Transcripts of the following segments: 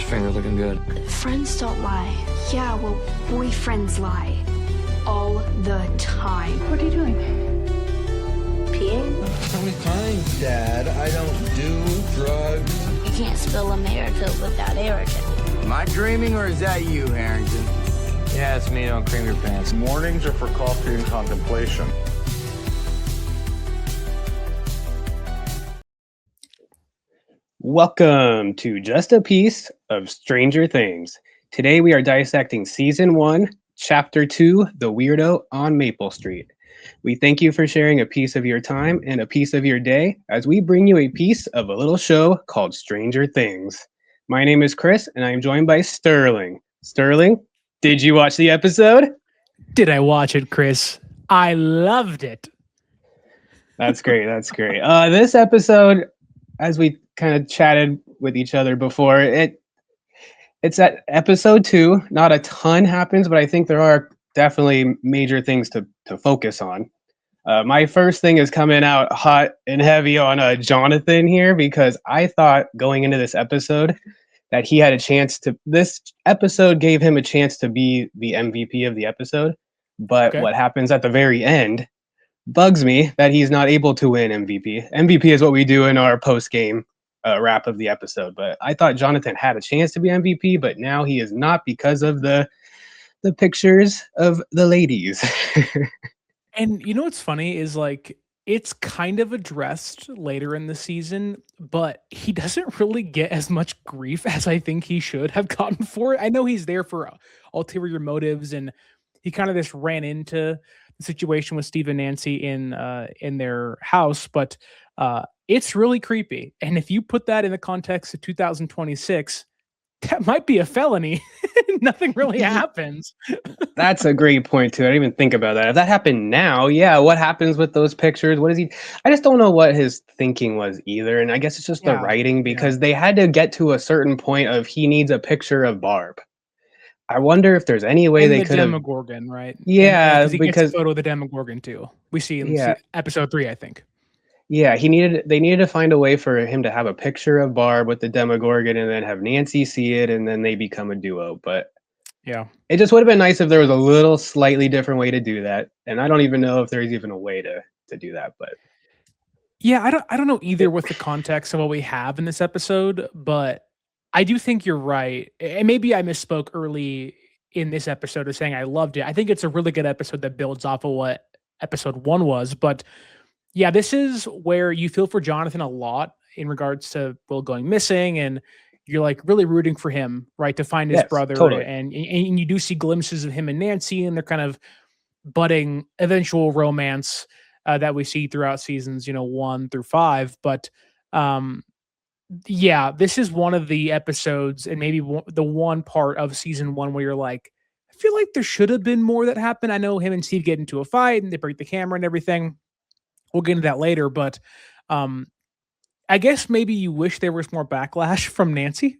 your finger looking good. Friends don't lie. Yeah, well, boyfriends lie. All the time. What are you doing? Peeing? I'm fine, Dad. I don't do drugs. You can't spill a Merrifield without arrogance. Am I dreaming or is that you, Harrington? Yeah, it's me. Don't cream your pants. Mornings are for coffee and contemplation. Welcome to Just a Piece of Stranger Things. Today we are dissecting Season 1, Chapter 2, The Weirdo on Maple Street. We thank you for sharing a piece of your time and a piece of your day as we bring you a piece of a little show called Stranger Things. My name is Chris and I am joined by Sterling. Sterling, did you watch the episode? Did I watch it, Chris? I loved it. That's great. That's great. This episode, as we kind of chatted with each other before, it's at episode 2. Not a ton happens, but I think there are definitely major things to focus on. My first thing is coming out hot and heavy on Jonathan here, because I thought going into this episode that he had a chance to. This episode gave him a chance to be the MVP of the episode, but What happens at the very end bugs me that he's not able to win MVP. MVP is what we do in our post-game wrap of the episode, but I thought Jonathan had a chance to be MVP, but now he is not because of the pictures of the ladies. And you know what's funny is, like, it's kind of addressed later in the season, but he doesn't really get as much grief as I think he should have gotten for it. I know he's there for ulterior motives, and he kind of just ran into the situation with Steve and Nancy in their house, but it's really creepy. And if you put that in the context of 2026, that might be a felony. Nothing really happens. That's a great point too. I didn't even think about that. If that happened now, yeah, what happens with those pictures? What is he? I just don't know what his thinking was either. And I guess it's just the writing, because they had to get to a certain point of he needs a picture of Barb. I wonder if there's any way they could have. Demogorgon, right? Yeah, and he gets a photo of the Demogorgon too. We see in episode 3, I think. Yeah, they needed to find a way for him to have a picture of Barb with the Demogorgon and then have Nancy see it, and then they become a duo. But yeah, it just would have been nice if there was a little slightly different way to do that. And I don't even know if there's even a way to do that. But yeah, I don't know either with the context of what we have in this episode, but I do think you're right. And maybe I misspoke early in this episode of saying I loved it. I think it's a really good episode that builds off of what episode 1 was. But yeah, this is where you feel for Jonathan a lot in regards to Will going missing, and you're like really rooting for him, right, to find his brother. Totally. And you do see glimpses of him and Nancy and their kind of budding eventual romance that we see throughout seasons, 1 through 5. But yeah, this is one of the episodes, and maybe the one part of season 1 where you're like, I feel like there should have been more that happened. I know him and Steve get into a fight and they break the camera and everything. We'll get into that later, but I guess maybe you wish there was more backlash from Nancy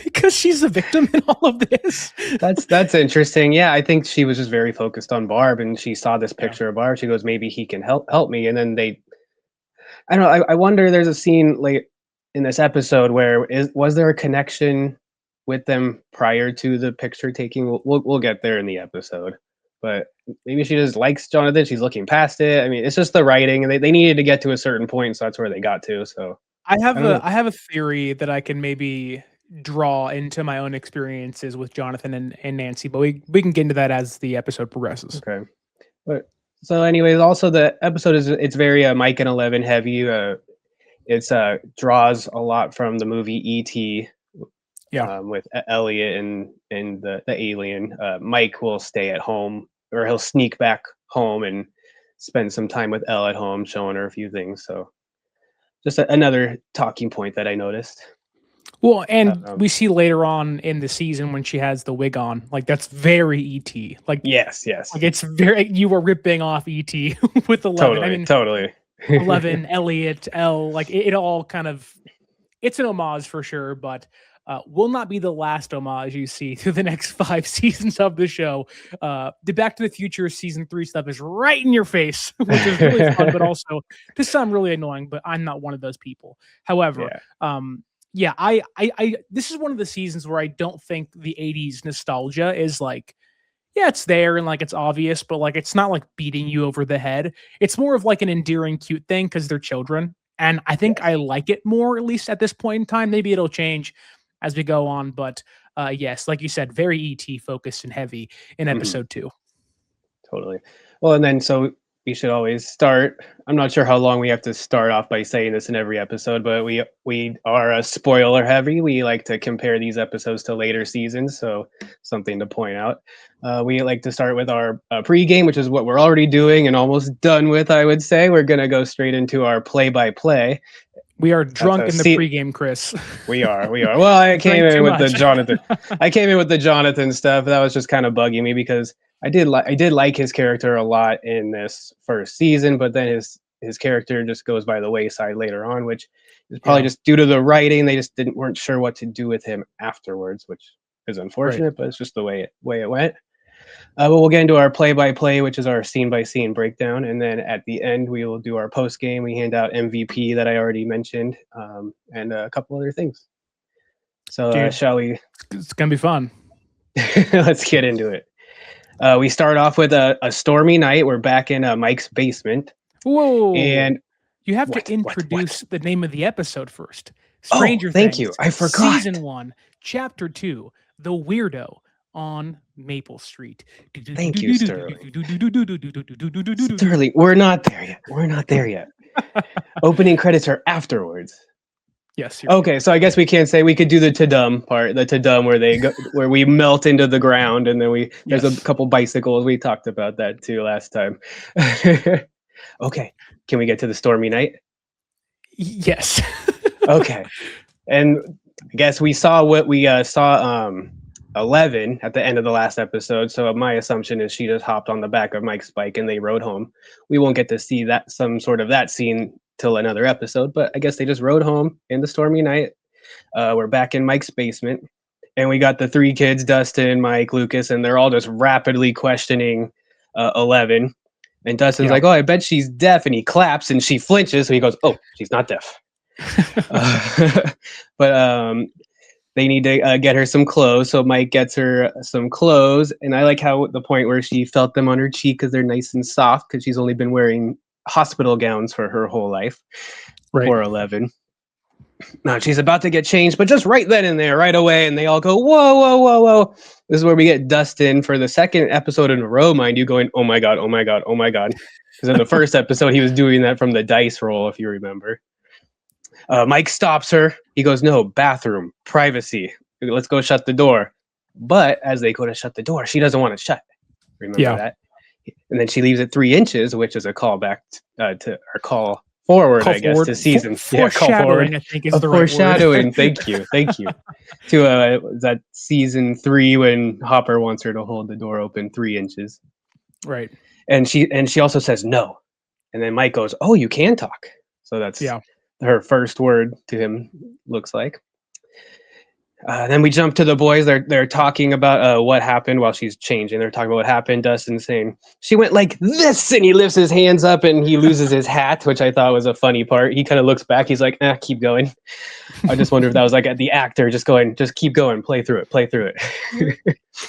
because she's the victim in all of this. That's interesting. Yeah, I think she was just very focused on Barb, and she saw this picture of Barb. She goes, maybe he can help me. And then I don't know. I wonder. There's a scene like in this episode where was there a connection with them prior to the picture taking? We'll get there in the episode. But maybe she just likes Jonathan. She's looking past it. I mean, it's just the writing, and they needed to get to a certain point, so that's where they got to. So I have a theory that I can maybe draw into my own experiences with Jonathan and Nancy, but we can get into that as the episode progresses. Okay. But so, anyways, also the episode it's very Mike and 11 heavy. It's draws a lot from the movie E.T. Yeah, with Elliot and the alien. Mike will stay at home, or he'll sneak back home and spend some time with Elle at home, showing her a few things. So just another talking point that I noticed. Well, and we see later on in the season when she has the wig on, like that's very E.T. Like yes, like it's very, you were ripping off E.T. with 11. Totally, I mean, totally. 11, Elliot, Elle, like it all kind of, it's an homage for sure, but will not be the last homage you see through the next 5 seasons of the show. The Back to the Future season 3 stuff is right in your face, which is really fun, but also to some really annoying, but I'm not one of those people. However, yeah, I this is one of the seasons where I don't think the 80s nostalgia is like, yeah, it's there and like it's obvious, but like it's not like beating you over the head. It's more of like an endearing, cute thing because they're children. And I think I like it more, at least at this point in time. Maybe it'll change as we go on. But yes, like you said, very ET focused and heavy in episode 2. Totally. Well, and then so we should always start. I'm not sure how long we have to start off by saying this in every episode, but we are spoiler heavy. We like to compare these episodes to later seasons, so something to point out. We like to start with our pregame, which is what we're already doing and almost done with, I would say. We're going to go straight into our play-by-play. We are drunk in the pregame, Chris. We are. Well, I came in with the Jonathan. I came in with the Jonathan stuff. That was just kind of bugging me because I did like his character a lot in this first season, but then his character just goes by the wayside later on, which is probably just due to the writing. They just weren't sure what to do with him afterwards, which is unfortunate, but it's just the way it went. But we'll get into our play-by-play, which is our scene-by-scene breakdown, and then at the end we will do our post-game. We hand out MVP that I already mentioned, and a couple other things. So shall we? It's gonna be fun. Let's get into it. We start off with a stormy night. We're back in Mike's basement. Whoa! And you have to introduce the name of the episode first. Stranger Things. Thank you. I forgot. Season 1, Chapter 2, The Weirdo on Maple Street. Thank you, Sterling. Sterling, we're not there yet. Opening credits are afterwards. Yes. Okay, so I guess we can't say we could do the Tadum part, the Tadum where they go, where we melt into the ground, and then there's a couple bicycles. We talked about that too last time. Okay, can we get to the stormy night? Yes. Okay, and I guess we saw what we saw 11 at the end of the last episode. So my assumption is she just hopped on the back of Mike's bike and they rode home. We won't get to see some sort of that scene till another episode, but I guess they just rode home in the stormy night. We're back in Mike's basement, and we got the 3 kids, Dustin, Mike, Lucas, and they're all just rapidly questioning 11. And Dustin's like, "Oh, I bet she's deaf," and he claps and she flinches, so he goes, "Oh, she's not deaf." But they need to get her some clothes, so Mike gets her some clothes, and I like how the point where she felt them on her cheek because they're nice and soft because she's only been wearing hospital gowns for her whole life. Right. Poor 11. Now she's about to get changed, but just right then and there, right away, and they all go, "Whoa, whoa, whoa, whoa!" This is where we get Dustin for the second episode in a row, mind you, going, "Oh my god, oh my god, oh my god," because in the first episode he was doing that from the dice roll, if you remember. Mike stops her. He goes, "No, bathroom, privacy. Let's go shut the door." But as they go to shut the door, she doesn't want to shut. Remember that? And then she leaves it 3 inches, which is a callback to our call forward, I guess, to season. Call forward. I think is the right foreshadowing. word. Thank you. To that season 3 when Hopper wants her to hold the door open 3 inches. Right. And she also says no. And then Mike goes, "Oh, you can talk." So that's her first word to him, looks like. Then we jump to the boys. They're talking about what happened while she's changing. They're talking about what happened. Dustin's saying, "She went like this," and he lifts his hands up and he loses his hat, which I thought was a funny part. He kind of looks back. He's like, keep going. I just wonder if that was like the actor just going, just keep going, play through it.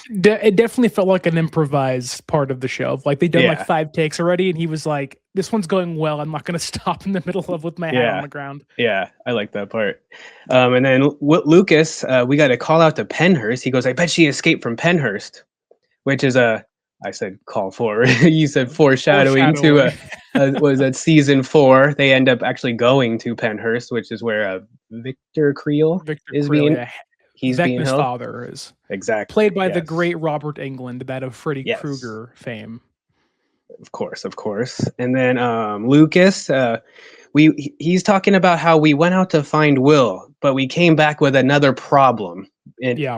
It definitely felt like an improvised part of the show. Like they'd done like 5 takes already, and he was like, "This one's going well. I'm not going to stop in the middle of with my hat on the ground." Yeah, I like that part. And then Lucas, we got to call out to Penhurst. He goes, "I bet she escaped from Penhurst," which is I said call forward. You said foreshadowing to was that season 4? They end up actually going to Penhurst, which is where Victor Creel is being. He's Vecna's being held. father is exactly played by the great Robert Englund, that of Freddy Krueger fame. Of course. And then Lucas, he's talking about how we went out to find Will, but we came back with another problem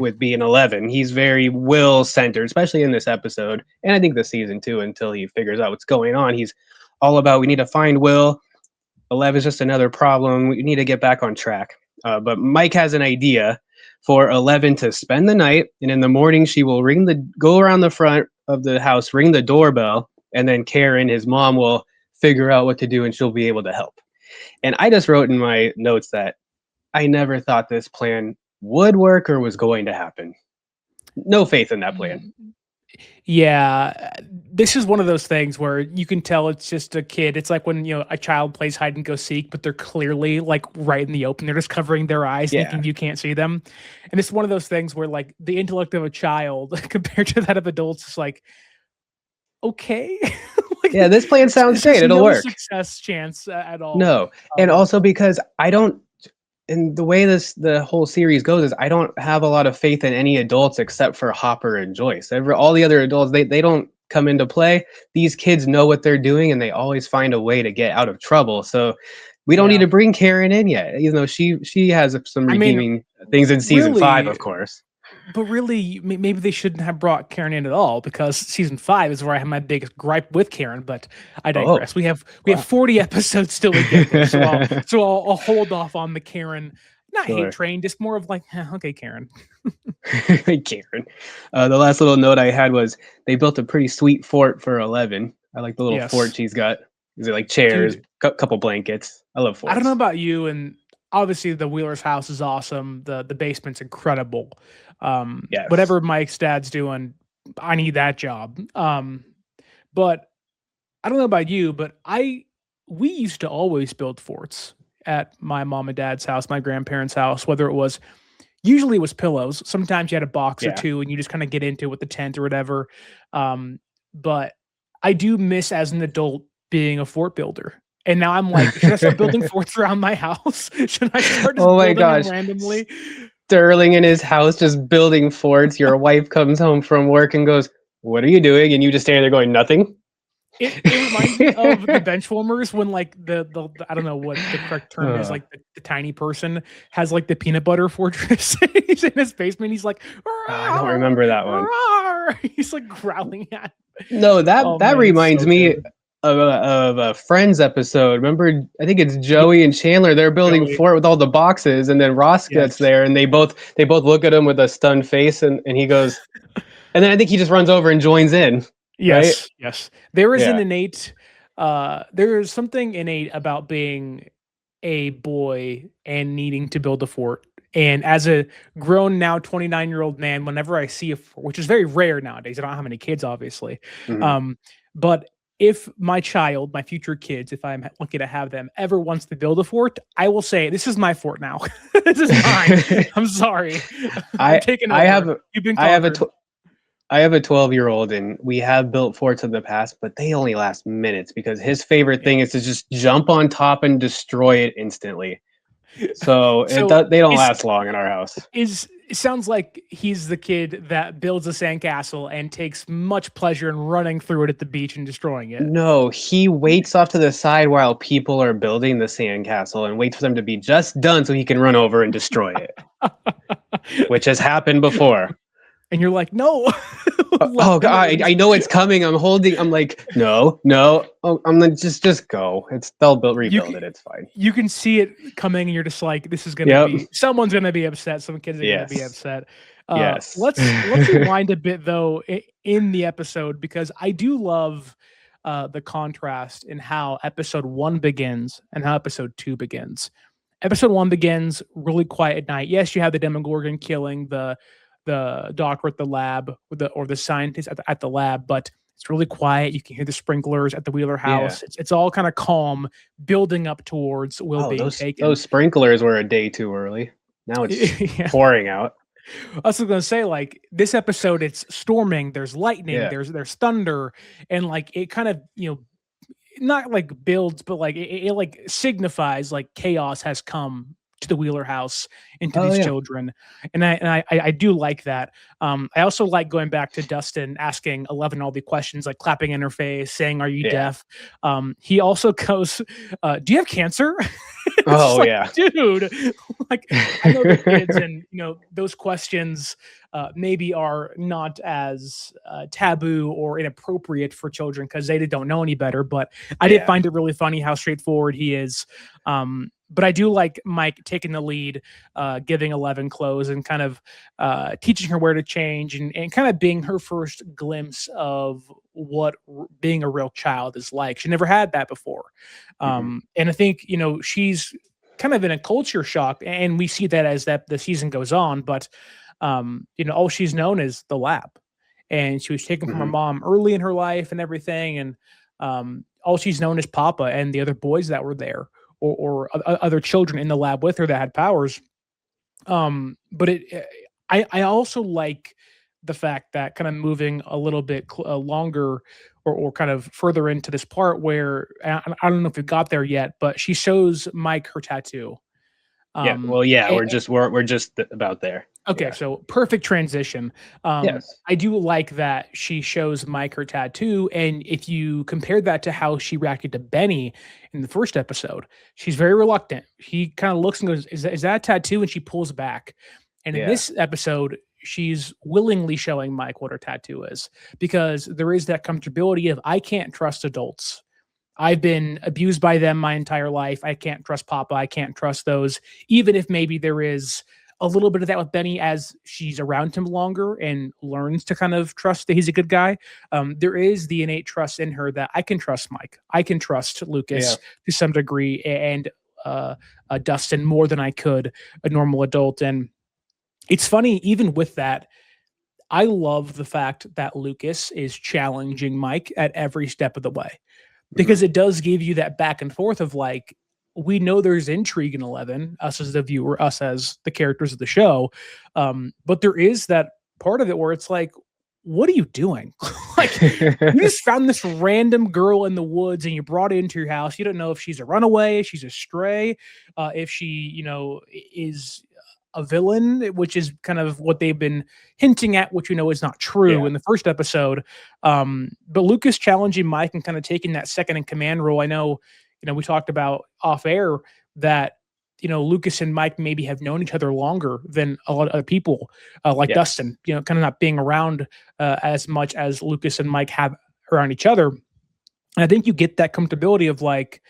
with being 11. He's very Will centered, especially in this episode, and I think this season too. Until he figures out what's going on, he's all about we need to find Will. 11 is just another problem. We need to get back on track. But Mike has an idea for 11 to spend the night, and in the morning she will go around the front of the house, ring the doorbell, and then Karen, his mom, will figure out what to do and she'll be able to help. And I just wrote in my notes that I never thought this plan would work or was going to happen. No faith in that plan. Yeah, this is one of those things where you can tell it's just a kid. It's like when, a child plays hide and go seek, but they're clearly like right in the open. They're just covering their eyes, thinking you can't see them. And it's one of those things where like the intellect of a child compared to that of adults is like, okay. Like, Yeah, this plan sounds great. It'll work. Success chance at all. No, and also because I don't. And the way the whole series goes is I don't have a lot of faith in any adults except for Hopper and Joyce. All the other adults, they don't come into play. These kids know what they're doing and they always find a way to get out of trouble. So we don't need to bring Karen in yet, even though she has some redeeming things in season 5, of course. But really, maybe they shouldn't have brought Karen in at all, because season 5 is where I have my biggest gripe with Karen. But I digress. We have 40 episodes still to get there, so I'll hold off on the Karen. Not hate train, just more of like, okay, Karen. Karen. The last little note I had was they built a pretty sweet fort for 11. I like the little fort she's got. Is it like chairs, couple blankets? I love forts. I don't know about you, and obviously the Wheeler's house is awesome. The basement's incredible. Whatever Mike's dad's doing, I need that job. But I don't know about you, but we used to always build forts at my mom and dad's house, my grandparents' house, usually it was pillows. Sometimes you had a box or two and you just kind of get into it with the tent or whatever. But I do miss as an adult being a fort builder. And now I'm like, should I start building forts around my house? Should I start just building them randomly? Sterling in his house just building forts. Your wife comes home from work and goes, "What are you doing?" And you just stand there going, "Nothing." It reminds me of the benchwarmers when like the I don't know what the correct term is, like the tiny person has like the peanut butter fortress. He's in his basement. He's like, I don't remember that one. He's like growling at. No, that reminds me of a Friends episode. Remember, I think it's Joey and Chandler. They're building a fort with all the boxes, and then Ross gets there, and they both look at him with a stunned face, and he goes, and then I think he just runs over and joins in. Yes, right? yes. There is an innate. There is something innate about being a boy and needing to build a fort. And as a grown now 29-year-old man, whenever I see a fort, which is very rare nowadays, I don't have any kids, obviously. But if my child, my future kids, if I'm lucky to have them, ever wants to build a fort, I will say, "This is my fort now. This is mine." I'm sorry. I'm taking over. You've been conquered. I have a 12-year-old, and we have built forts in the past, but they only last minutes because his favorite thing is to just jump on top and destroy it instantly. So they don't last long in our house. It sounds like he's the kid that builds a sandcastle and takes much pleasure in running through it at the beach and destroying it. No, he waits off to the side while people are building the sandcastle and waits for them to be just done so he can run over and destroy it, which has happened before. And you're like, "No." Oh God, I know it's coming. I'm like, no. Oh, I'm like, just go. They'll rebuild it. It's fine. You can see it coming, and you're just like, "This is gonna be someone's gonna be upset. Some kids are gonna be upset." Yes. Let's rewind a bit though in the episode, because I do love the contrast in how episode 1 begins and how episode 2 begins. Episode 1 begins really quiet at night. Yes, you have the Demogorgon killing the doctor at the lab or the scientist at the lab, but it's really quiet. You can hear the sprinklers at the Wheeler house. It's all kind of calm, building up towards Will being taken. Those sprinklers were a day too early. Now it's pouring out. I was going to say, like, this episode, it's storming. There's lightning. There's thunder, and like it kind of not like builds, but like it like signifies like chaos has come to the Wheeler house and to these children. And I do like that. I also like going back to Dustin asking 11 all the questions, like clapping in her face, saying, "Are you deaf?" He also goes, "Do you have cancer?" Dude, like, I know the kids, and those questions maybe are not as taboo or inappropriate for children because they don't know any better, but I did find it really funny how straightforward he is. But I do like Mike taking the lead, giving 11 clothes and kind of teaching her where to change and kind of being her first glimpse of what being a real child is like. She never had that before. And I think, she's kind of in a culture shock, and we see that as that the season goes on. But all she's known is the lab, and she was taken from her mom early in her life and everything, and all she's known is Papa and the other boys that were there, or other children in the lab with her that had powers. But I also like the fact that kind of moving a little bit longer or kind of further into this part where I don't know if we got there yet, but she shows Mike her tattoo. We're just about there. Okay, so perfect transition. Yes. I do like that she shows Mike her tattoo, and if you compare that to how she reacted to Benny in the first episode, she's very reluctant. He kind of looks and goes, is that a tattoo? And she pulls back. And in this episode, she's willingly showing Mike what her tattoo is, because there is that comfortability of, I can't trust adults. I've been abused by them my entire life. I can't trust Papa. I can't trust those, even if maybe there is a little bit of that with Benny as she's around him longer and learns to kind of trust that he's a good guy. There is the innate trust in her that I can trust Mike. I can trust Lucas to some degree, and Dustin more than I could a normal adult. And it's funny, even with that, I love the fact that Lucas is challenging Mike at every step of the way, because it does give you that back and forth of like, we know there's intrigue in 11, us as the viewer, us as the characters of the show. But there is that part of it where it's like, what are you doing? Like, you just found this random girl in the woods and you brought her into your house. You don't know if she's a runaway, if she's a stray, if she, is a villain, which is kind of what they've been hinting at, which is not true in the first episode. But Lucas challenging Mike and kind of taking that second in command role. I know, we talked about off air that, Lucas and Mike maybe have known each other longer than a lot of other people, like Dustin, kind of not being around as much as Lucas and Mike have around each other. And I think you get that comfortability of like,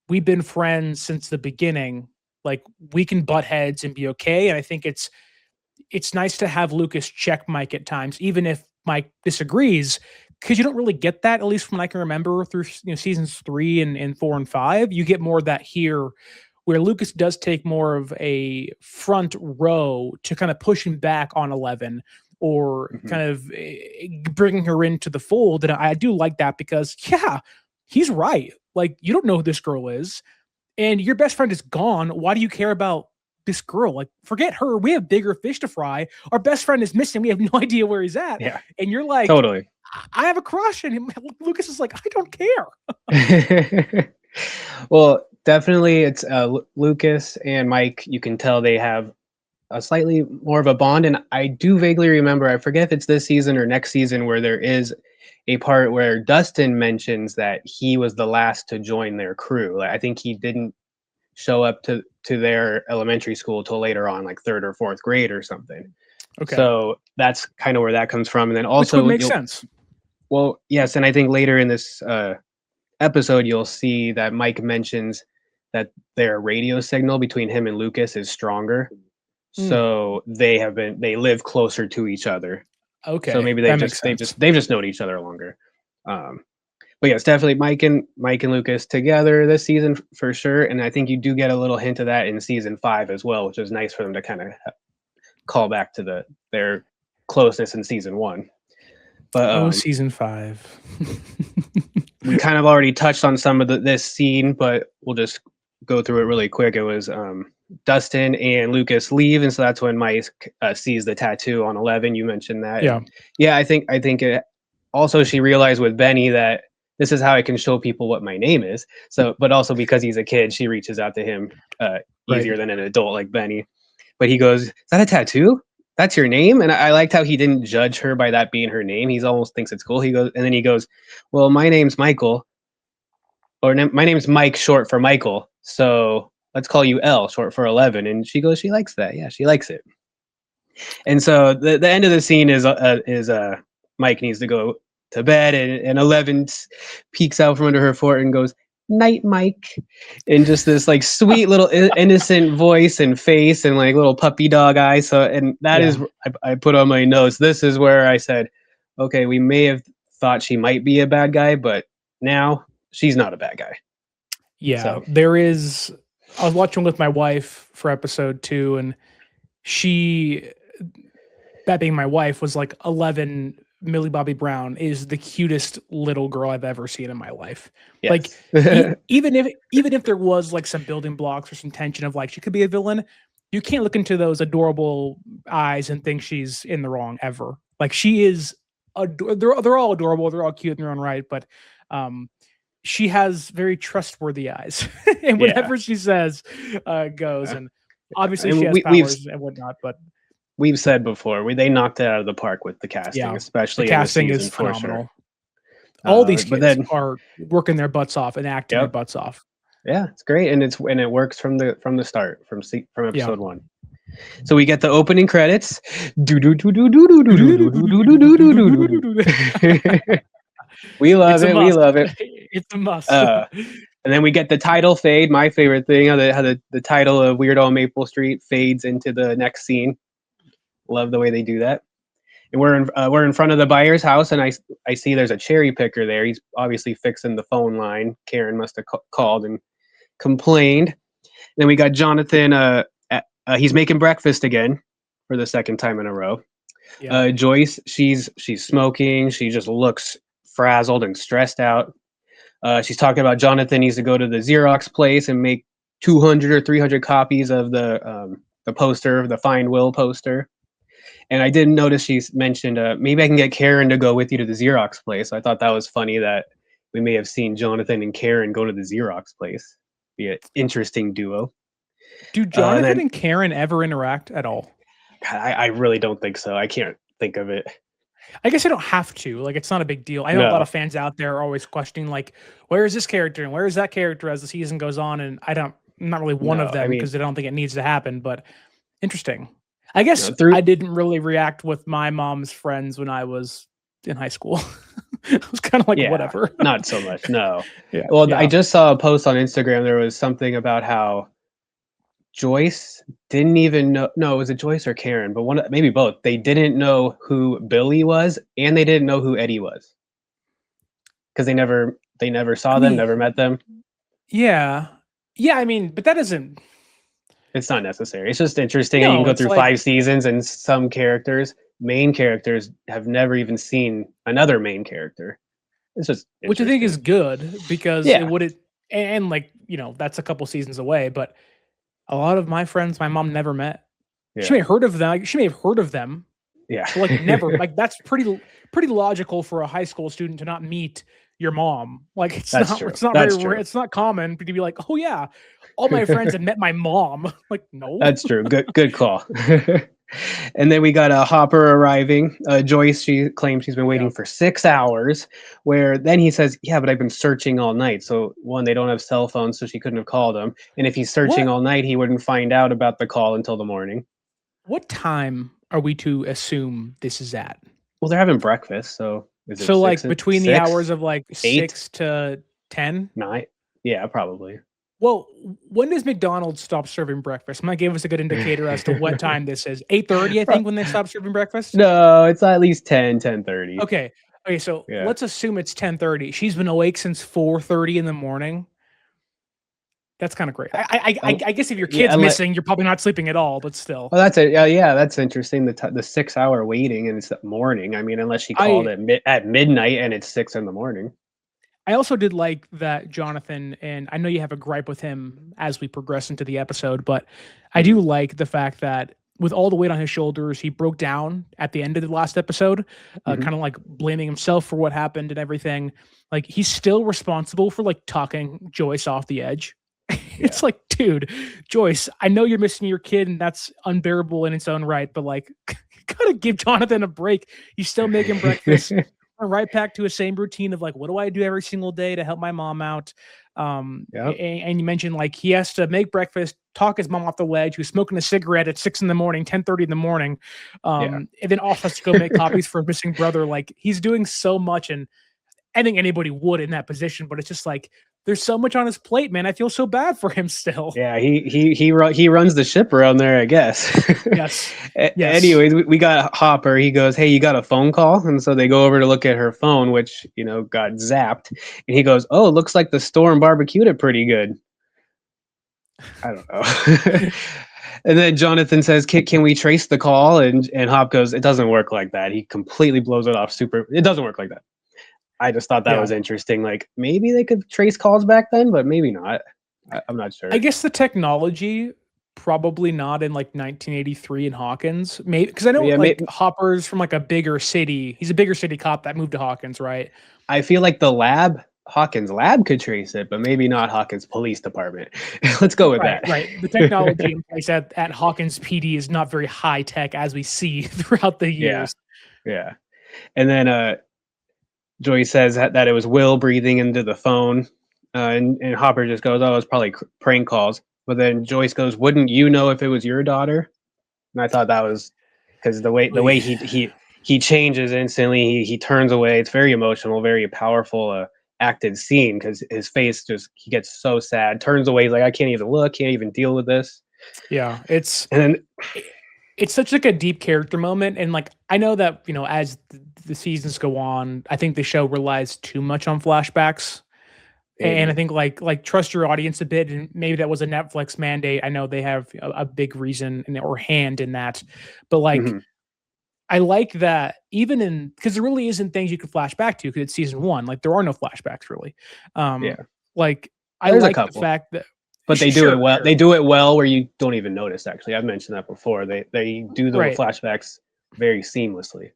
we've been friends since the beginning. Like, we can butt heads and be okay. And I think it's nice to have Lucas check Mike at times, even if Mike disagrees, because you don't really get that, at least from what I can remember through seasons 3 and 4 and 5. You get more of that here, where Lucas does take more of a front row to kind of push him back on 11, or kind of bringing her into the fold. And I do like that, because he's right. Like, you don't know who this girl is, and your best friend is gone. Why do you care about this girl? Like, forget her. We have bigger fish to fry. Our best friend is missing. We have no idea where he's at. Yeah. And you're like, totally. I have a crush. And Lucas is like, I don't care. Well, definitely it's Lucas and Mike. You can tell they have a slightly more of a bond. And I do vaguely remember, I forget if it's this season or next season, where there is a part where Dustin mentions that he was the last to join their crew. Like, I think he didn't show up to their elementary school till later on, like 3rd or 4th grade or something. Okay. So that's kind of where that comes from. And then also, which would make sense. Well, yes. And I think later in this episode, you'll see that Mike mentions that their radio signal between him and Lucas is stronger. So they live closer to each other. Okay. So maybe they've just known each other longer. But yes, definitely Mike and Lucas together this season for sure. And I think you do get a little hint of that in season 5 as well, which is nice for them to kind of call back to their closeness in season 1. But season 5. we kind of already touched on some of this scene, but we'll just go through it really quick. It was Dustin and Lucas leave, and so that's when Mike sees the tattoo on 11. You mentioned that. Yeah. I think it also, she realized with Benny that this is how I can show people what my name is. So, but also because he's a kid, she reaches out to him easier than an adult like Benny. But he goes, "Is that a tattoo? That's your name?" And I liked how he didn't judge her by that being her name. He almost thinks it's cool. He goes, and then he goes, "Well, my name's Michael, or my name's Mike, short for Michael. So let's call you L, short for 11." And she goes, she likes that. Yeah, she likes it. And so the end of the scene is Mike needs to go to bed, and 11 peeks out from under her fort and goes, "Night, Mike," in just this like sweet little innocent voice and face and like little puppy dog eyes. So, and that is, I put on my notes, this is where I said, okay, we may have thought she might be a bad guy, but now she's not a bad guy. Yeah, so. there is I was watching with my wife for episode 2, and she, that being my wife, was like 11. Millie Bobby Brown is the cutest little girl I've ever seen in my life. Yes. Like even if there was like some building blocks or some tension of like she could be a villain, you can't look into those adorable eyes and think she's in the wrong ever. Like she is, they're all adorable, they're all cute in their own right, but she has very trustworthy eyes, and whatever she says goes. And obviously she has powers and whatnot, but we've said before, they knocked it out of the park with the casting, especially the casting in the season, is phenomenal. for sure. All these kids are working their butts off and acting their butts off. Yeah, it's great, and it works from the start, from episode 1. So we get the opening credits. We love it. We love it. It's a must. And then we get the title fade. My favorite thing, how the title of Weirdo on Maple Street fades into the next scene. Love the way they do that. And we're in front of the Byers house, and I see there's a cherry picker there. He's obviously fixing the phone line. Karen must have called and complained. Then we got Jonathan. He's making breakfast again for the second time in a row. Yeah. Joyce, she's smoking. She just looks frazzled and stressed out. She's talking about Jonathan needs to go to the Xerox place and make 200 or 300 copies of the poster, the Find Will poster. And I didn't notice she mentioned, maybe I can get Karen to go with you to the Xerox place. I thought that was funny that we may have seen Jonathan and Karen go to the Xerox place. Be an interesting duo. Do Jonathan and Karen ever interact at all? I really don't think so. I can't think of it. I guess I don't have to. Like, it's not a big deal. I know a lot of fans out there are always questioning, like, where is this character and where is that character as the season goes on? And I'm not really one of them because I don't think it needs to happen. But interesting. I guess I didn't really react with my mom's friends when I was in high school. It was kind of like, whatever. Not so much, no. I just saw a post on Instagram. There was something about how Joyce didn't even know. No, was it Joyce or Karen? But maybe both. They didn't know who Billy was, and they didn't know who Eddie was. Because they never saw them, never met them. Yeah. Yeah, I mean, but that isn't... It's not necessary. It's just interesting. You can go through 5 seasons, and some main characters, have never even seen another main character. It's just which I think is good because it would and like, that's a couple seasons away, but a lot of my friends, my mom never met. Yeah. She may have heard of them. Yeah. But like never. Like that's pretty logical for a high school student to not meet your mom. Like it's not very rare. It's not common to be like, oh yeah, all my friends have met my mom. Like, no. That's true. Good call. And then we got a Hopper arriving. Joyce, she claims she's been waiting for 6 hours, where then he says, yeah, but I've been searching all night. So one, they don't have cell phones, so she couldn't have called him. And if he's searching all night, he wouldn't find out about the call until the morning. What time are we to assume this is at? Well, they're having breakfast, so is it like between the hours of like 6 to 10? 9? Yeah, probably. Well, when does McDonald's stop serving breakfast? Might give us a good indicator as to what time this is. 8:30, I think, when they stop serving breakfast? No, it's at least 10:30. Okay, so let's assume it's 10:30. She's been awake since 4:30 in the morning. That's kind of great. I guess if your kid's missing, you're probably not sleeping at all, but still. Oh, that's it. Yeah, that's interesting. The 6 hour waiting and it's the morning. I mean, unless she called at midnight and it's 6 in the morning. I also did like that Jonathan, and I know you have a gripe with him as we progress into the episode, but I do like the fact that with all the weight on his shoulders, he broke down at the end of the last episode, kind of like blaming himself for what happened and everything. Like he's still responsible for like talking Joyce off the edge. It's like, dude, Joyce, I know you're missing your kid and that's unbearable in its own right, but like, you gotta give Jonathan a break. He's still making breakfast. Right back to a same routine of like, what do I do every single day to help my mom out? And you mentioned like he has to make breakfast, talk his mom off the ledge, who's smoking a cigarette at 6 in the morning, 10:30 in the morning, and then off has to go make copies for a missing brother. Like he's doing so much, and I think anybody would in that position, but it's just like there's so much on his plate, man. I feel so bad for him still. Yeah, he runs the ship around there, I guess. Yes. Anyways, we got Hopper. He goes, "Hey, you got a phone call?" And so they go over to look at her phone, which got zapped. And he goes, "Oh, it looks like the storm barbecued it pretty good." I don't know. And then Jonathan says, can we trace the call? And Hop goes, it doesn't work like that. He completely blows it off. It doesn't work like that. I just thought that was interesting. Like, maybe they could trace calls back then, but maybe not. I'm not sure. I guess the technology, probably not in like 1983 in Hawkins. Maybe because I know Hopper's from like a bigger city. He's a bigger city cop that moved to Hawkins, right? I feel like Hawkins lab could trace it, but maybe not Hawkins police department. Let's go with that. Right. The technology in place at Hawkins PD is not very high tech, as we see throughout the years. Yeah. And then Joyce says that it was Will breathing into the phone, and Hopper just goes, "Oh, it's probably prank calls." But then Joyce goes, "Wouldn't you know if it was your daughter?" And I thought that was because the way he changes instantly. He turns away. It's very emotional, very powerful acted scene because his face he gets so sad, turns away. He's like, I can't even look, can't even deal with this. Yeah, it's such like a deep character moment, and like I know that as the seasons go on, I think the show relies too much on flashbacks. And I think like trust your audience a bit, and maybe that was a Netflix mandate. I know they have a big reason or hand in that, but like I like that even because there really isn't things you can flash back to because it's season 1. Like there are no flashbacks really. Like I like the fact that, but they do it well. They do it well where you don't even notice. Actually, I've mentioned that before. They do the flashbacks very seamlessly.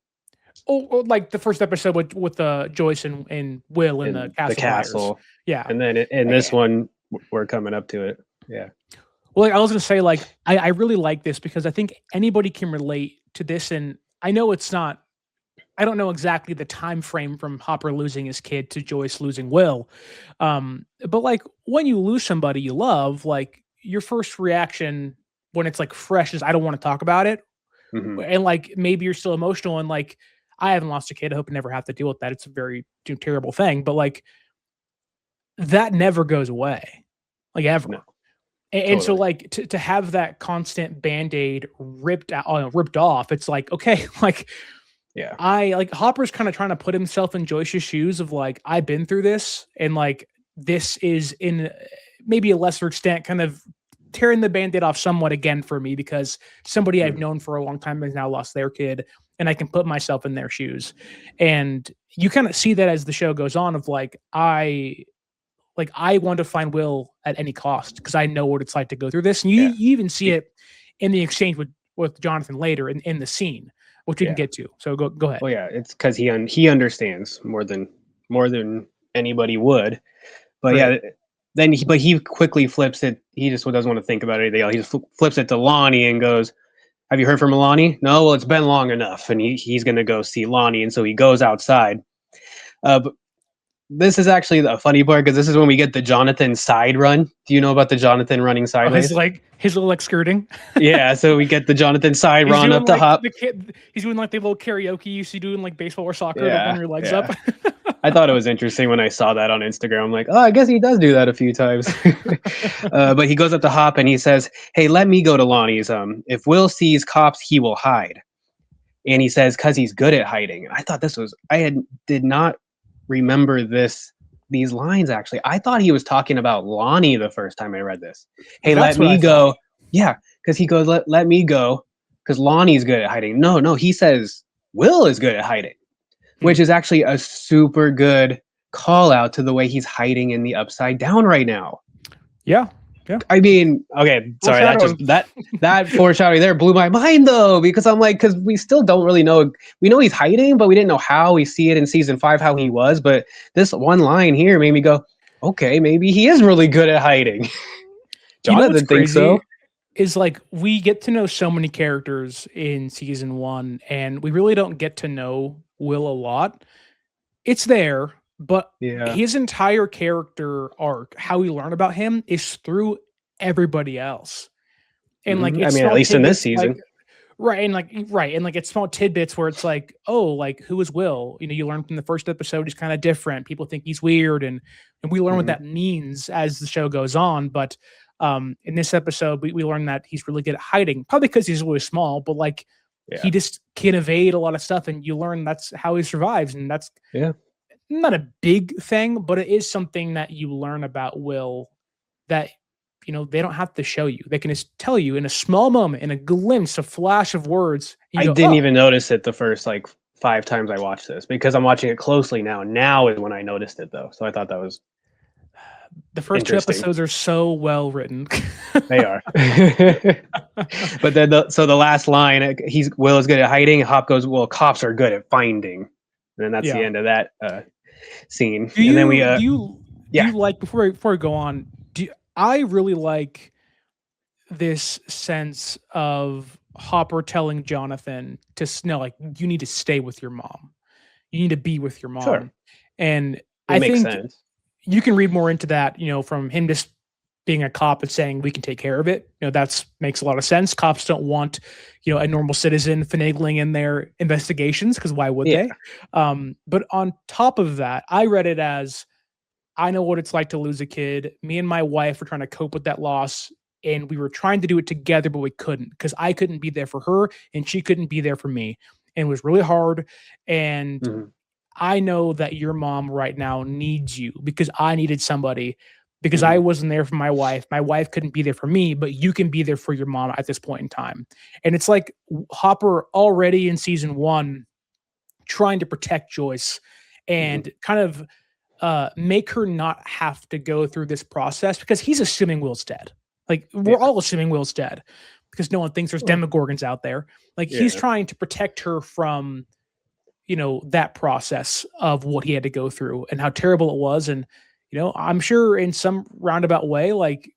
Or like the first episode with Joyce and Will in the castle. Byers. Yeah. And then in this one, we're coming up to it. Yeah. Well, I was going to say, like, I really like this because I think anybody can relate to this. And I know I don't know exactly the time frame from Hopper losing his kid to Joyce losing Will. But like when you lose somebody you love, like your first reaction when it's like fresh is, I don't want to talk about it. And like, maybe you're still emotional and like, I haven't lost a kid. I hope I never have to deal with that. It's a very terrible thing, but like that never goes away, like ever. No, and so like to have that constant Band-Aid ripped off, it's like, okay, like, yeah, I like Hopper's kind of trying to put himself in Joyce's shoes of like, I've been through this. And like, this is in maybe a lesser extent kind of tearing the Band-Aid off somewhat again for me because somebody I've known for a long time has now lost their kid. And I can put myself in their shoes. And you kind of see that as the show goes on of like, I want to find Will at any cost because I know what it's like to go through this. And you even see it in the exchange with Jonathan later in the scene, which we can get to. So go ahead. Well, yeah, it's because he understands more than anybody would. But then he quickly flips it. He just doesn't want to think about anything else. He just flips it to Lonnie and goes, have you heard from Lonnie? No, well, it's been long enough. And he's going to go see Lonnie. And so he goes outside. But this is actually a funny part because this is when we get the Jonathan side run. Do you know about the Jonathan running sideways? His little like skirting. Yeah, so we get the Jonathan side run up to Hop. He's doing like the little karaoke you used to do in like baseball or soccer, like run your legs up. I thought it was interesting when I saw that on Instagram. I'm like, oh, I guess he does do that a few times. But he goes up to Hop and he says, hey, let me go to Lonnie's. If Will sees cops, he will hide. And he says, because he's good at hiding. I thought did not remember these lines, actually. I thought he was talking about Lonnie the first time I read this. Hey, let me go. Yeah, because he goes, let me go, because Lonnie's good at hiding. No, he says Will is good at hiding. Which is actually a super good call out to the way he's hiding in the Upside Down right now. Yeah. I mean, okay, sorry, that foreshadowing there blew my mind though, because I'm like, because we still don't really know. We know he's hiding, but we didn't know how. We see it in season 5 how he was, but this one line here made me go, okay, maybe he is really good at hiding. Jonathan thinks so. Is like we get to know so many characters in season 1, and we really don't get to know Will a lot. It's there, but his entire character arc, how we learn about him, is through everybody else. And like, it's at least in this season, and it's small tidbits where it's like, oh, like who is Will? You learn from the first episode he's kind of different. People think he's weird, and we learn what that means as the show goes on. But in this episode, we learn that he's really good at hiding, probably because he's really small, but like he just can evade a lot of stuff, and you learn that's how he survives. And that's not a big thing, but it is something that you learn about Will that they don't have to show you. They can just tell you in a small moment, in a glimpse, a flash of words. I didn't even notice it the first 5 times I watched this because I'm watching it closely now. Now is when I noticed it though. So I thought that was the first 2 episodes are so well written. They are. But then the last line, Will is good at hiding. Hop goes, well, cops are good at finding. And then that's the end of that scene. Do you, and then we do you like before we go on? I really like this sense of Hopper telling Jonathan you need to stay with your mom. You need to be with your mom. Sure. And I think sense. You can read more into that, from him just being a cop and saying we can take care of it. That makes a lot of sense. Cops don't want, a normal citizen finagling in their investigations because why would they? But on top of that, I read it as I know what it's like to lose a kid. Me and my wife were trying to cope with that loss, and we were trying to do it together, but we couldn't because I couldn't be there for her and she couldn't be there for me. And it was really hard. And I know that your mom right now needs you because I needed somebody because I wasn't there for my wife. My wife couldn't be there for me, but you can be there for your mom at this point in time. And it's like Hopper already in season 1 trying to protect Joyce and kind of make her not have to go through this process because he's assuming Will's dead. Like we're all assuming Will's dead because no one thinks there's Demogorgons out there. Like he's trying to protect her from, that process of what he had to go through and how terrible it was. And, I'm sure in some roundabout way, like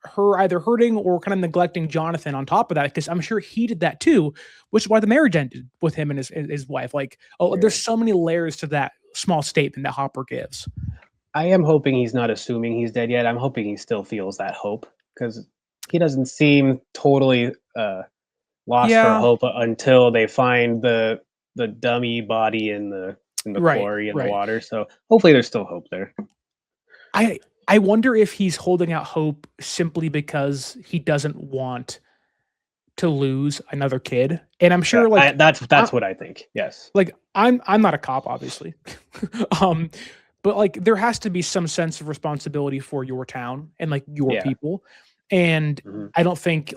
her either hurting or kind of neglecting Jonathan on top of that, because I'm sure he did that too, which is why the marriage ended with him and his wife. Like, there's so many layers to that small statement that Hopper gives. I am hoping he's not assuming he's dead yet. I'm hoping he still feels that hope because he doesn't seem totally lost for hope until they find the dummy body in the quarry in the water. So hopefully there's still hope there. I wonder if he's holding out hope simply because he doesn't want to lose another kid. And I'm sure that's what I think. Yes. Like I'm not a cop, obviously. But like there has to be some sense of responsibility for your town and like your people. And I don't think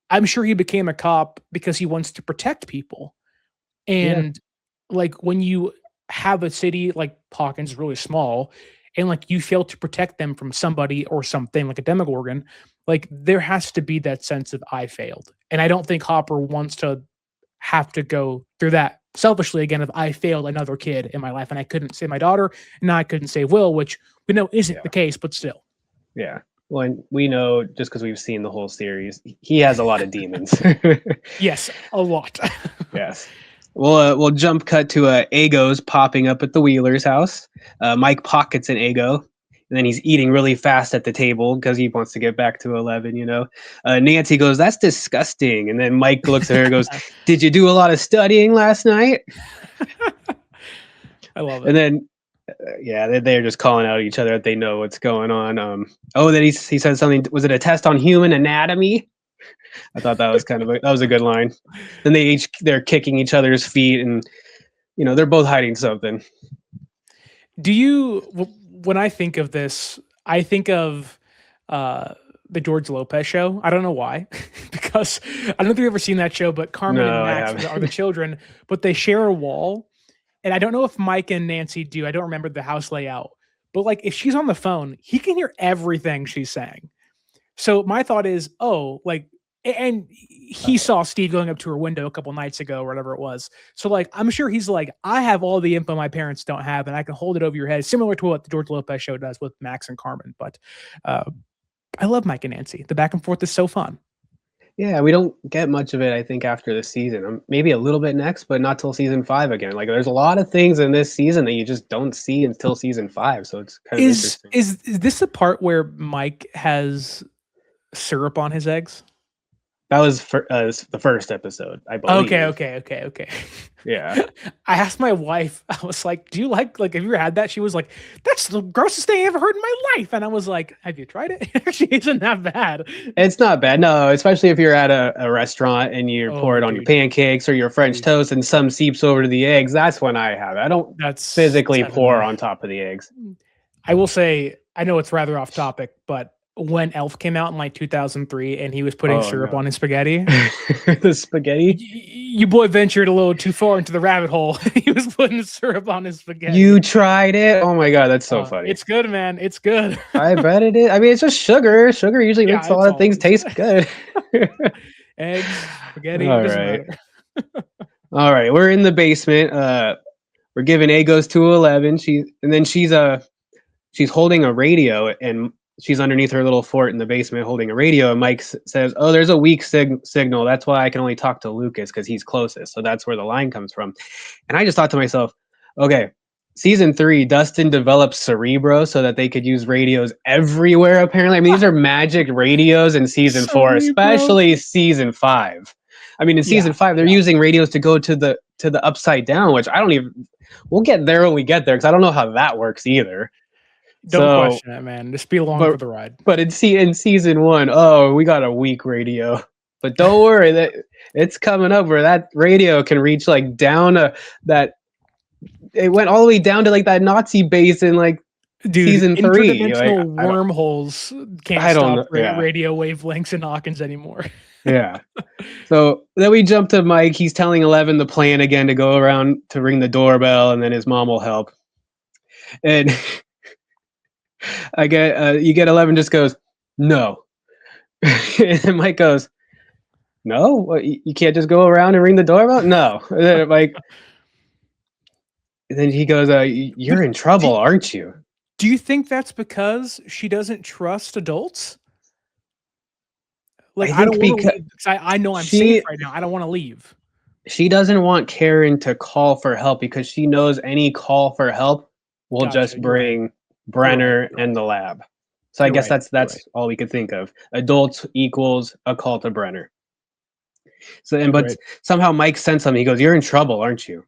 I'm sure he became a cop because he wants to protect people. And like when you have a city like Hawkins really small and like you fail to protect them from somebody or something like a Demogorgon, like there has to be that sense of I failed. And I don't think Hopper wants to have to go through that selfishly again of I failed another kid in my life and I couldn't save my daughter and now I couldn't save Will, which we know isn't the case, but still. Yeah. Well, and we know just because we've seen the whole series, he has a lot of demons. Yes, a lot. Yes. We'll jump cut to Ego's popping up at the Wheeler's house. Mike pockets an Ego, and then he's eating really fast at the table because he wants to get back to 11, Nancy goes, that's disgusting. And then Mike looks at her and goes, did you do a lot of studying last night? I love it. And then, they're just calling out each other that they know what's going on. Then he said something, was it a test on human anatomy? I thought that was that was a good line. Then they're kicking each other's feet and, they're both hiding something. When I think of this, I think of the George Lopez show. I don't know why, because I don't know if you've ever seen that show, but Carmen and Max are the children, but they share a wall. And I don't know if Mike and Nancy do. I don't remember the house layout. But like if she's on the phone, he can hear everything she's saying. So my thought is, and he saw Steve going up to her window a couple nights ago or whatever it was. So like, I'm sure he's like, I have all the info my parents don't have and I can hold it over your head, similar to what the George Lopez show does with Max and Carmen. But I love Mike and Nancy. The back and forth is so fun. Yeah, we don't get much of it, I think, after this season. Maybe a little bit next, but not till season 5 again. Like, there's a lot of things in this season that you just don't see until season 5. So it's kind of interesting. Is this the part where Mike has syrup on his eggs? That was the first episode, I believe. Okay. Yeah. I asked my wife, I was like, do you like, have you ever had that? She was like, that's the grossest thing I ever heard in my life. And I was like, have you tried it? It actually isn't that bad. It's not bad. No, especially if you're at a restaurant and you pour it on your pancakes or your French toast and some seeps over to the eggs. That's when I have it. I don't physically pour on top of the eggs. I will say, I know it's rather off topic, but when Elf came out in like 2003 and he was putting syrup on his spaghetti. The spaghetti? You boy ventured a little too far into the rabbit hole. He was putting syrup on his spaghetti. You tried it? Oh my god, that's so funny. It's good, man. It's good. I bet it is. I mean, it's just sugar. Sugar usually makes a lot of things taste good. Eggs, spaghetti, All doesn't right. matter. All right, we're in the basement. We're giving A goes to 11. She's holding a radio, and she's underneath her little fort in the basement holding a radio. And Mike says, "Oh, there's a weak signal. That's why I can only talk to Lucas because he's closest." So that's where the line comes from. And I just thought to myself, okay, season 3, Dustin developed Cerebro so that they could use radios everywhere. Apparently, I mean, these are magic radios in season 4, especially season 5. I mean, in season 5, they're using radios to go to the upside down, which I don't even. We'll get there when we get there because I don't know how that works either. Don't question it, man. Just be along for the ride. But in season 1, oh, we got a weak radio. But don't worry, that it's coming up where that radio can reach like down that. It went all the way down to like that Nazi base in like season 3. Interdimensional wormholes can't stop radio wavelengths in Hawkins anymore. Yeah. So then we jump to Mike. He's telling 11 the plan again to go around to ring the doorbell, and then his mom will help. And you get 11 just goes, no. And Mike goes, no? What, you can't just go around and ring the doorbell? No. And then Mike, and then he goes, you're in trouble, aren't you? Do you think that's because she doesn't trust adults? Like, I don't want to leave because I know I'm safe right now. I don't want to leave. She doesn't want Karen to call for help because she knows any call for help will just bring Brenner and the lab. So I guess that's all we could think of. Adults equals a call to Brenner. So but somehow Mike sends something. He goes, "You're in trouble, aren't you?"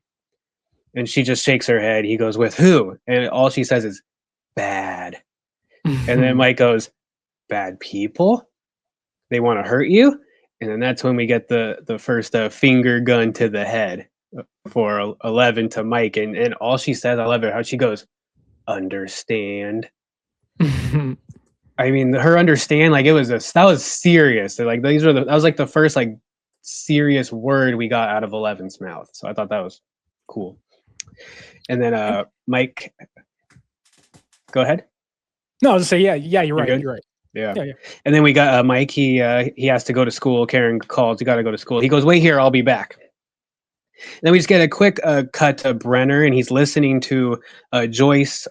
And she just shakes her head. He goes, "With who?" And all she says is, "Bad." And then Mike goes, "Bad people? They want to hurt you?" And then that's when we get the first finger gun to the head for 11 to Mike. And all she says, I love it, how she goes, "Understand." I mean, her understand, like that was serious. Like that was like the first like serious word we got out of 11's mouth. So I thought that was cool. And then Mike, go ahead. No, I was gonna say, yeah, you're right. You're right. Yeah. And then we got Mike. He has to go to school. Karen calls. You got to go to school. He goes, "Wait here. I'll be back." And then we just get a quick cut to Brenner, and he's listening to Joyce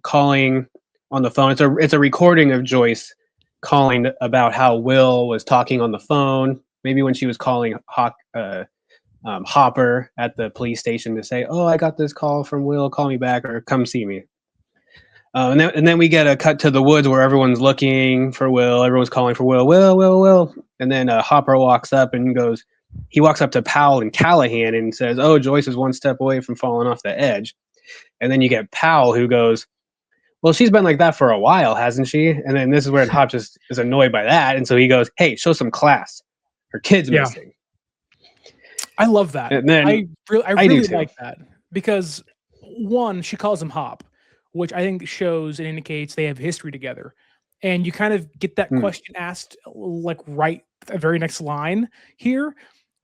calling on the phone. It's a recording of Joyce calling about how Will was talking on the phone. Maybe when she was calling Hopper at the police station to say, "Oh, I got this call from Will. Call me back or come see me." And then we get a cut to the woods where everyone's looking for Will. Everyone's calling for Will. Will. And then Hopper walks up and he walks up to Powell and Callahan and says, "Oh, Joyce is one step away from falling off the edge." And then you get Powell who goes, "Well, she's been like that for a while, hasn't she?" And then this is where Hop just is annoyed by that. And so he goes, "Hey, show some class. Her kid's missing." I love that. And then I really like that because one, she calls him Hop, which I think shows and indicates they have history together. And you kind of get that question asked like right the very next line here.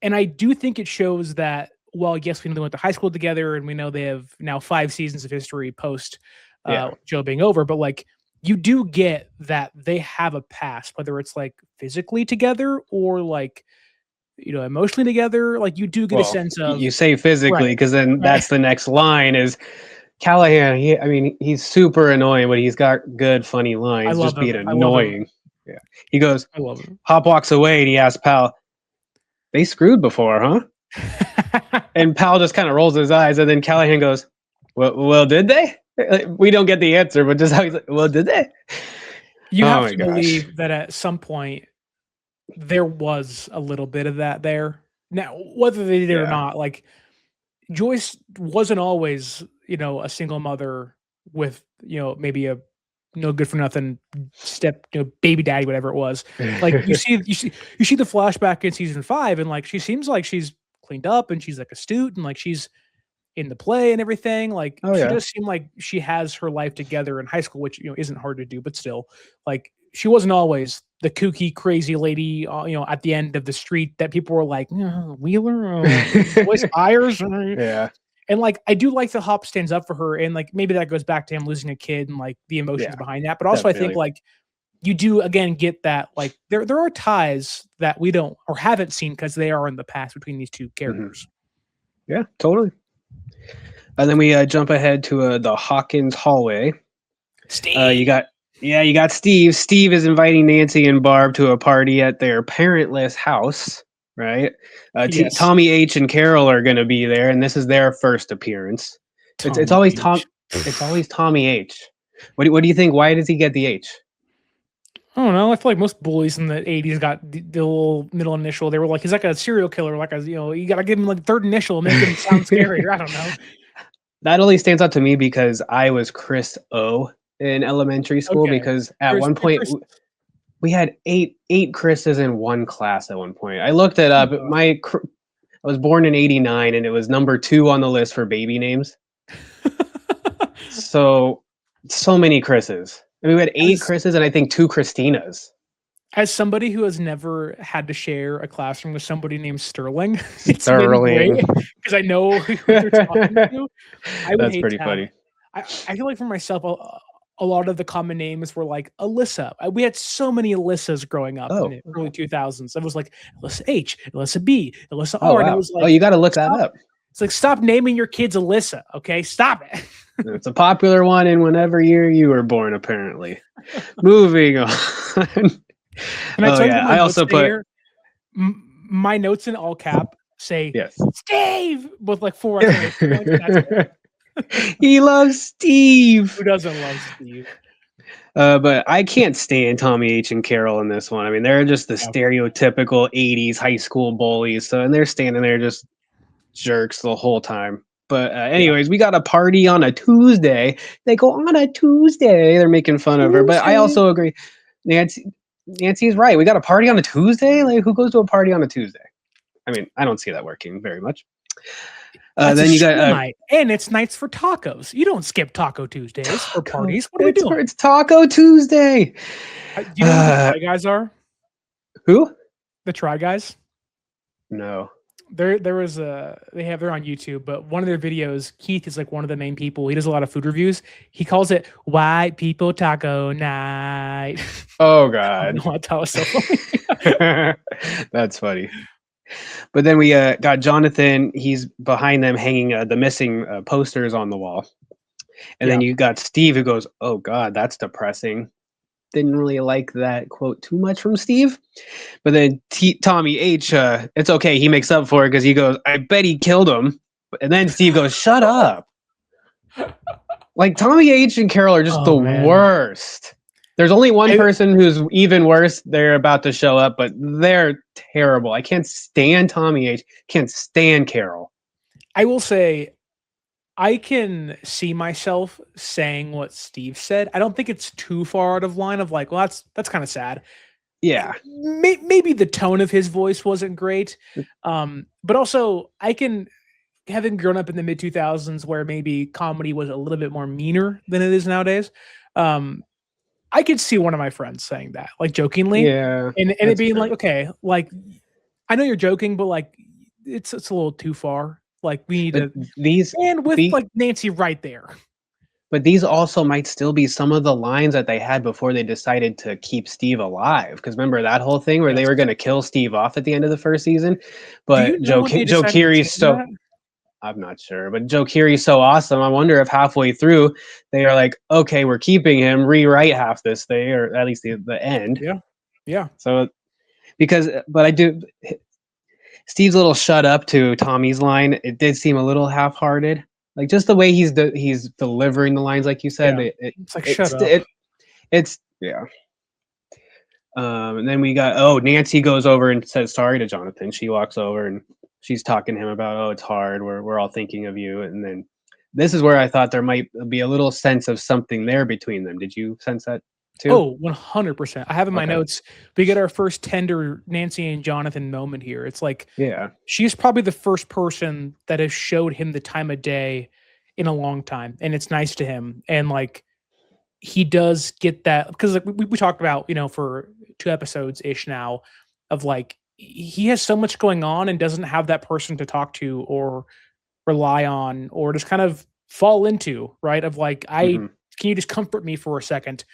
And I do think it shows that, well, yes, we know they went to high school together and we know they have now 5 seasons of history post Joe being over, but like you do get that they have a past, whether it's like physically together or like, you know, emotionally together. Like you do get a sense of, you say physically because then that's the next line is Callahan. He's super annoying, but he's got good funny lines. Just being annoying. Yeah. He goes, I love him. Hop walks away and he asks Pal, "They screwed before, huh?" And Pal just kind of rolls his eyes, and then Callahan goes, well, did they? We don't get the answer, but just how he's like, "Well, did they?" You have to believe that at some point there was a little bit of that there. Now, whether they did or not, like Joyce wasn't always, you know, a single mother with, you know, maybe a no good for nothing baby daddy, whatever it was. Like you see the flashback in season 5, and like she seems like she's cleaned up and she's like astute and like she's in the play and everything. Like she does seem like she has her life together in high school, which, you know, isn't hard to do, but still, like she wasn't always the kooky, crazy lady, at the end of the street that people were like, Wheeler, Joyce Byers. Yeah. And like, I do like that Hop stands up for her. And like, maybe that goes back to him losing a kid and like the emotions behind that. But also I think like you do again get that like there are ties that we don't or haven't seen because they are in the past between these two characters. Yeah, totally. And then we jump ahead to the Hawkins hallway. Steve. You got Steve. Steve is inviting Nancy and Barb to a party at their parentless house, right? Yes. Tommy H and Carol are going to be there, and this is their first appearance. It's always Tom. It's always Tommy H. What do you think? Why does he get the H? I don't know. I feel like most bullies in the 80s got the little middle initial. They were like, he's like a serial killer. Like, you got to give him like third initial and make him sound scary. I don't know. That only stands out to me because I was Chris O in elementary school because at one point we had eight Chris's in one class at one point. I looked it up. I was born in 89 and it was number 2 on the list for baby names. so many Chris's. I mean, we had 8 Chris's and I think 2 Christinas. As somebody who has never had to share a classroom with somebody named Sterling, because I know who they're talking to. That's pretty funny. I feel like for myself, a lot of the common names were like Alyssa. We had so many Alyssas growing up in the early 2000s. It was like Alyssa H, Alyssa B, Alyssa R. Wow. And it was like, you got to look that up. It's like, stop naming your kids Alyssa. Okay, stop it. It's a popular one in whenever year you were born, apparently. Moving on. I also put here? My notes in all cap say Steve with like 4 He loves Steve. Who doesn't love Steve? But I can't stand Tommy H and Carol in this one. I mean, they're just the stereotypical 80s high school bullies. And they're standing there just jerks the whole time. But anyways, we got a party on a Tuesday. They go on a Tuesday. They're making fun of her. But I also agree. Nancy's right. We got a party on a Tuesday? Like, who goes to a party on a Tuesday? I mean, I don't see that working very much. Then you got night, and it's nights for tacos. You don't skip Taco Tuesdays or parties. What are we doing? It's Taco Tuesday. Do you know who the Try Guys are? Who? The Try Guys? No. They're on YouTube, but one of their videos, Keith is like one of the main people. He does a lot of food reviews. He calls it White People Taco Night. Oh God. That was so funny. That's funny. But then we got Jonathan. He's behind them hanging the missing posters on the wall. And then you got Steve who goes, oh God, that's depressing. Didn't really like that quote too much from Steve. But then Tommy H, it's okay. He makes up for it because he goes, I bet he killed him. And then Steve goes, shut up. Like Tommy H and Carol are just worst. There's only one person who's even worse. They're about to show up, but they're terrible. I can't stand Tommy H. Can't stand Carol. I will say, I can see myself saying what Steve said. I don't think it's too far out of line of like, well, that's kind of sad. Yeah. Maybe the tone of his voice wasn't great. But also I can, having grown up in the mid 2000s where maybe comedy was a little bit more meaner than it is nowadays. I could see one of my friends saying that, like jokingly, and it being like, okay, like I know you're joking, but like it's a little too far. Like we need like Nancy right there. But these also might still be some of the lines that they had before they decided to keep Steve alive. Because remember that whole thing where they were going to kill Steve off at the end of the first season, but Joe Keery's so. I'm not sure, but Joe Keery's so awesome. I wonder if halfway through they are like, okay, we're keeping him, rewrite half this thing, or at least the end. Yeah. So, but I do, Steve's little shut up to Tommy's line, it did seem a little half-hearted. Like just the way he's delivering the lines, like you said. Yeah. It's like, shut up. And then we got, Nancy goes over and says sorry to Jonathan. She walks over and she's talking to him about, it's hard. We're all thinking of you. And then this is where I thought there might be a little sense of something there between them. Did you sense that too? Oh, 100%. I have in my notes, we get our first tender Nancy and Jonathan moment here. It's like, she's probably the first person that has showed him the time of day in a long time. And it's nice to him. And like, he does get that, because like we talked about, for 2 episodes ish now, of like he has so much going on and doesn't have that person to talk to or rely on or just kind of fall into, right? Of like, can you just comfort me for a second?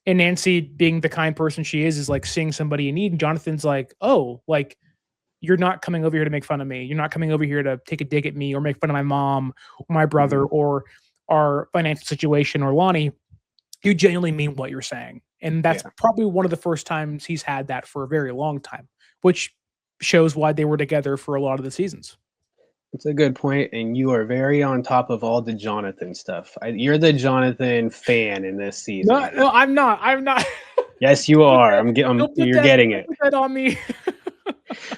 And Nancy, being the kind person she is like seeing somebody in need. And Jonathan's like, oh, like, you're not coming over here to make fun of me. You're not coming over here to take a dig at me or make fun of my mom or my brother or our financial situation or Lonnie. You genuinely mean what you're saying. And that's probably one of the first times he's had that for a very long time, which shows why they were together for a lot of the seasons. It's a good point, and you are very on top of all the Jonathan stuff. You're the Jonathan fan in this season. No, I'm not. Yes, you are. You're getting it. Put that on me.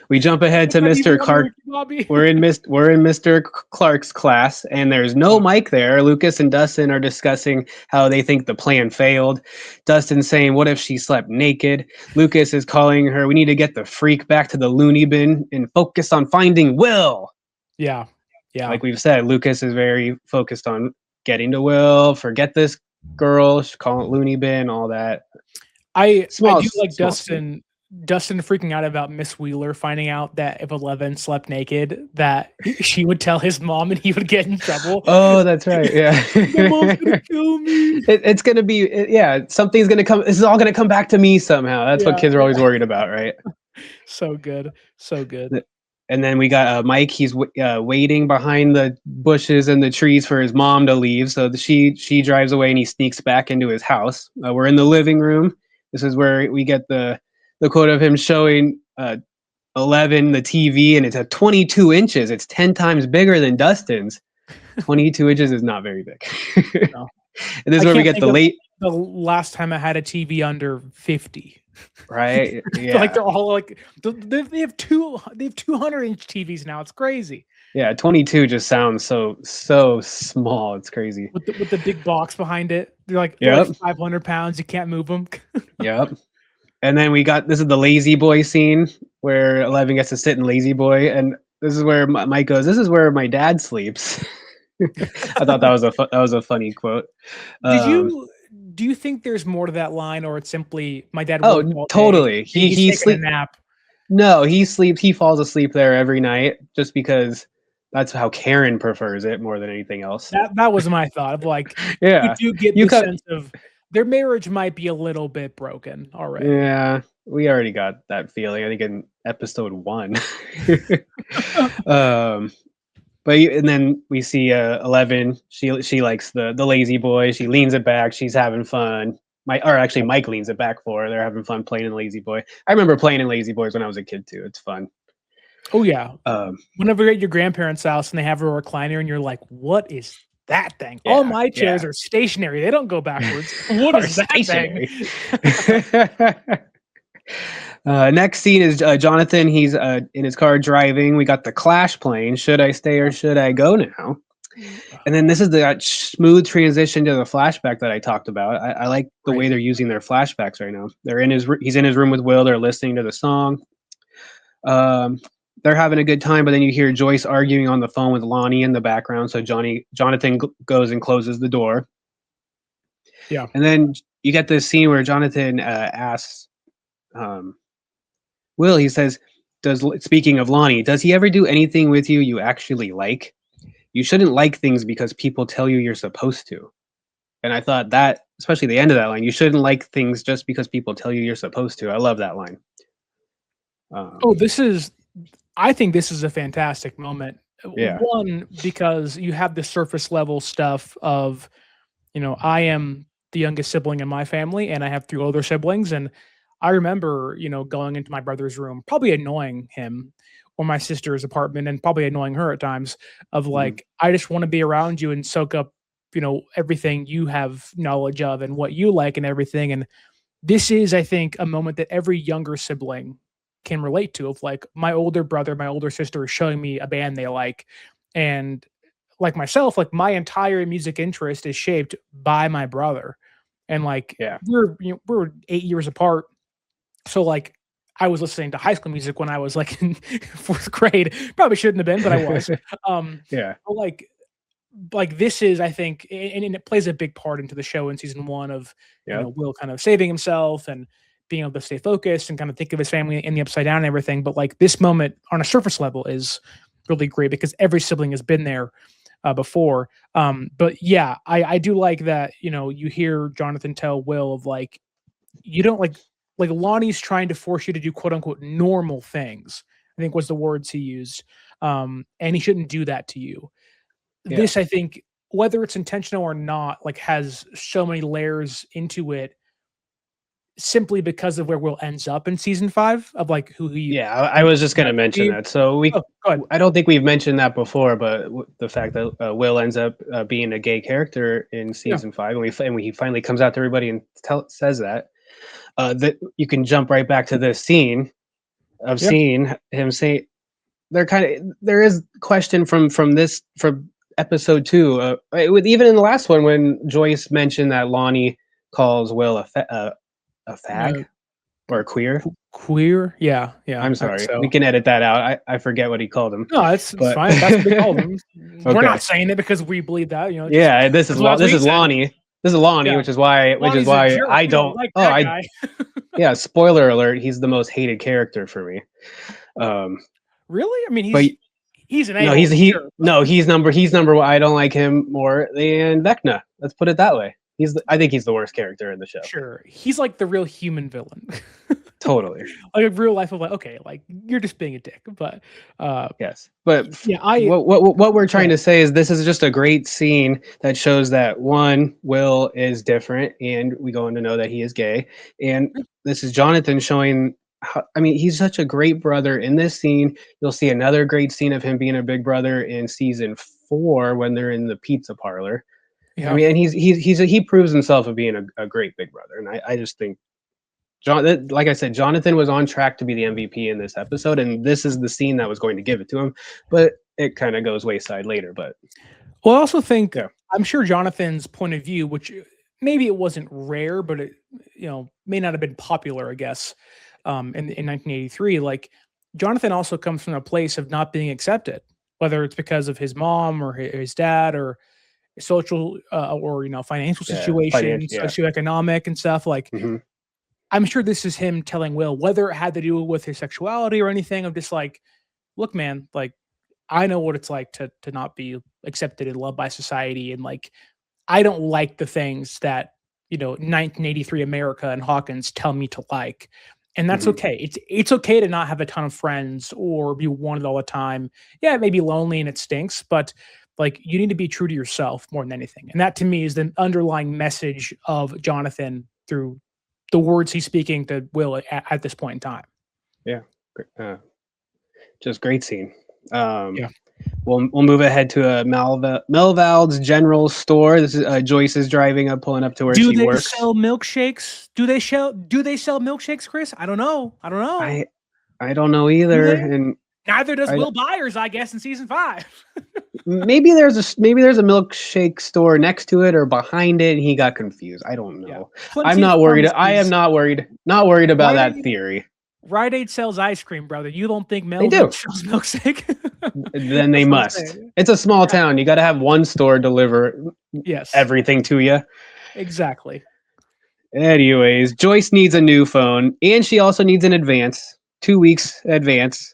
We jump ahead to Mr. Clark. We're in Mr. Clark's class, and there's no Mike there. Lucas and Dustin are discussing how they think the plan failed. Dustin's saying, "What if she slept naked?" Lucas is calling her, "We need to get the freak back to the loony bin and focus on finding Will." Yeah. Like we've said, Lucas is very focused on getting to Will. Forget this girl. Call it loony bin. All that. I do like Dustin. Dustin freaking out about Miss Wheeler finding out that if 11 slept naked, that she would tell his mom and he would get in trouble. Oh, that's right. Yeah. My mom's gonna kill me. It's gonna be something's gonna come. This is all gonna come back to me somehow. That's what kids are always worried about, right? So good. And then we got Mike. He's waiting behind the bushes and the trees for his mom to leave. So she drives away and he sneaks back into his house. We're in the living room. This is where we get the quote of him showing 11 the TV, and it's at 22 inches. It's 10 times bigger than Dustin's. 22 inches is not very big. No. And this is where we get the last time I had a TV under 50. Right? Yeah. Like they're all like they have 200-inch TVs now. It's crazy. Yeah, 22 just sounds so small. It's crazy. With the big box behind it. They're like 500 pounds. You can't move them. Yep. And then this is the lazy boy scene where 11 gets to sit in lazy boy, and this is where Mike goes, "This is where my dad sleeps." I thought that was a funny quote. Do you think there's more to that line, or it's simply my dad? Oh, totally. He sleeps a nap. No, he sleeps. He falls asleep there every night just because that's how Karen prefers it more than anything else. That was my thought of like, yeah, you do get the sense of their marriage might be a little bit broken already. Yeah, we already got that feeling. I think in episode 1. And then we see 11. She likes the lazy boy. She leans it back. She's having fun. Mike leans it back for her. They're having fun playing in Lazy Boy. I remember playing in Lazy Boys when I was a kid too. It's fun. Oh yeah. Whenever you're at your grandparents' house and they have a recliner and you're like, "What is that thing?" Yeah, all my chairs are stationary. They don't go backwards. What is that thing? Next scene is Jonathan. He's in his car driving. We got the Clash playing. Should I stay or should I go now? And then this is the smooth transition to the flashback that I talked about. I like the way they're using their flashbacks right now. He's in his room with Will. They're listening to the song. They're having a good time, but then you hear Joyce arguing on the phone with Lonnie in the background. So Jonathan goes and closes the door. Yeah. And then you get this scene where Jonathan asks Will, he says, speaking of Lonnie, does he ever do anything with you you actually like? You shouldn't like things because people tell you you're supposed to. And I thought that, especially the end of that line, you shouldn't like things just because people tell you you're supposed to. I love that line. I think this is a fantastic moment. Yeah. One, because you have the surface level stuff of, I am the youngest sibling in my family and I have 3 older siblings. And I remember, going into my brother's room, probably annoying him, or my sister's apartment, and probably annoying her at times, of like, I just want to be around you and soak up, everything you have knowledge of and what you like and everything. And this is, I think, a moment that every younger sibling can relate to, of like, my older brother, my older sister is showing me a band they like. And like myself, like my entire music interest is shaped by my brother. And like, we're 8 years apart. So like, I was listening to High School Music when I was like in 4th grade. Probably shouldn't have been, but I was. Yeah. But like, like this is, I think, and it plays a big part into the show in season 1 of Will kind of saving himself and being able to stay focused and kind of think of his family in the upside down and everything. But like this moment on a surface level is really great because every sibling has been there before. But yeah, I do like that, you hear Jonathan tell Will of like, you don't like Lonnie's trying to force you to do quote unquote normal things, I think was the words he used. And he shouldn't do that to you. Yeah. This, I think, whether it's intentional or not, like has so many layers into it simply because of where Will ends up in season 5 of like who he. Yeah, I was just going to mention that. So I don't think we've mentioned that before, but the fact that Will ends up being a gay character in season 5, and he finally comes out to everybody and says that you can jump right back to this scene of seeing him say there is question from episode 2 even in the last one when Joyce mentioned that Lonnie calls Will a fag or queer. Yeah. I'm sorry, we can edit that out. I forget what he called him. No, it's fine. That's what we called him. Okay. We're not saying it because we believe that, this is Lonnie. This is Lonnie, which is why I don't like that guy. Spoiler alert, he's the most hated character for me. Really? I mean, he's an A. No, he's number one. I don't like him more than Vecna. Let's put it that way. I think he's the worst character in the show. Sure. He's like the real human villain. Totally. Like a real life of like, okay, like you're just being a dick. But yes. But what we're trying to say is this is just a great scene that shows that one, Will is different, and we go on to know that he is gay. And this is Jonathan showing he's such a great brother in this scene. You'll see another great scene of him being a big brother in season 4 when they're in the pizza parlor. Yeah. And he proves himself of being a great big brother. And I just think like I said, Jonathan was on track to be the MVP in this episode, and this is the scene that was going to give it to him, but it kind of goes wayside later. But I also think I'm sure Jonathan's point of view, which maybe it wasn't rare, but it may not have been popular, I guess. In 1983, like Jonathan also comes from a place of not being accepted, whether it's because of his mom or his dad or social or financial situation, socioeconomic and stuff. Like I'm sure this is him telling Will, whether it had to do with his sexuality or anything, of just like, look, man, like I know what it's like to not be accepted and loved by society, and like I don't like the things that 1983 America and Hawkins tell me to like. And that's okay. It's okay to not have a ton of friends or be wanted all the time. Yeah, it may be lonely and it stinks, but like you need to be true to yourself more than anything. And that to me is the underlying message of Jonathan through the words he's speaking to Will at this point in time. Yeah. Just great scene. We'll move ahead to Melvald's General Store. This is Joyce is driving up, pulling up to where she works. Do they sell milkshakes? Do they sell milkshakes, Chris? I don't know. I don't know either. And neither does Will Byers, I guess, in season 5. maybe there's a milkshake store next to it or behind it, and he got confused. I don't know. Yeah. I'm not worried. I am not worried. Not worried about that theory. Rite Aid sells ice cream, brother. You don't think Melville sells milkshake? Then they must. It's a small town. You got to have one store deliver everything to you. Exactly. Anyways, Joyce needs a new phone, and she also needs an advance, 2 weeks advance.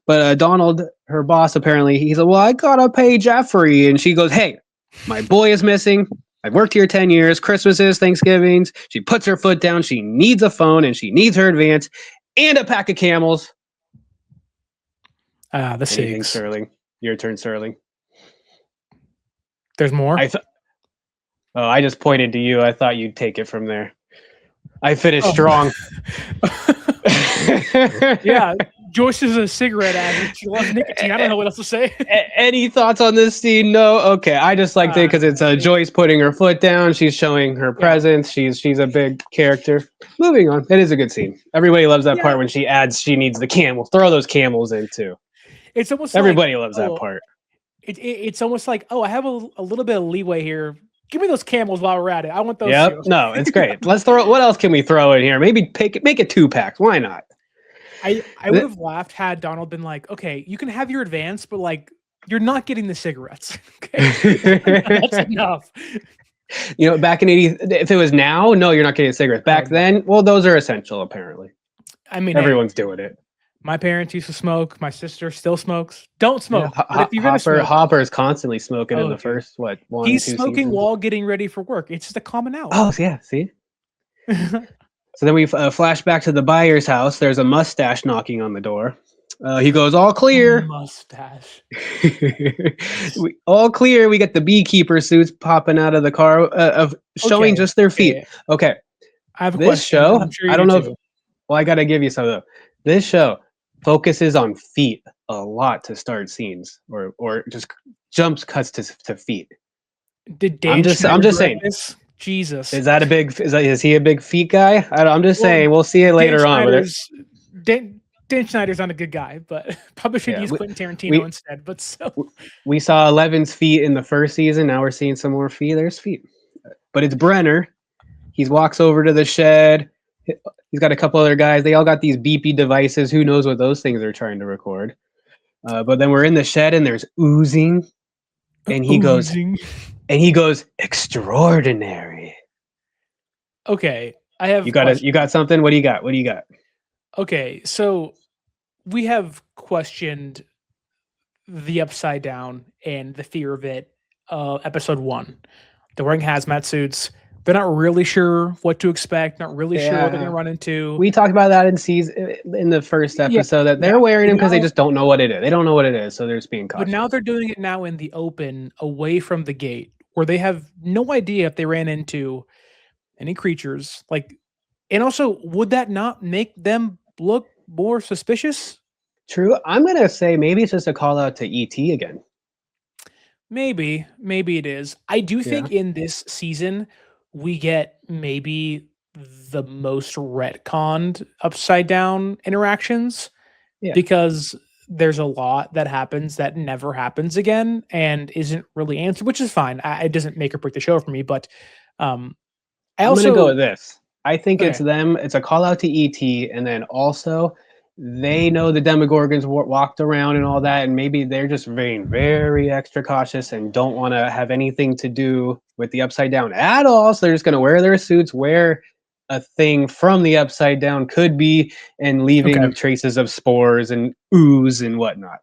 But Donald, her boss, apparently, he's like, well, I got to pay Jeffrey. And she goes, hey, my boy is missing. I've worked here 10 years. Christmases, Thanksgivings. She puts her foot down. She needs a phone, and she needs her advance. And a pack of Camels. The Anything, Sterling. Your turn, Sterling. There's more? I just pointed to you. I thought you'd take it from there. I finished strong. Yeah, Joyce is a cigarette addict. She loves nicotine. I don't know what else to say. Any thoughts on this scene? No? Okay. I just liked it because it's Joyce putting her foot down. She's showing her presence. She's a big character. Moving on. It is a good scene. Everybody loves that part when she adds she needs the camels. Throw those camels in too. It's almost everybody loves that part. It's almost like, I have a little bit of leeway here. Give me those camels while we're at it. I want those. Yep. No, it's great. Let's throw. What else can we throw in here? Maybe make it 2-packs. Why not? I would have laughed had Donald been like, okay, you can have your advance, but like You're not getting the cigarettes. Okay, that's enough. You know, back in 80, if it was now, no, you're not getting cigarettes. Back then, well, those are essential, apparently. I mean, Everyone's doing it. My parents used to smoke. My sister still smokes. Don't smoke. Yeah, but if you're gonna smoke, Hopper is constantly smoking in the dude. first, what, one, He's two smoking seasons? while getting ready for work. It's just a common out. Oh, yeah, see? So then we flash back to the Byers' house. There's a mustache knocking on the door. He goes, all clear. Mustache. All clear. We get the beekeeper suits popping out of the car, of showing Okay, just their feet. Okay. I have a This question. show, I'm sure you I don't do know if, too. well, I got to give you some, though. This show focuses on feet a lot to start scenes, or just cuts to feet. Did Dan I'm just Schneider direct saying. this? Jesus. Is he a big feet guy? I'm just Well, saying. We'll see it later on. Dan Schneider's not a good guy, but probably should use Quentin Tarantino instead. But so We saw Eleven's feet in the first season. Now we're seeing some more feet. There's feet, but it's Brenner. He walks over to the shed. He's got a couple other guys. They all got these beepy devices. Who knows what those things are trying to record? But then we're in the shed and there's oozing, and he goes, extraordinary. Okay, I have. You got something? What do you got? What do you got? Okay, so we have questioned the Upside Down and the fear of it. Episode 1, they're wearing hazmat suits. They're not really sure what to expect. Not really sure what they're going to run into. We talked about that in the first episode that they're wearing them because they just don't know what it is. They don't know what it is, so they're just being cautious. But now they're doing it now in the open, away from the gate, where they have no idea if they ran into any creatures. And also, would that not make them look more suspicious? True. I'm gonna say maybe it's just a call out to ET again. Maybe it is. I do think in this season we get maybe the most retconned Upside Down interactions because there's a lot that happens that never happens again and isn't really answered, which is fine. It doesn't make or break the show for me, but I'm gonna go with this. I think it's them. It's a call out to ET, and then also they know the Demogorgons walked around and all that, and maybe they're just being very extra cautious and don't want to have anything to do with the Upside Down at all. So they're just going to wear their suits, wear a thing from the Upside Down, could be, and leaving traces of spores and ooze and whatnot.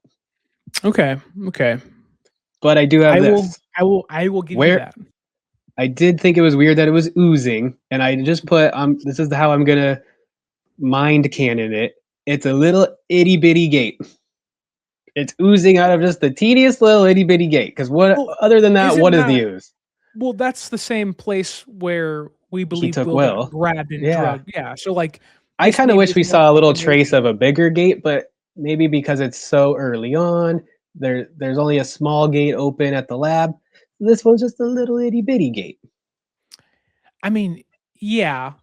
Okay. But I do have this. I will give you that. I did think it was weird that it was oozing, and I just put this is how I'm gonna mind canon it. It's a little itty bitty gate. It's oozing out of just the teeniest little itty bitty gate. Because other than that, what is the ooze? Well, that's the same place where we believe Will got grabbed and drugged. Yeah. So I kind of wish we saw a little trace of a bigger gate, but maybe because it's so early on, there's only a small gate open at the lab. This one's just a little itty bitty gate. I mean, yeah.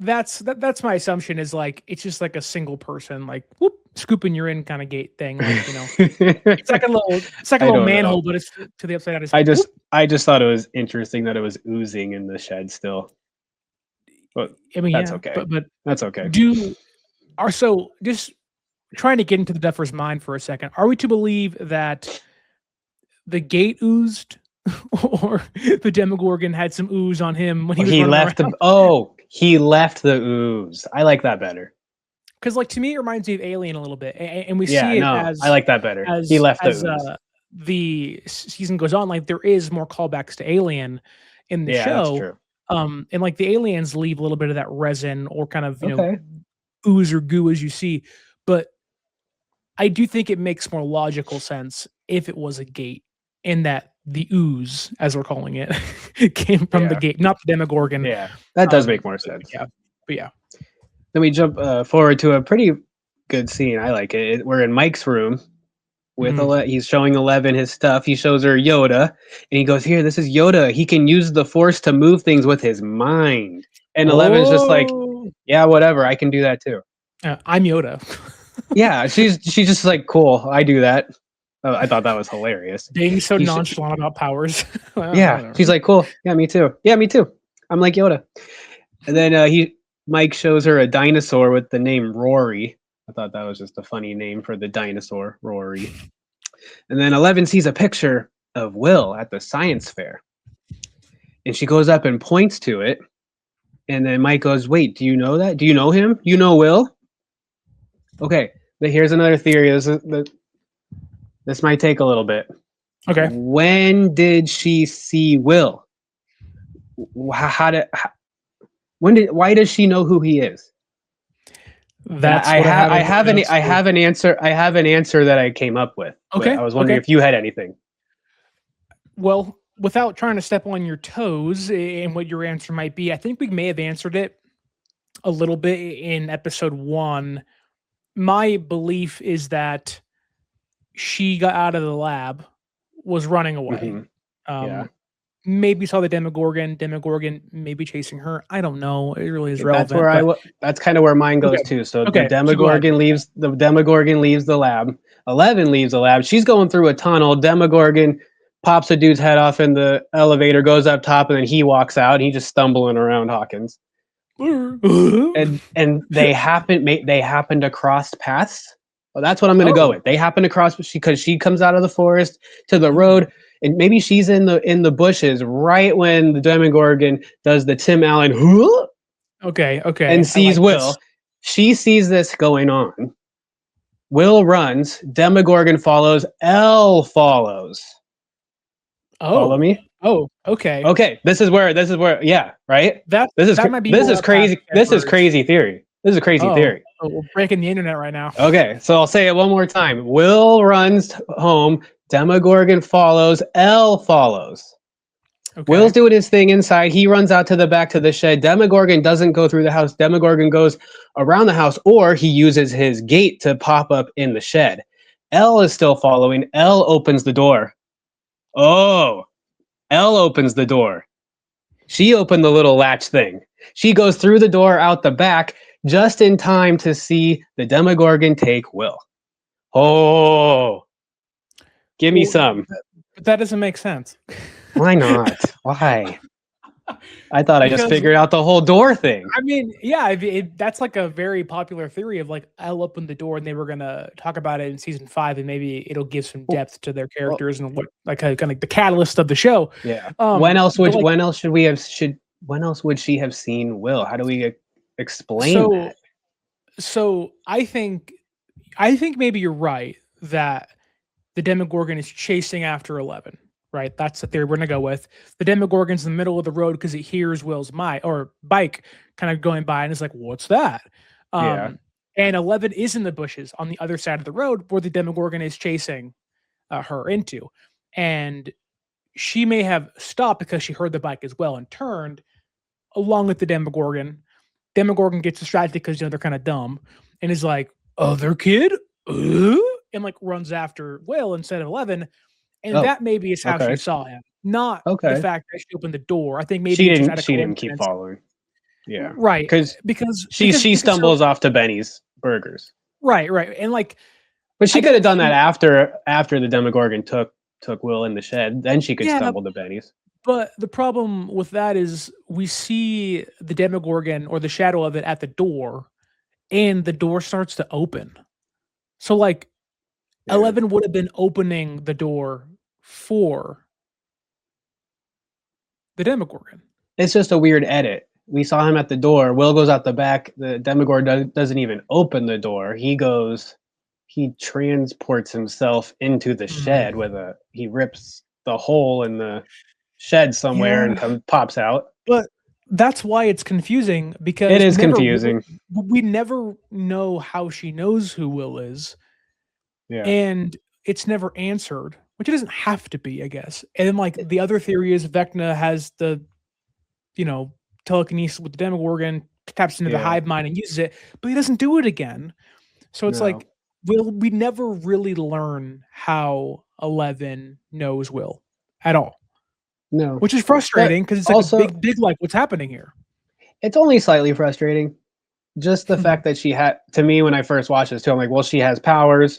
That's my assumption is it's just a single person whoop scooping you in kind of gate thing, it's like a little manhole, but it's to the upside down. I just thought it was interesting that it was oozing in the shed still. But I mean, that's okay. But that's okay. So just trying to get into the Duffer's mind for a second. Are we to believe that the gate oozed, or the Demogorgon had some ooze on him when he left he left the ooze. I like that better. Because to me, it reminds me of Alien a little bit, and we see it as I like that better. He left the ooze. The season goes on, there is more callbacks to Alien in the show. That's true. And the aliens leave a little bit of that resin or kind of ooze or goo as you see, but I do think it makes more logical sense if it was a gate, in that the ooze, as we're calling it, came from the gate, not the Demogorgon. Yeah, that does make more sense. Yeah. Then we jump forward to a pretty good scene. I like it. We're in Mike's room with he's showing 11 his stuff. He shows her Yoda, and he goes, "Here, this is Yoda. He can use the Force to move things with his mind." And 11's just like, "Yeah, whatever. I can do that too." I'm Yoda. Yeah, she's just like, "Cool, I do that." Oh, I thought that was hilarious. Being so nonchalant about powers. Yeah, she's like, "Cool. Yeah, me too. Yeah, me too. I'm like Yoda." And then Mike shows her a dinosaur with the name Rory. I thought that was just a funny name for the dinosaur, Rory. And then 11 sees a picture of Will at the science fair. And she goes up and points to it. And then Mike goes, wait, do you know that? Do you know him? You know Will? Okay, but here's another theory. This might take a little bit. Okay. When did she see Will? Why does she know who he is? That's I what have an answer. I have an answer that I came up with. Okay. I was wondering if you had anything. Well, without trying to step on your toes and what your answer might be, I think we may have answered it a little bit in episode 1. My belief is that she got out of the lab, was running away. Yeah. Maybe saw the Demogorgon maybe chasing her. I don't know. It really is relevant. That's kind of where mine goes too. So the Demogorgon leaves the lab. 11 leaves the lab. She's going through a tunnel. Demogorgon pops a dude's head off in the elevator, goes up top, and then he walks out. And he's just stumbling around Hawkins. and they happen to cross paths. Well, that's what I'm going to go with. They happen to cross because she comes out of the forest to the road, and maybe she's in the bushes right when the Demogorgon does the Tim Allen Okay. and sees Will. She sees this going on. Will runs. Demogorgon follows. Elle follows. Follow me? Oh, okay. Okay. This is where. Yeah. Right. This is crazy. This is crazy theory. This is a crazy theory. Oh, we're breaking the internet right now. Okay, so I'll say it one more time. Will runs home. Demogorgon follows. Elle follows. Okay. Will's doing his thing inside. He runs out to the back to the shed. Demogorgon doesn't go through the house. Demogorgon goes around the house, or he uses his gate to pop up in the shed. Elle is still following. Elle opens the door. Oh, Elle opens the door. She opened the little latch thing. She goes through the door out the back just in time to see the Demogorgon take Will. Oh, give me some. But that doesn't make sense. Why not? Why? I thought I just figured out the whole door thing. I mean, yeah, that's like a very popular theory of like Elle opened the door and they were gonna talk about it in season 5, and maybe it'll give some depth to their characters and what like kind of the catalyst of the show. Yeah. When else would she have seen Will? How do we explain that? So I think maybe you're right that the Demogorgon is chasing after 11. Right, that's the theory we're gonna go with. The Demogorgon's in the middle of the road because it hears Will's bike kind of going by, and it's like, "What's that?" And 11 is in the bushes on the other side of the road where the Demogorgon is chasing her into, and she may have stopped because she heard the bike as well and turned along with the Demogorgon. Demogorgon gets distracted because they're kind of dumb and is like, "Other kid," and like runs after Will instead of 11. And that maybe is how she saw him, not the fact that she opened the door. I think maybe she didn't keep following. Yeah, right. Because she stumbles off to Benny's Burgers. Right, and like, but she could have done that after the Demogorgon took Will in the shed. Then she could stumble to Benny's. But the problem with that is we see the Demogorgon or the shadow of it at the door, and the door starts to open. So like, 11 would have been opening the door for the Demogorgon. It's just a weird edit. We saw him at the door. Will goes out the back. The Demogorgon doesn't even open the door. He transports himself into the shed he rips the hole in the shed somewhere and pops out. But that's why it's confusing, because it is confusing. We never know how she knows who Will is. Yeah. And it's never answered, which it doesn't have to be, I guess. And then like the other theory is Vecna has the, telekinesis with the Demogorgon, taps into the hive mind and uses it, but he doesn't do it again. So it's like, we never really learn how 11 knows Will at all. No. Which is frustrating because it's like also, a big like, what's happening here? It's only slightly frustrating. Just the fact that she had, to me, when I first watched this too, I'm like, well, she has powers.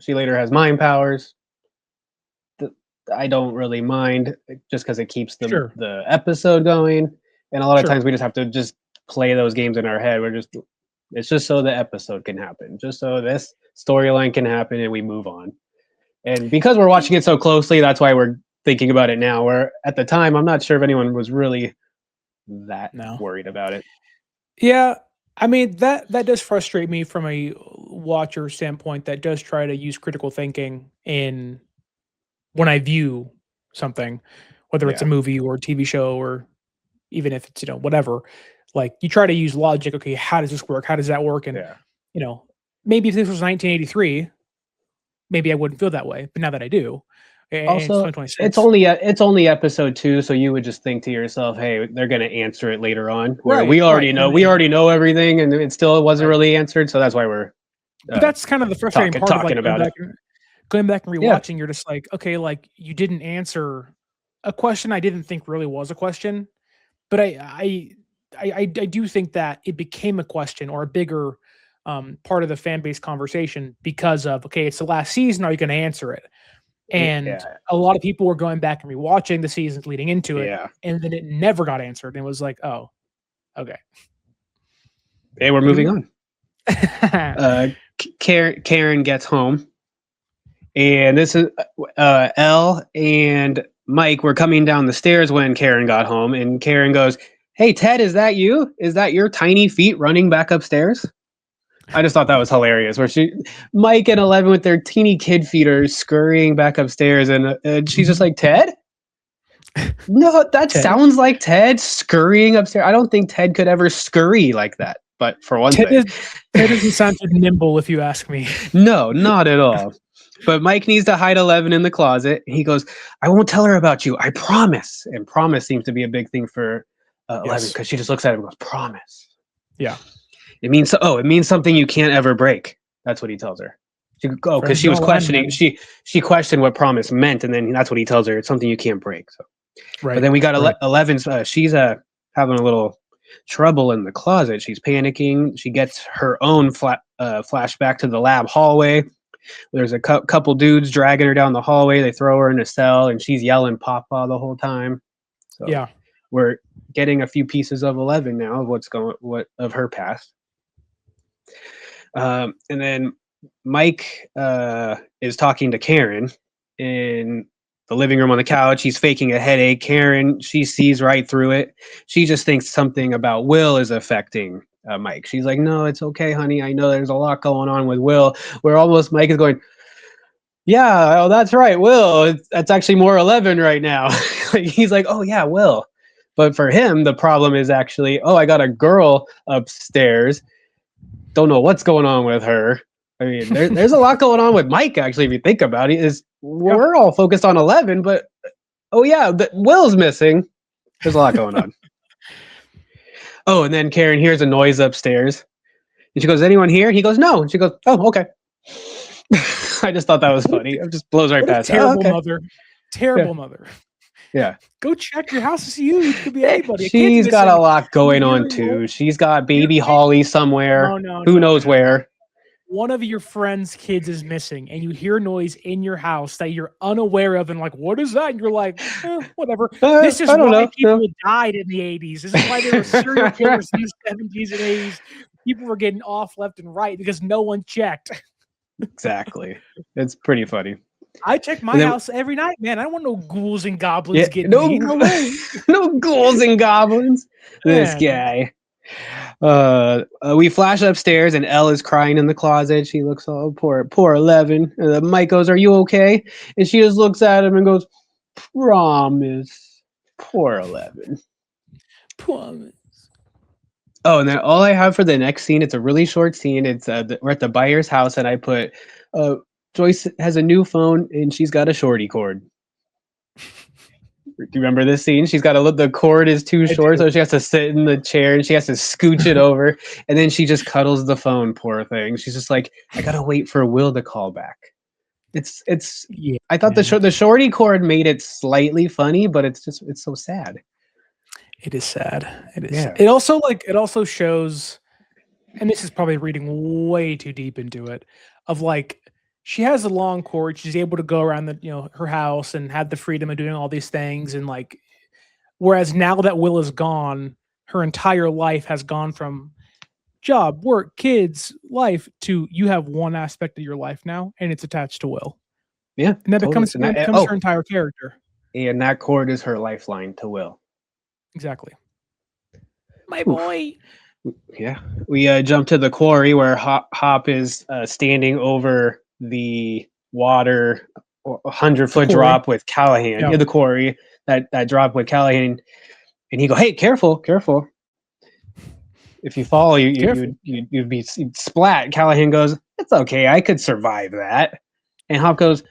She later has mind powers. I don't really mind just because it keeps the episode going. And a lot of times we just have to just play those games in our head. It's just so the episode can happen. Just so this storyline can happen and we move on. And because we're watching it so closely, that's why we're thinking about it now. Where at the time, I'm not sure if anyone was really that worried about it. Yeah, I mean that does frustrate me from a watcher standpoint that does try to use critical thinking in when I view something, whether it's a movie or a TV show or even if it's, whatever. Like you try to use logic. Okay, how does this work? How does that work? And maybe if this was 1983, maybe I wouldn't feel that way. But now that I do, and Also, it's only episode 2, so you would just think to yourself, "Hey, they're going to answer it later on." Where we already know everything, and it still wasn't really answered. So that's why we're. But that's kind of the frustrating part of like going back and rewatching. You're just like, okay, like you didn't answer a question I didn't think really was a question, but I do think that it became a question or a bigger part of the fan base conversation because of, okay, it's the last season. Are you going to answer it? And a lot of people were going back and rewatching the seasons leading into it, and then it never got answered. And it was like, oh, okay. Hey, we're moving on. Karen gets home, and this is Elle and Mike were coming down the stairs when Karen got home, and Karen goes, "Hey, Ted, is that you? Is that your tiny feet running back upstairs?" I just thought that was hilarious. Where Mike and 11 with their teeny kid feet are scurrying back upstairs, and she's just like, "Ted? No, that sounds like Ted scurrying upstairs. I don't think Ted could ever scurry like that." But for one thing, Ted doesn't sound too nimble, if you ask me. No, not at all. But Mike needs to hide 11 in the closet. He goes, "I won't tell her about you. I promise." And promise seems to be a big thing for 11 because she just looks at him and goes, "Promise." Yeah. It means something you can't ever break. That's what he tells her. Because she was questioning. She questioned what promise meant, and then that's what he tells her. It's something you can't break. So, but then we got 11's. She's having a little trouble in the closet. She's panicking. She gets her own flashback to the lab hallway. There's a couple dudes dragging her down the hallway. They throw her in a cell, and she's yelling "Papa" the whole time. So we're getting a few pieces of 11 now of of her past. And then Mike is talking to Karen in the living room on the couch. He's faking a headache. Karen, she sees right through it. She just thinks something about Will is affecting Mike. She's like, "No, it's okay, honey. I know there's a lot going on with Will." Where almost Mike is going, "Yeah, oh, that's right, Will. That's actually more 11 right now." He's like, "Oh yeah, Will." But for him, the problem is actually, "Oh, I got a girl upstairs. Don't know what's going on with her." I mean, there's a lot going on with Mike, actually, if you think about it. We're all focused on 11, but oh yeah, Will's missing. There's a lot going on. Oh, and then Karen hears a noise upstairs. And she goes, "Anyone here?" He goes, "No." And she goes, "Oh, okay." I just thought that was funny. It just blows right past. Terrible mother. Terrible mother. Yeah. Go check your house. It's huge. It could be anybody. She's got a lot going on too. She's got baby Holly somewhere. Who knows where? One of your friend's kids is missing, and you hear noise in your house that you're unaware of, and like, what is that? And you're like, whatever. This is why people died in the 80s. This is why there were serial killers in the 70s and 80s. People were getting off left and right because no one checked. Exactly. It's pretty funny. I check my house every night, man. I don't want no ghouls and goblins getting me. No way. No ghouls and goblins. This guy. We flash upstairs, and Elle is crying in the closet. She looks all poor 11. Mike goes, "Are you okay?" And she just looks at him and goes, "Promise." Poor 11. Promise. Oh, and then all I have for the next scene, it's a really short scene. It's we're at the Byers' house, and I put Joyce has a new phone, and she's got a shorty cord. Do you remember this scene? She's got the cord is too short, so she has to sit in the chair, and she has to scooch it over, and then she just cuddles the phone. Poor thing. She's just like, "I gotta wait for Will to call back." It's. Yeah, I thought the shorty cord made it slightly funny, but it's so sad. It is sad. It is. Yeah. It also shows, and this is probably reading way too deep into it, of like, she has a long cord. She's able to go around her house and have the freedom of doing all these things. And like, whereas now that Will is gone, her entire life has gone from job, work, kids, life to you have one aspect of your life now, and it's attached to Will. Yeah, And that totally. becomes, And that becomes her entire character. and that cord is her lifeline to Will. Exactly. My Oof. boy. Yeah, we jump to the quarry where Hop is standing over the water, 100-foot quarry. drop with Callahan. Yeah. Yeah, the quarry, that drop with Callahan, and he go, "Hey, careful, careful! If you fall, you'd be splat." Callahan goes, "It's okay, I could survive that." And Hop goes,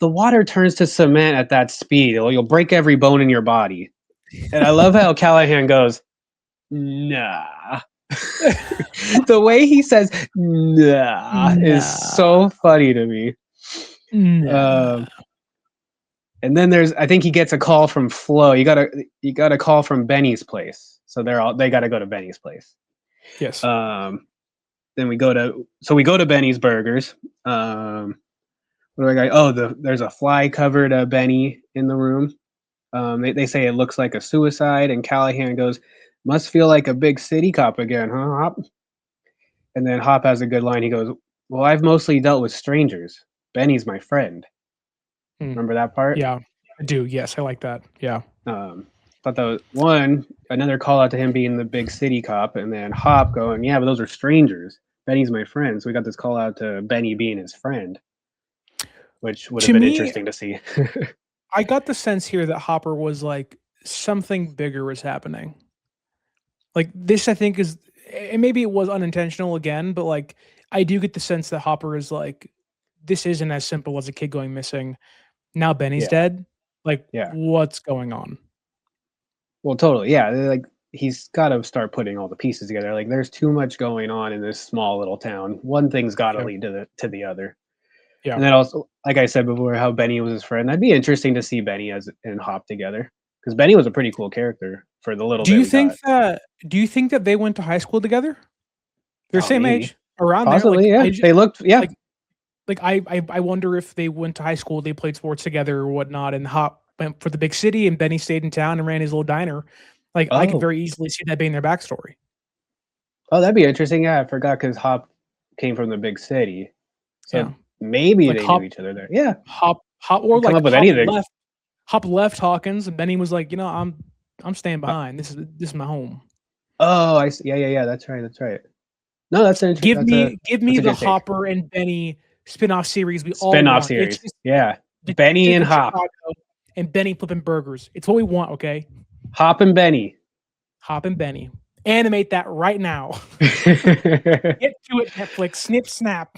"The water turns to cement at that speed. You'll break every bone in your body." And I love how Callahan goes, "Nah." The way he says "nah" is so funny to me. Nah. And then I think he gets a call from Flo. You got a call from Benny's place, so they got to go to Benny's place. Yes. Then we go to Benny's Burgers. What do I got? Oh, there's a fly covered Benny in the room. They say it looks like a suicide, and Callahan goes, "Must feel like a big city cop again, huh, Hop?" And then Hop has a good line. He goes, "Well, I've mostly dealt with strangers. Benny's my friend." Remember that part? Yeah, I do. Yes, I like that. Yeah. Thought that was another call out to him being the big city cop, and then Hop going, "Yeah, but those are strangers. Benny's my friend." So we got this call out to Benny being his friend, which would have been interesting to see. I got the sense here that Hopper was like, something bigger was happening. Like this, I think is, and maybe it was unintentional again, but like I do get the sense that Hopper is like, this isn't as simple as a kid going missing. Now Benny's dead. Like, what's going on? Well, totally. Yeah, like he's got to start putting all the pieces together. Like there's too much going on in this small little town. One thing's got to lead to the other. Yeah. And then also, like I said before, how Benny was his friend. That'd be interesting to see Benny and Hop together, because Benny was a pretty cool character for the little. Do you think that they went to high school together? They're same maybe. age, around Possibly, there. Like, yeah. They looked, yeah. Like I wonder if they went to high school, they played sports together or whatnot, and Hop went for the big city, and Benny stayed in town and ran his little diner. Like I could very easily see that being their backstory. Oh, that'd be interesting. Yeah, I forgot because Hop came from the big city, so maybe like they knew each other there. Yeah, Hop or like come up with anything. Hop left Hawkins, and Benny was like, I'm staying behind. This is my home. Oh, I see. Yeah. That's right. No, that's interesting. Give me the Hopper and Benny spin-off series. Spin-off series. Yeah, Benny and Hop. And Benny flipping burgers. It's what we want, okay? Hop and Benny. Animate that right now. Get to it, Netflix. Snip, snap.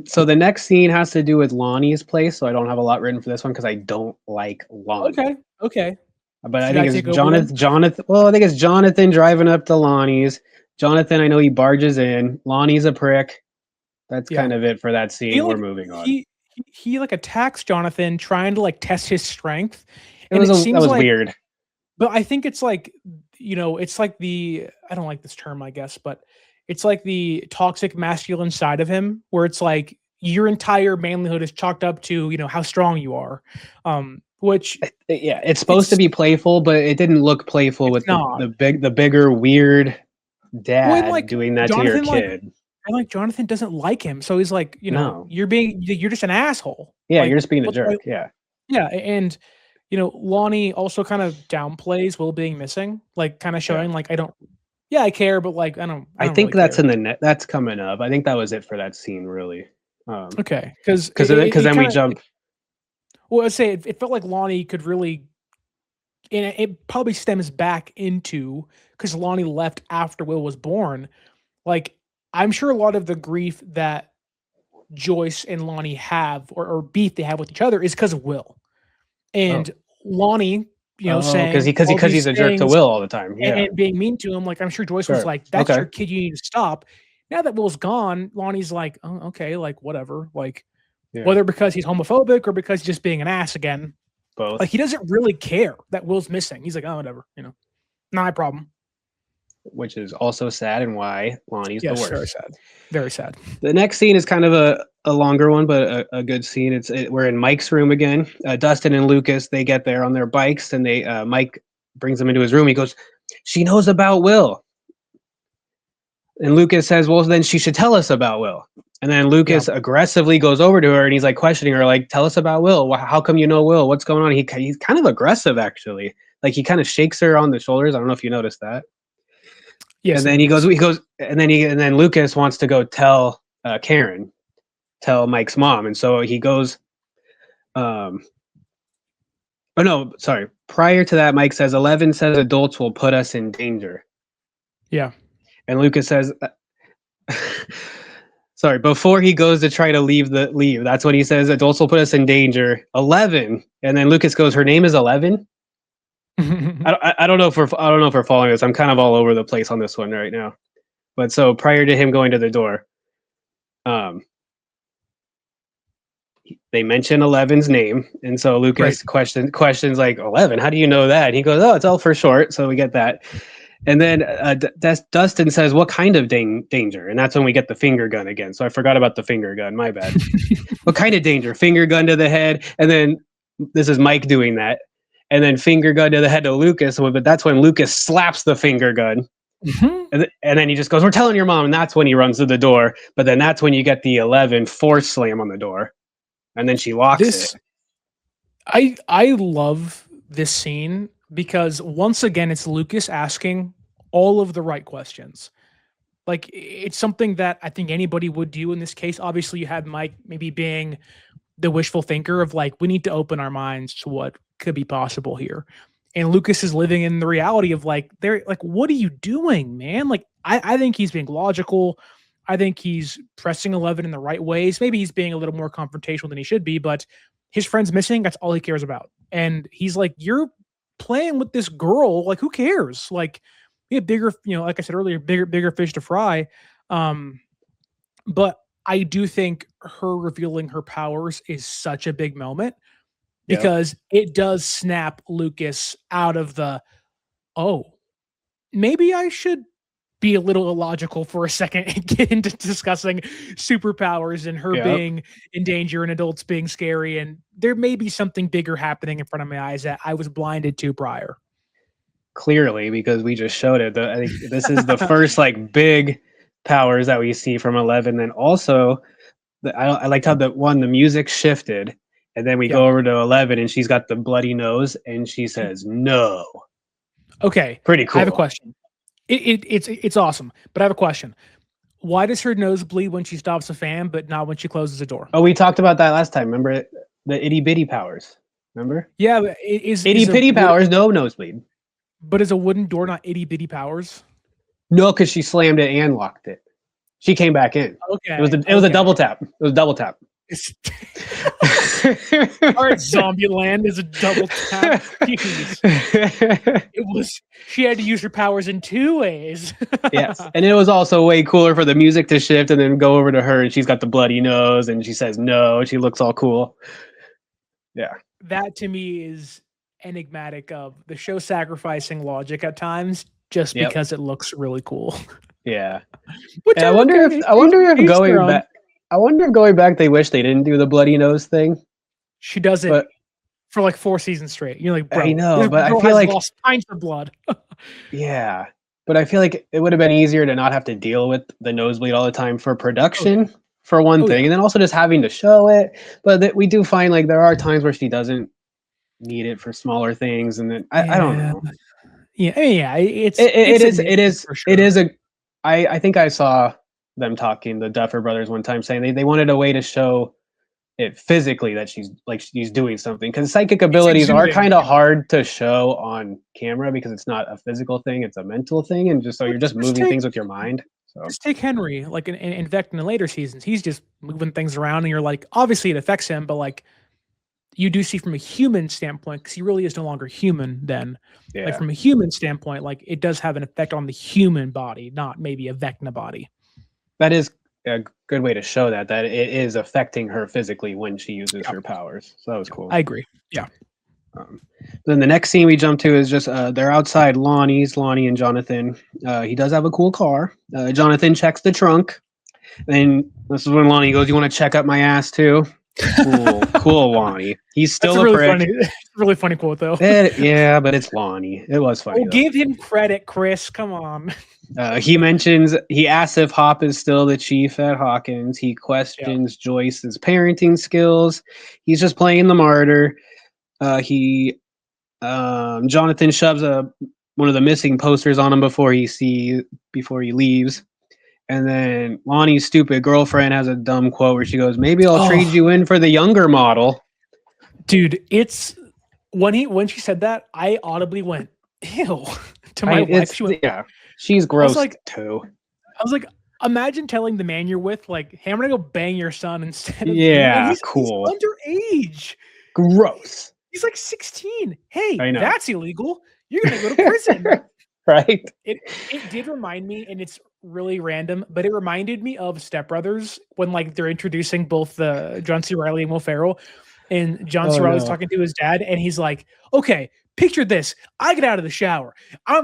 So the next scene has to do with Lonnie's place. So I don't have a lot written for this one because I don't like Lonnie. Okay. But I think it's Jonathan. Well, I think it's Jonathan driving up to Lonnie's. Jonathan, I know he barges in. Lonnie's a prick. That's kind of it for that scene. We're moving on. He like attacks Jonathan, trying to like test his strength. That was weird. But I think it's like, it's like I don't like this term, I guess, but it's like the toxic masculine side of him, where it's like your entire manlyhood is chalked up to, how strong you are. Which it's supposed to be playful, but it didn't look playful with the bigger weird dad doing that to your kid. And like Jonathan doesn't like him, so he's like, you're just an asshole. Yeah, like, you're just being a jerk. Yeah, and Lonnie also kind of downplays Will being missing, like kind of showing like I care, but like I don't. I think really that's care. in the net. That's coming up. I think that was it for that scene, really. Okay, because then we jump. Well, I'd say it felt like Lonnie could really, and it probably stems back into because Lonnie left after Will was born. Like I'm sure a lot of the grief that Joyce and Lonnie have, or beef they have with each other, is because of Will, and Lonnie, saying because he's a jerk to Will all the time, and being mean to him. Like I'm sure Joyce was like, "That's your kid. You need to stop." Now that Will's gone, Lonnie's like, "Oh, okay, like whatever." Like whether because he's homophobic or because he's just being an ass again, both. Like he doesn't really care that Will's missing. He's like, "Oh, whatever, not my problem." Which is also sad, and why Lonnie's the worst. Very sad. Very sad. The next scene is kind of a longer one, but a good scene. We're in Mike's room again. Dustin and Lucas, they get there on their bikes, and Mike brings them into his room. He goes, "She knows about Will." And Lucas says, "Well, then she should tell us about Will." And then Lucas aggressively goes over to her and he's like questioning her, like, tell us about Will. How come you know Will? What's going on? He's kind of aggressive, actually. Like, he kind of shakes her on the shoulders. I don't know if you noticed that. Yes. And then and then Lucas wants to go tell tell Mike's mom. And so he goes, oh no, sorry. Prior to that, Mike says, 11 says adults will put us in danger. Yeah. And Lucas says, sorry, before he goes to try to leave, that's when he says adults will put us in danger. 11. And then Lucas goes, her name is 11. I don't know if we're following this. I'm kind of all over the place on this one right now. But so prior to him going to the door, they mention 11's name, and so Lucas questions like, 11, how do you know that? And he goes, oh, it's L for short, so we get that. And then Dustin says, what kind of danger? And that's when we get the finger gun again. So I forgot about the finger gun, my bad. What kind of danger? Finger gun to the head, and then this is Mike doing that, and then finger gun to the head of Lucas, but that's when Lucas slaps the finger gun. And then he just goes, we're telling your mom, and that's when he runs to the door. But then that's when you get the 11 force slam on the door. And then she locks it. I love this scene because once again, it's Lucas asking all of the right questions. Like, it's something that I think anybody would do in this case. Obviously, you have Mike maybe being the wishful thinker of like, we need to open our minds to what could be possible here. And Lucas is living in the reality of like, they're like, what are you doing, man? Like, I think he's being logical. I think he's pressing 11 in the right ways. Maybe he's being a little more confrontational than he should be, but his friend's missing. That's all he cares about. And he's like, you're playing with this girl. Like, who cares? Like, we have bigger, like I said earlier, bigger fish to fry. But I do think her revealing her powers is such a big moment because it does snap Lucas out of the, oh, maybe I should be a little illogical for a second and get into discussing superpowers and her being in danger and adults being scary. And there may be something bigger happening in front of my eyes that I was blinded to prior. Clearly, because we just showed it. I think this is the first like big powers that we see from 11. And also, I liked how the music shifted, and then we go over to 11, and she's got the bloody nose, and she says no. Okay, pretty cool. I have a question. It's awesome, but I have a question. Why does her nose bleed when she stops a fan, but not when she closes a door? Oh, we talked about that last time. Remember the itty bitty powers? Remember? Yeah, but itty bitty powers, no nosebleed. But is a wooden door not itty bitty powers? No, because she slammed it and locked it. She came back in. Okay, it was a double tap. It was a double tap. All right, Zombieland is a double tap. She had to use her powers in two ways. Yes, and it was also way cooler for the music to shift and then go over to her, and she's got the bloody nose, and she says no. She looks all cool. Yeah, that to me is enigmatic. Of the show sacrificing logic at times just because it looks really cool. Yeah, I wonder if going back they wish they didn't do the bloody nose thing. She does it for like 4 seasons straight. You're like, bro, I know, but I feel like lost pints of blood. Yeah, but I feel like it would have been easier to not have to deal with the nosebleed all the time for production, for one thing, and then also just having to show it. But we do find like there are times where she doesn't need it for smaller things, and then I don't know. Yeah, I think I saw them talking, the Duffer Brothers, one time saying they wanted a way to show it physically that she's doing something, because psychic abilities are kind of hard to show on camera because it's not a physical thing, it's a mental thing, and you're just moving things with your mind. So just take Henry, like in Vect in the later seasons, he's just moving things around, and you're like, obviously it affects him, but like you do see from a human standpoint, because he really is no longer human then. Yeah. Like from a human standpoint, like it does have an effect on the human body, not maybe a Vecna body. That is a good way to show that it is affecting her physically when she uses her powers. So that was cool. I agree. Yeah. Then the next scene we jump to is just they're outside Lonnie and Jonathan. He does have a cool car. Jonathan checks the trunk. And this is when Lonnie goes, "You want to check up my ass too?" Cool, Lonnie. He's still a prick. Funny, really funny quote though. Yeah, but it's Lonnie. It was funny. Give him credit, Chris. Come on. He asks if Hop is still the chief at Hawkins. He questions Joyce's parenting skills. He's just playing the martyr. Jonathan shoves one of the missing posters on him before he leaves. And then Lonnie's stupid girlfriend has a dumb quote where she goes, "Maybe I'll trade you in for the younger model." Dude, it's when she said that, I audibly went, "Ew," to my wife. She's gross too. I was like, imagine telling the man you're with, like, "Hey, I'm gonna go bang your son instead of cool. He's underage. Gross. He's like 16. Hey, I know. That's illegal. You're gonna go to prison." Right. It did remind me, and it's really random, but it reminded me of Step Brothers when like they're introducing both the John C. Reilly and Will Ferrell, and John C. Reilly's talking to his dad, and he's like, "Okay, picture this. I get out of the shower. I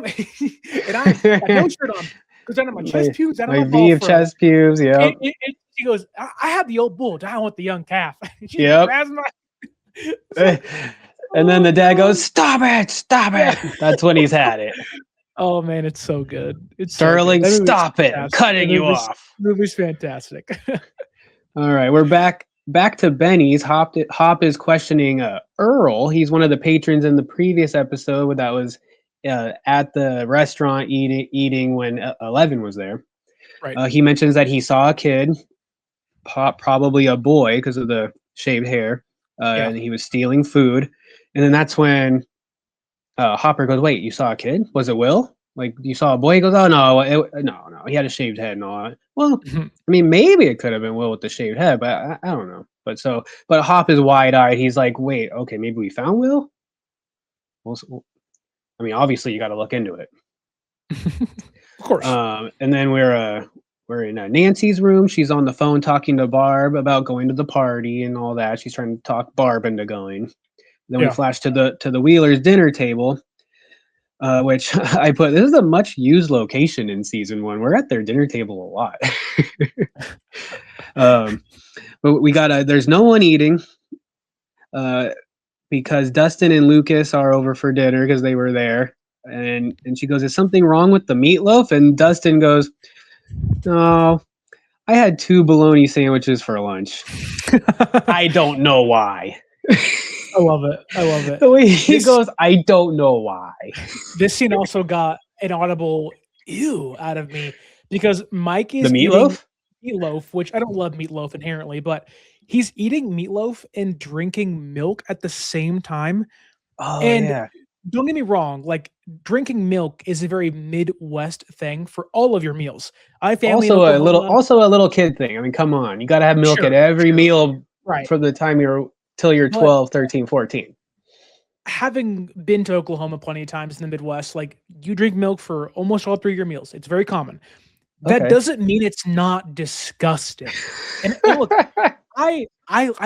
got no shirt on. Goes down to my chest pubes, down to my V of chest pubes, yeah." She goes, I have the old bull, down with the young calf. She grabs my and then the dad goes, "Stop it, stop it." That's when he's had it. Oh man, it's so good. It's Sterling, so good. stop it. I'm cutting you off. Movie's fantastic. All right, we're back to Benny's. Hop is questioning Earl. He's one of the patrons in the previous episode that was at the restaurant eating when 11 was there. Right. He mentions that he saw a kid, probably a boy because of the shaved hair, and he was stealing food. And then that's when Hopper goes, "Wait, you saw a kid? Was it Will? Like, you saw a boy?" He goes, "Oh, no, no, he had a shaved head." No, well, I mean, maybe it could have been Will with the shaved head, but I don't know. But Hop is wide-eyed. He's like, "Wait, okay, maybe we found Will?" Well, I mean, obviously, you got to look into it. Of course. And then we're in Nancy's room. She's on the phone talking to Barb about going to the party and all that. She's trying to talk Barb into going. Then we flash to the Wheelers' dinner table, which I put. This is a much used location in season 1. We're at their dinner table a lot. But we got there's no one eating, because Dustin and Lucas are over for dinner because they were there, and she goes, "Is something wrong with the meatloaf?" And Dustin goes, "No, I had 2 bologna sandwiches for lunch." I don't know why. I love it. The way he goes, "I don't know why." This scene also got an audible ew out of me because Mike is the meatloaf, which I don't love meatloaf inherently, but he's eating meatloaf and drinking milk at the same time. Oh, and yeah. Don't get me wrong, like drinking milk is a very Midwest thing for all of your meals. I have family also a little kid thing. I mean, come on, you got to have milk at every meal, right? For the time till you're 12, 13, 14. Having been to Oklahoma plenty of times in the Midwest, like you drink milk for almost all 3 of your meals. It's very common. That doesn't mean it's not disgusting. And look, I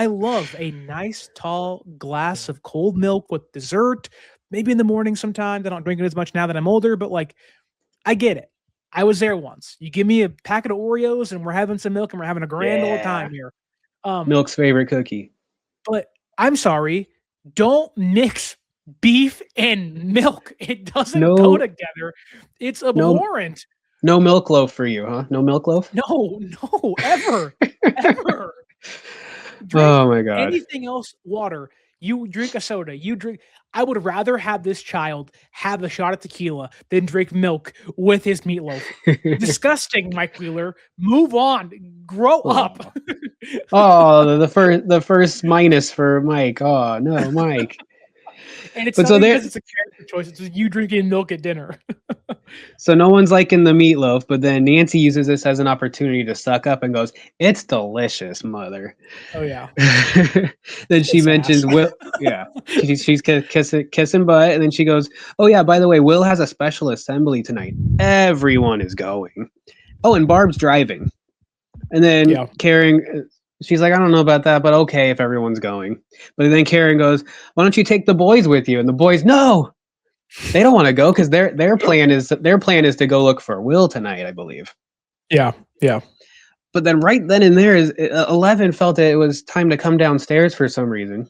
love a nice tall glass of cold milk with dessert. Maybe in the morning sometimes. I don't drink it as much now that I'm older, but like I get it. I was there once. You give me a packet of Oreos and we're having some milk and we're having a grand old time here. Milk's favorite cookie. But I'm sorry, don't mix beef and milk. It doesn't go together. It's abhorrent. No milk loaf for you, huh? No milk loaf? No, ever. Ever. Oh my God. Anything else, water. You drink a soda. I would rather have this child have a shot of tequila than drink milk with his meatloaf. Disgusting, Mike Wheeler. Move on. Grow up. Oh, the first minus for Mike. Oh no, Mike. And it's not because it's a character choice. It's just you drinking milk at dinner. So no one's liking the meatloaf, but then Nancy uses this as an opportunity to suck up and goes, "It's delicious, mother." Oh yeah. Then she mentions Will. Yeah, she's kissing butt, and then she goes, "Oh yeah, by the way, Will has a special assembly tonight. Everyone is going. Oh, and Barb's driving." And then Karen, she's like, "I don't know about that, but okay if everyone's going." But then Karen goes, "Why don't you take the boys with you?" And the boys, no, they don't want to go because their plan is to go look for Will tonight, I believe. Yeah. But then right then and there, 11 felt that it was time to come downstairs for some reason.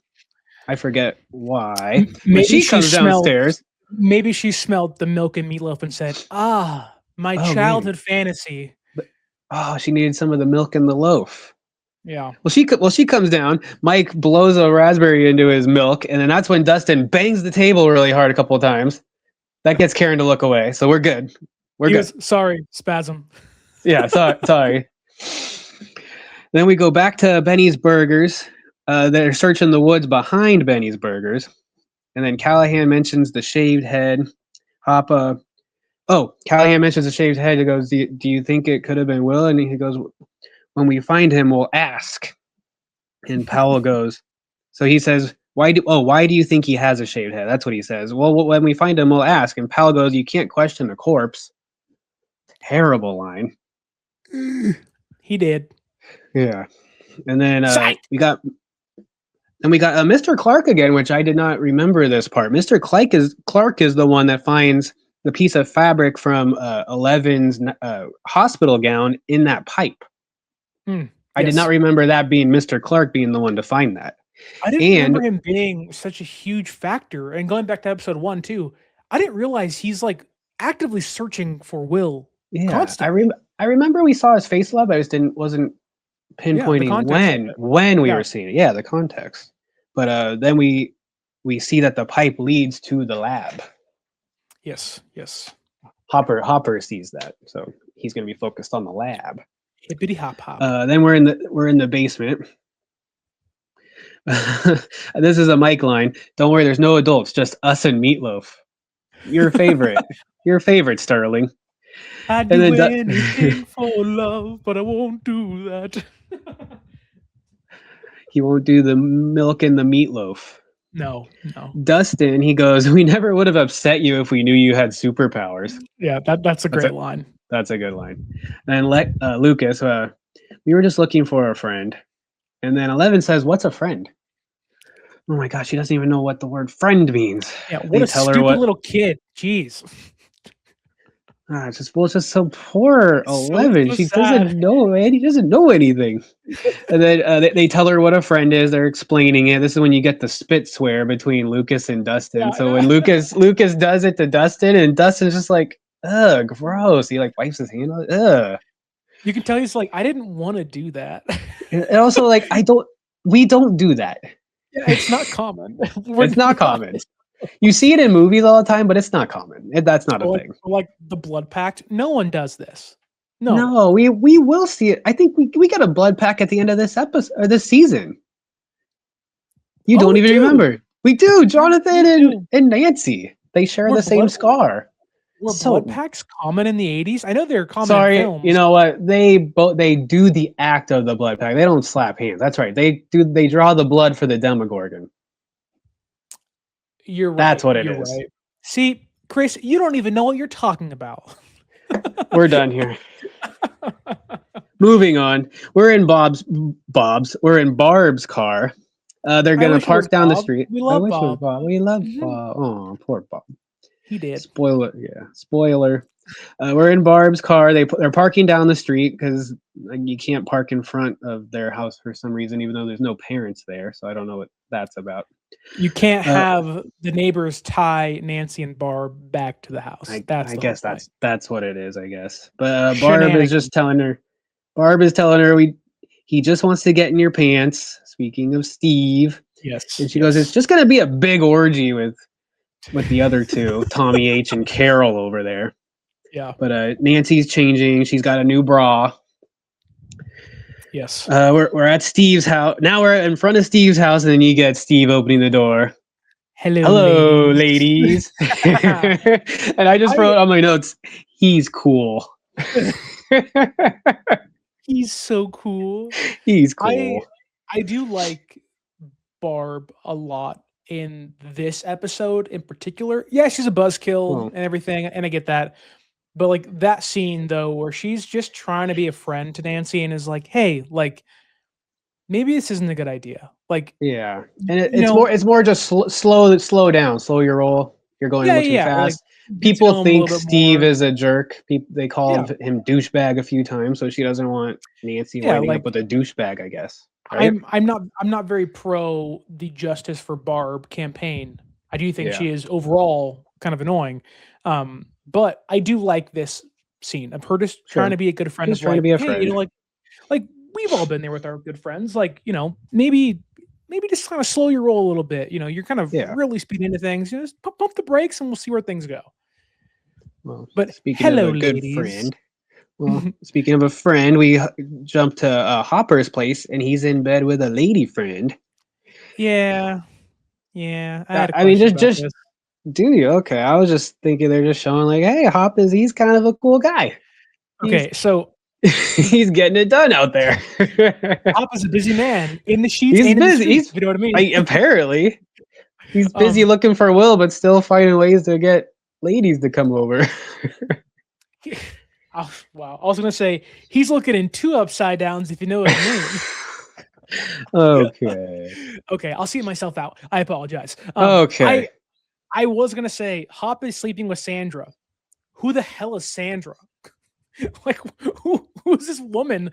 I forget why. Maybe she comes downstairs. Maybe she smelled the milk and meatloaf and said, "Ah, My Oh, childhood fantasy. But, oh, she needed some of the milk in the loaf. Yeah. Well, she comes down. Mike blows a raspberry into his milk, and then that's when Dustin bangs the table really hard a couple of times. That gets Karen to look away, so we're good. We're He good. was, sorry, spasm. Yeah, sorry. Then we go back to Benny's Burgers. They're searching the woods behind Benny's Burgers, and then Callahan mentions the shaved head. Callahan mentions the shaved head. He goes, do you think it could have been Will? And he goes, when we find him, we'll ask. And Powell goes, so he says, why do you think he has a shaved head? That's what he says. Well, when we find him, we'll ask. And Powell goes, you can't question a corpse. Terrible line. He did. Yeah. And then Sight! we got Mr. Clark again, which I did not remember this part. Mr. Clark is the one that finds the piece of fabric from Eleven's hospital gown in that pipe. I did not remember that being Mr. Clark being the one to find that. I didn't remember him being such a huge factor. And going back to episode 1 too, I didn't realize he's like actively searching for Will. Yeah, constantly. I remember we saw his face lab. I just wasn't pinpointing when we were seeing it. Yeah, the context. But then we see that the pipe leads to the lab. Yes. Hopper sees that, so he's going to be focused on the lab. Hippity hop hop. Then we're in the basement. This is a Mike line. Don't worry, there's no adults, just us and Meatloaf. Your favorite, Sterling. I'd do anything for love, but I won't do that. He won't do the milk and the meatloaf. No. Dustin, he goes, we never would have upset you if we knew you had superpowers. Yeah, that's a great line. That's a good line. And Lucas, we were just looking for a friend. And then 11 says, what's a friend? Oh my gosh, she doesn't even know what the word friend means. Yeah, what a stupid little kid. Jeez. It's just so poor 11. So she sad. doesn't know, man. He doesn't know anything. And then they tell her what a friend is. They're explaining it. This is when you get the spit swear between Lucas and Dustin. Yeah, so when Lucas does it to Dustin, and Dustin's just like, ugh, gross. He like wipes his hand on it. Ugh. You can tell he's like, I didn't want to do that. And also like, we don't do that. Yeah, it's not common. It's not common. You see it in movies all the time, but it's not common. That's not a thing. Like the Blood Pact, no one does this. No, we will see it. I think we got a blood pack at the end of this episode or this season. You don't even remember. We do. Jonathan and Nancy. They share the same scar. Were blood packs common in the 80s? I know they're common in films. You know what? They do the act of the blood pack. They don't slap hands. That's right. They draw the blood for the Demogorgon. You're right. That's what it is. Right. See, Chris, you don't even know what you're talking about. We're done here. Moving on. We're in Barb's car. They're gonna park down the street. We love Bob. We love Bob. Oh, poor Bob. He did. Spoiler. We're in Barb's car. They're parking down the street because you can't park in front of their house for some reason, even though there's no parents there. So I don't know what that's about. You can't have the neighbors tie Nancy and Barb back to the house. I guess that's what it is. I guess. But Barb is telling her he just wants to get in your pants. Speaking of Steve, yes, and she goes, it's just gonna be a big orgy with the other two, Tommy H and Carol over there. Yeah. But Nancy's changing. She's got a new bra. Yes. We're at Steve's house. Now we're in front of Steve's house, and then you get Steve opening the door. Hello, ladies. And I just wrote on my notes, he's cool. He's so cool. He's cool. I do like Barb a lot in this episode in particular. Yeah, she's a buzzkill and everything, and I get that. But like that scene though, where she's just trying to be a friend to Nancy and is like, "Hey, like maybe this isn't a good idea." Like, yeah, and it's more just slow down, slow your roll. You're going a little too fast. Like, people think Steve is a jerk. They call him douchebag a few times, so she doesn't want Nancy winding up with a douchebag, I guess. Right? I'm not very pro the Justice for Barb campaign. I do think she is overall kind of annoying. But I do like this scene of her just trying to be a good friend. Just of trying like, to be a hey, friend. you know, like we've all been there with our good friends. Like, you know, maybe just kind of slow your roll a little bit. You know, you're kind of really speeding into things. You know, just pump the brakes and we'll see where things go. Well, But speaking hello, of a good ladies. friend. Well, speaking of a friend, we jump to Hopper's place, and he's in bed with a lady friend. Yeah. I had a I mean, question about just this. do you? Okay, I was just thinking they're just showing like, hey, he's kind of a cool guy. Okay, so He's getting it done out there. Hop is a busy man in the sheets He's and in the busy. streets. You know what I mean? Apparently, he's busy looking for Will, but still finding ways to get ladies to come over. Wow. I was going to say, he's looking in 2 upside downs, if you know what I Okay. mean. Okay, I'll see myself out. I apologize. Okay. I was going to say, Hop is sleeping with Sandra. Who the hell is Sandra? Like, who's this woman?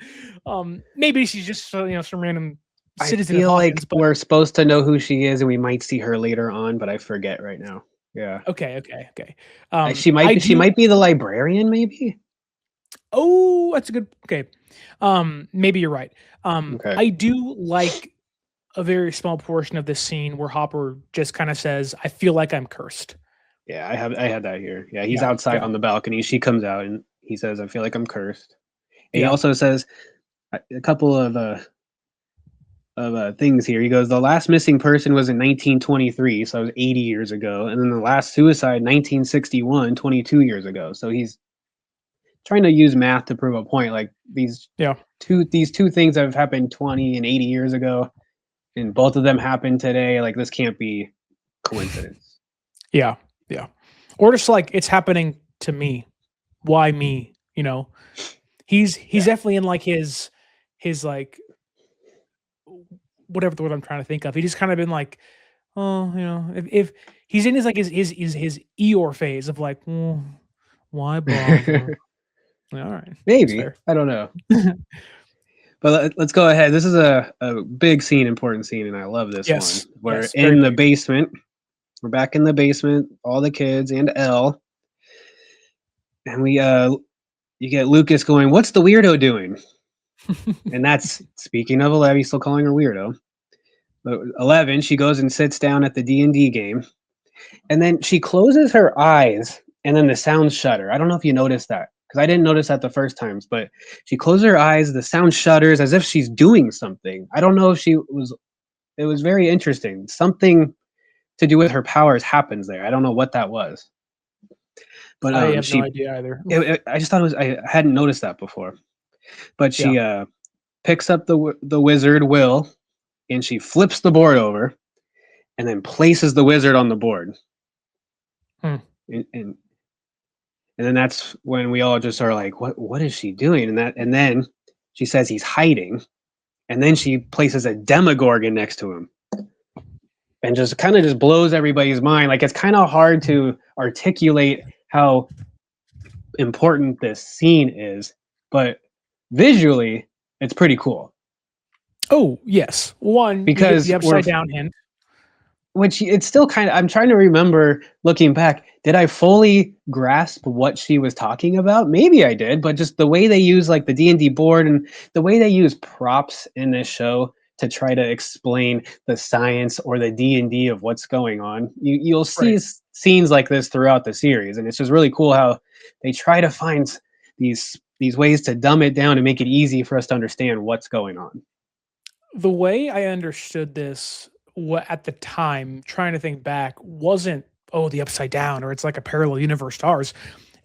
Maybe she's just, some random citizen I feel of Hawkins. like we're supposed to know who she is, and we might see her later on, but I forget right now. Yeah. Okay. She might be the librarian, maybe. Oh, that's a good. Okay. Maybe you're right. Okay. I do like a very small portion of this scene where Hopper just kind of says, "I feel like I'm cursed." Yeah, I had that here. Yeah, he's outside on the balcony. She comes out and he says, "I feel like I'm cursed." And he also says a couple of things here. He goes, "The last missing person was in 1923, so it was 80 years ago, and then the last suicide 1961, 22 years ago." So he's trying to use math to prove a point. Like these two things that have happened 20 and 80 years ago, and both of them happened today. Like this can't be coincidence. Yeah. Or just like it's happening to me. Why me? You know, he's definitely in like his like whatever the word I'm trying to think of. He just kind of been like, oh, you know, if he's in his like his Eeyore phase of like, why bother? All right, Maybe. I don't know. But let's go ahead. This is a big scene, important scene, and I love this one. We're in the basement. We're back in the basement, all the kids and Elle. And you get Lucas going, "What's the weirdo doing?" And that's, speaking of 11, he's still calling her weirdo. But 11, she goes and sits down at the D&D game. And then she closes her eyes, and then the sound shudder. I don't know if you noticed that, because I didn't notice that the first times, but she closes her eyes, the sound shudders as if she's doing something. I don't know if it was very interesting. Something to do with her powers happens there. I don't know what that was. But I have no idea either. I just thought I hadn't noticed that before. But she picks up the wizard, Will, and she flips the board over and then places the wizard on the board. And then that's when we all just are like, what is she doing? And then she says he's hiding. And then she places a Demogorgon next to him. And just kind of just blows everybody's mind. Like it's kind of hard to articulate how important this scene is, but visually it's pretty cool. Oh, yes. One, because the upside down hint. Which it's still kind of, I'm trying to remember looking back, did I fully grasp what she was talking about? Maybe I did, but just the way they use like the D&D board and the way they use props in this show to try to explain the science or the D&D of what's going on. You'll see scenes like this throughout the series, and it's just really cool how they try to find these ways to dumb it down and make it easy for us to understand what's going on. The way I understood this at the time, trying to think back, wasn't, the upside down or it's like a parallel universe to ours.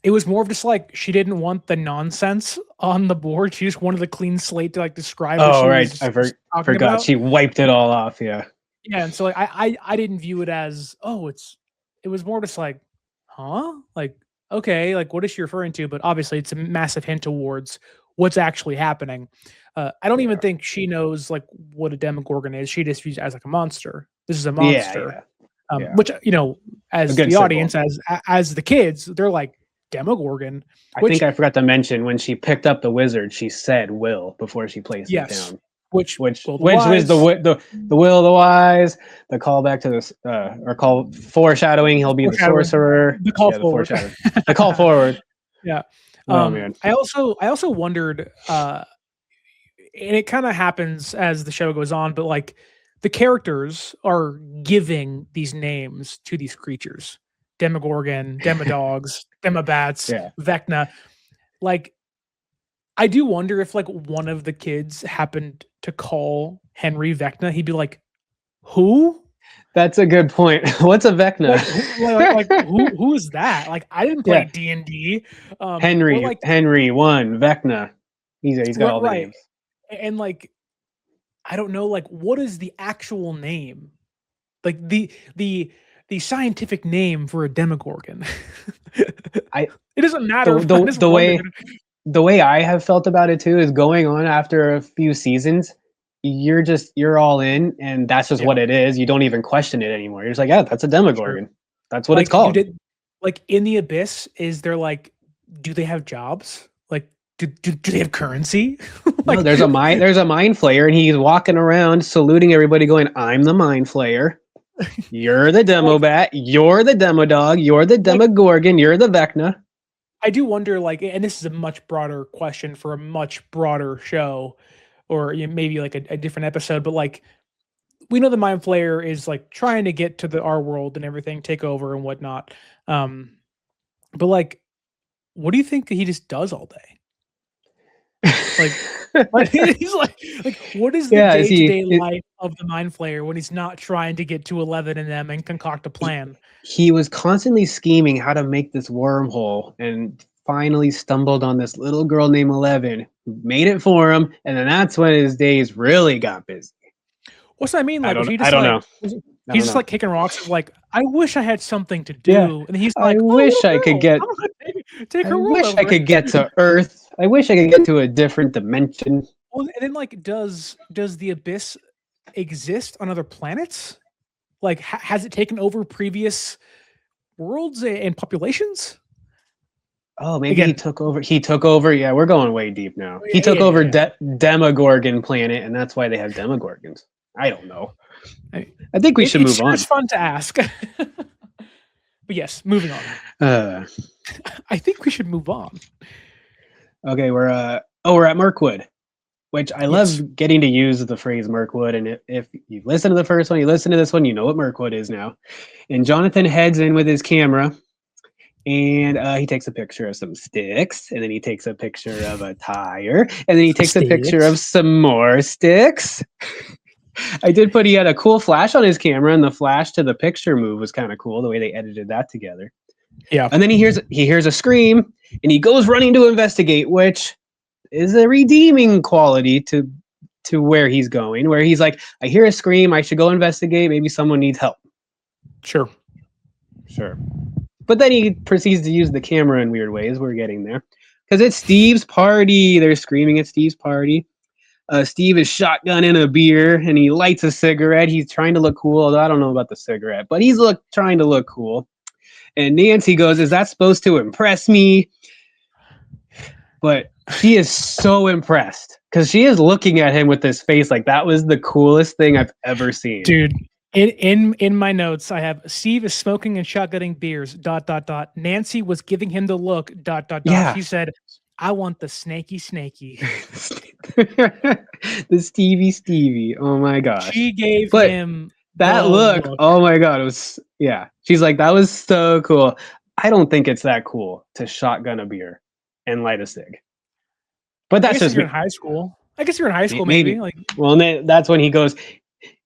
It was more of just like she didn't want the nonsense on the board. She just wanted the clean slate to like describe. Oh, right. I forgot. About. She wiped it all off. Yeah. Yeah. And so like I didn't view it as, it was more just like, huh? Like, okay, like what is she referring to? But obviously it's a massive hint towards what's actually happening. I don't even think she knows like what a Demogorgon is. She just views it as like a monster. This is a monster. Which, as the audience, as the kids, they're like, Demogorgon. I think I forgot to mention when she picked up the wizard, she said "will" before she placed it down. Which was the will of the wise, the callback to this foreshadowing. He'll be the sorcerer. The call forward. The call forward. Yeah. Oh man. I also wondered, and it kind of happens as the show goes on, but like the characters are giving these names to these creatures: Demogorgon, Demodogs, Demobats, Yeah. Vecna. Like, I do wonder if like one of the kids happened to call Henry Vecna, he'd be like, "Who? That's a good point. What's a Vecna? Who is that? Like, I didn't play D&D." Henry, or, like, Henry one, Vecna. He's got all the names. And like, I don't know, like, what is the actual name? Like the scientific name for a Demogorgon. It doesn't matter. The way I have felt about it too is going on after a few seasons, you're all in, and that's just what it is. You don't even question it anymore. You're just like, yeah, that's a Demogorgon. Sure. That's what it's called. Like in the Abyss, is there like, do they have jobs? Like, do they have currency? Like, no, there's a mind flayer, and he's walking around saluting everybody, going, "I'm the mind flayer. You're the Demobat. You're the Demodog. You're the Demogorgon. You're the Vecna." I do wonder, like, and this is a much broader question for a much broader show, or maybe like a different episode, but like, we know the Mind Flayer is like trying to get to our world and everything, take over and whatnot. But like, what do you think he just does all day? Like, he's like, what is the day-to-day life of the Mind Flayer when he's not trying to get to 11 and them and concoct a plan? He was constantly scheming how to make this wormhole, and finally stumbled on this little girl named 11 who made it for him, and then that's when his days really got busy. What's that mean? Like, I don't know. He's just like kicking rocks, like, I wish I had something to do. Yeah. And he's like, I wish I could get to Earth. I wish I could get to a different dimension. Well, and then like, does the Abyss exist on other planets? Like, has it taken over previous worlds and populations? Oh, maybe he took over. Yeah, we're going way deep now. He took over Demogorgon planet, and that's why they have Demogorgons. I don't know. I think we should move on. It's fun to ask. But yes, moving on. I think we should move on. Okay, we're at Mirkwood, which I love getting to use the phrase Mirkwood. And if you listen to the first one, you listen to this one, you know what Mirkwood is now. And Jonathan heads in with his camera, and he takes a picture of some sticks, and then he takes a picture of a tire, and then he takes a picture of some more sticks. I did put he had a cool flash on his camera, and the flash to the picture move was kind of cool, the way they edited that together. Yeah. And then he hears a scream, and he goes running to investigate, which is a redeeming quality to where he's going, where he's like, I hear a scream, I should go investigate, maybe someone needs help. Sure. But then he proceeds to use the camera in weird ways. We're getting there. Because it's Steve's party. They're screaming at Steve's party. Steve is shotgunning a beer, and he lights a cigarette. He's trying to look cool, although I don't know about the cigarette, but he's trying to look cool. And Nancy goes, is that supposed to impress me? But she is so impressed, because she is looking at him with this face like that was the coolest thing I've ever seen. Dude, in my notes, I have Steve is smoking and shotgunning beers, ... Nancy was giving him the look, ... Yeah. She said, I want the snaky. The Stevie. Oh my gosh. She gave him that look. Oh my god. It was, yeah. She's like, that was so cool. I don't think it's that cool to shotgun a beer and light a cig. But that's just you're in high school. I guess you're in high school, maybe. Like, well, and then that's when he goes,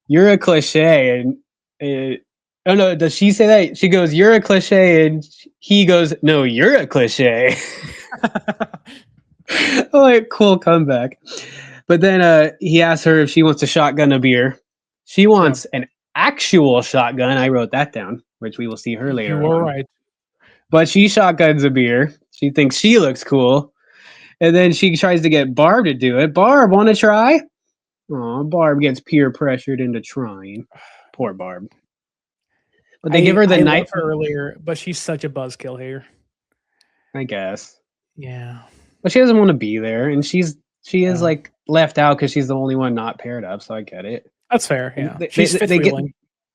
you're a cliche. And oh no, does she say that? She goes, you're a cliche, and he goes, no, you're a cliche. Oh, like, cool comeback. But then he asks her if she wants to shotgun a beer. She wants an actual shotgun. I wrote that down, which we will see her later. You're right. But she shotguns a beer. She thinks she looks cool. And then she tries to get Barb to do it. Barb, want to try? Oh, Barb gets peer pressured into trying. Poor Barb. But they give her the knife earlier, but she's such a buzzkill here. I guess. Yeah. But she doesn't want to be there, and she is like left out because she's the only one not paired up. So I get it. That's fair. Yeah. She's fifth wheeling.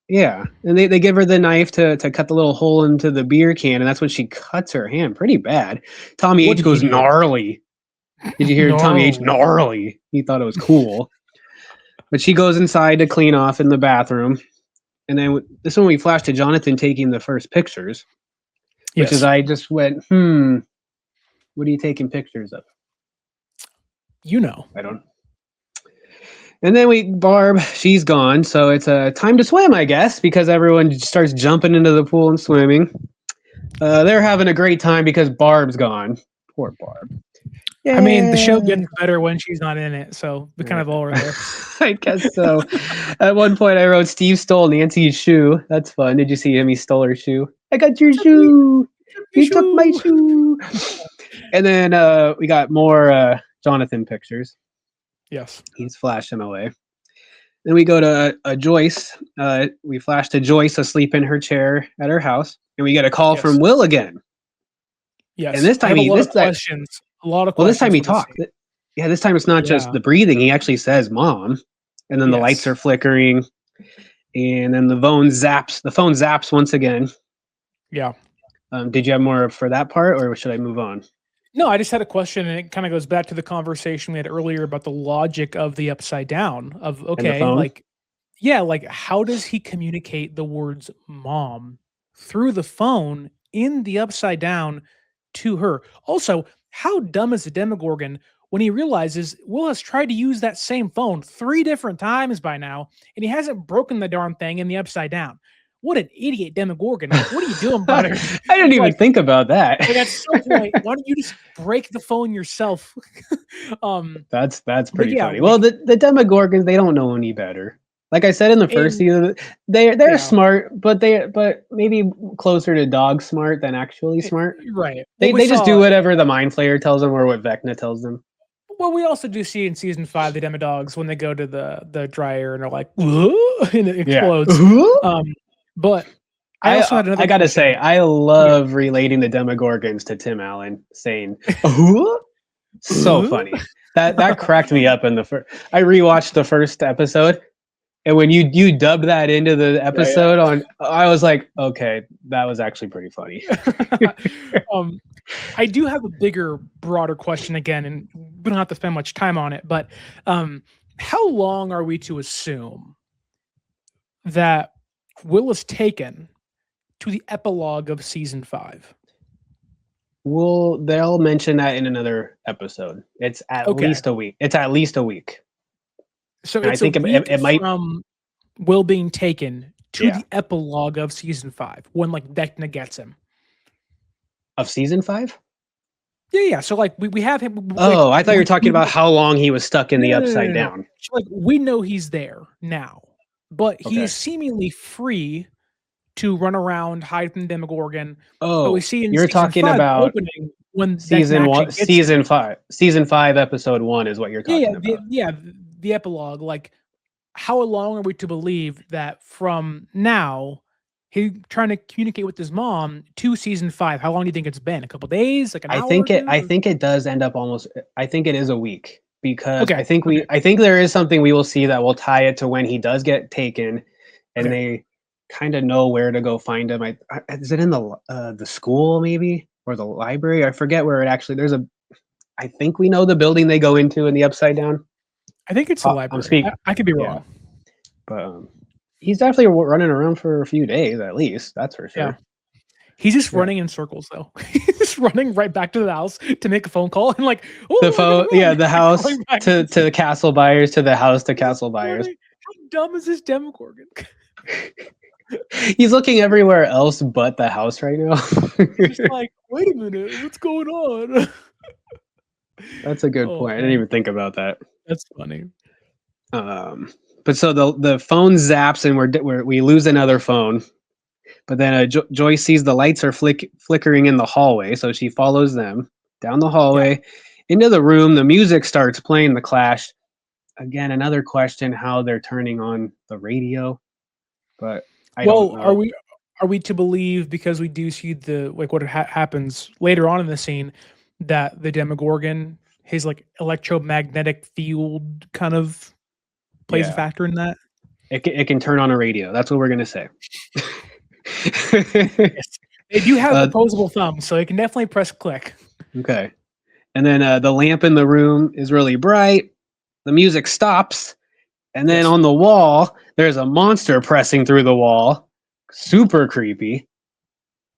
Yeah, and they give her the knife to cut the little hole into the beer can, and that's when she cuts her hand pretty bad. Tommy What H an goes idiot. gnarly. Did you hear Tommy H Gnarly. gnarly? He thought it was cool. But she goes inside to clean off in the bathroom, and then this is when we flash to Jonathan taking the first pictures, which is Yes. I just went, what are you taking pictures of? You know. I don't. And then Barb, she's gone, so it's time to swim, I guess, because everyone starts jumping into the pool and swimming. They're having a great time because Barb's gone. Poor Barb. I mean, the show gets Yay. better when she's not in it, so we kind of all are there. I guess so. At one point, I wrote Steve stole Nancy's shoe. That's fun. Did you see him? He stole her shoe. I got your shoe. You took my shoe. And then we got more Jonathan pictures. Yes. He's flashing away. Then we go to Joyce. We flash to Joyce asleep in her chair at her house, and we get a call from Will again. Yes. And this time I have he a lot this of time, questions. A lot of well, questions. this time he for talked. scene. Yeah, this time it's not just the breathing. He actually says "mom," and then the lights Yes. are flickering, and then the phone zaps. The phone zaps once again. Yeah. Did you have more for that part, or should I move on? No, I just had a question, and it kind of goes back to the conversation we had earlier about the logic of the upside down. Of okay, phone? like, yeah, like how does he communicate the words "mom" through the phone in the upside down to her? Also, how dumb is the Demogorgon when he realizes Will has tried to use that same phone 3 different times by now, and he hasn't broken the darn thing in the upside down? What an idiot Demogorgon. Like, what are you doing, brother? I didn't even think about that. Like at some point, why don't you just break the phone yourself? That's pretty yeah, funny. like- Well, the Demogorgons, they don't know any better. Like I said in the first season, they're Yeah. smart, but maybe closer to dog smart than actually smart. Right. They Well, we just do saw- whatever the Mind Flayer tells them or what Vecna tells them. Well, we also do see in season 5 the Demodogs when they go to the dryer and they're like, "Whoa," and it explodes. But I also had another. I gotta question. say, I love relating the Demogorgons to Tim Allen saying, so funny. That cracked me up in the first. I rewatched the first episode, and when you dubbed that into the episode I was like, okay, that was actually pretty funny. I do have a bigger, broader question again, and we don't have to spend much time on it. But how long are we to assume that Will is taken to the epilogue of season 5? They'll mention that in another episode. It's at least a week. It's at least a week. So and it's I think a week it might from Will being taken to the epilogue of season 5 when like Vecna gets him. Of season 5? Yeah. So like we have him. Oh, I thought you were talking about how long he was stuck in the upside down. So, like we know he's there now, but he is seemingly free to run around, hide from the Demogorgon. Oh, but we see in you're talking about opening when season 1, season 5, season 5, episode 1 is what you're talking about. The epilogue. Like, how long are we to believe that from now? He's trying to communicate with his mom to season 5. How long do you think it's been? A couple days? Like an hour? I think it does end up almost. I think it is a week because I think there is something we will see that will tie it to when he does get taken, and they kind of know where to go find him. Is it in the school maybe or the library? I forget where it actually. I think we know the building they go into in the upside down. I think it's the library. I could be wrong, but. He's definitely running around for a few days, at least. That's for sure. Yeah. He's just running in circles, though. He's just running right back to the house to make a phone call and like, the phone, the house to Castle Byers, to the house to Castle Byers. How dumb is this Demogorgon? He's looking everywhere else but the house right now. He's like, wait a minute, what's going on? That's a good point. I didn't even think about that. That's funny. But so the phone zaps and we lose another phone. But then Joyce sees the lights are flickering in the hallway, so she follows them down the hallway into the room. The music starts playing, The Clash. Again, another question: how they're turning on the radio. But I don't know. Are we to believe, because we do see what happens later on in the scene, that the Demogorgon, his like electromagnetic field kind of plays a factor in that? It can turn on a radio. That's what we're gonna say. Yes. They do have opposable thumbs, so you can definitely press click. Okay. And then the lamp in the room is really bright. The music stops. And then on the wall, there's a monster pressing through the wall. Super creepy.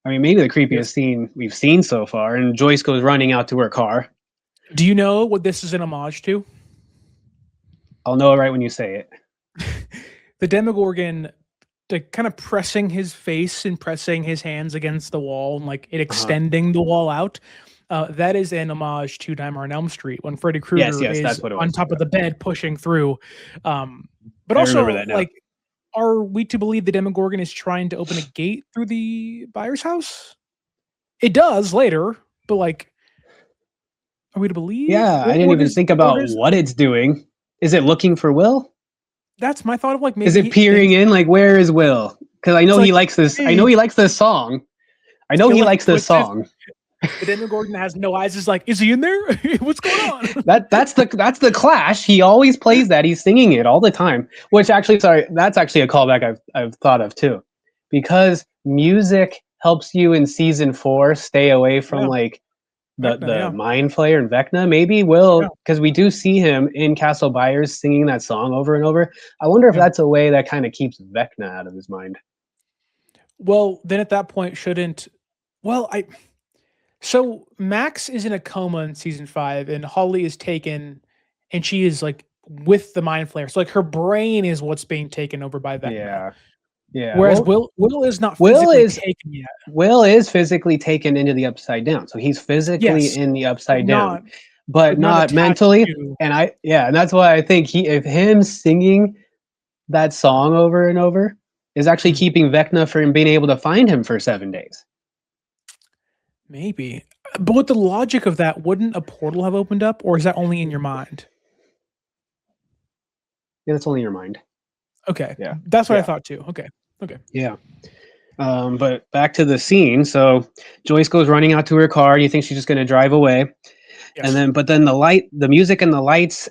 I mean, maybe the creepiest scene we've seen so far. And Joyce goes running out to her car. Do you know what this is an homage to? I'll know it right when you say it. The Demogorgon, like, kind of pressing his face and pressing his hands against the wall and like it extending the wall out. That is an homage to Nightmare on Elm Street when Freddy Krueger is that's what it was. on top of the bed pushing through. But also, like, are we to believe the Demogorgon is trying to open a gate through the Byers house? It does later, but like, are we to believe? Yeah, I didn't even think about what it's doing. Is it looking for Will? That's my thought of like maybe. Is it peering in? Like, where is Will? Because I know he likes this. I know he likes this song. I know he likes this song. The Demogorgon has no eyes. Is like, is he in there? What's going on? That's the Clash. He always plays that. He's singing it all the time. Which actually, that's actually a callback I've thought of too, because music helps you in season 4 stay away from like the Mind Flayer and Vecna. Maybe Will, because we do see him in Castle Byers singing that song over and over. I wonder if that's a way that kind of keeps Vecna out of his mind. Well, then at that point, shouldn't. Well, So Max is in a coma in season 5, and Holly is taken, and she is like with the Mind Flayer. So like her brain is what's being taken over by Vecna. Yeah. Whereas Will is not physically taken yet. Will is physically taken into the Upside Down. So he's physically in the Upside Down, but not mentally. And that's why I think if him singing that song over and over is actually keeping Vecna from being able to find him for 7 days. Maybe. But with the logic of that, wouldn't a portal have opened up, or is that only in your mind? Yeah, that's only in your mind. Okay. Yeah. That's what I thought too. Okay. Yeah. But back to the scene. So Joyce goes running out to her car. You think she's just going to drive away. Yes. But then the music and the lights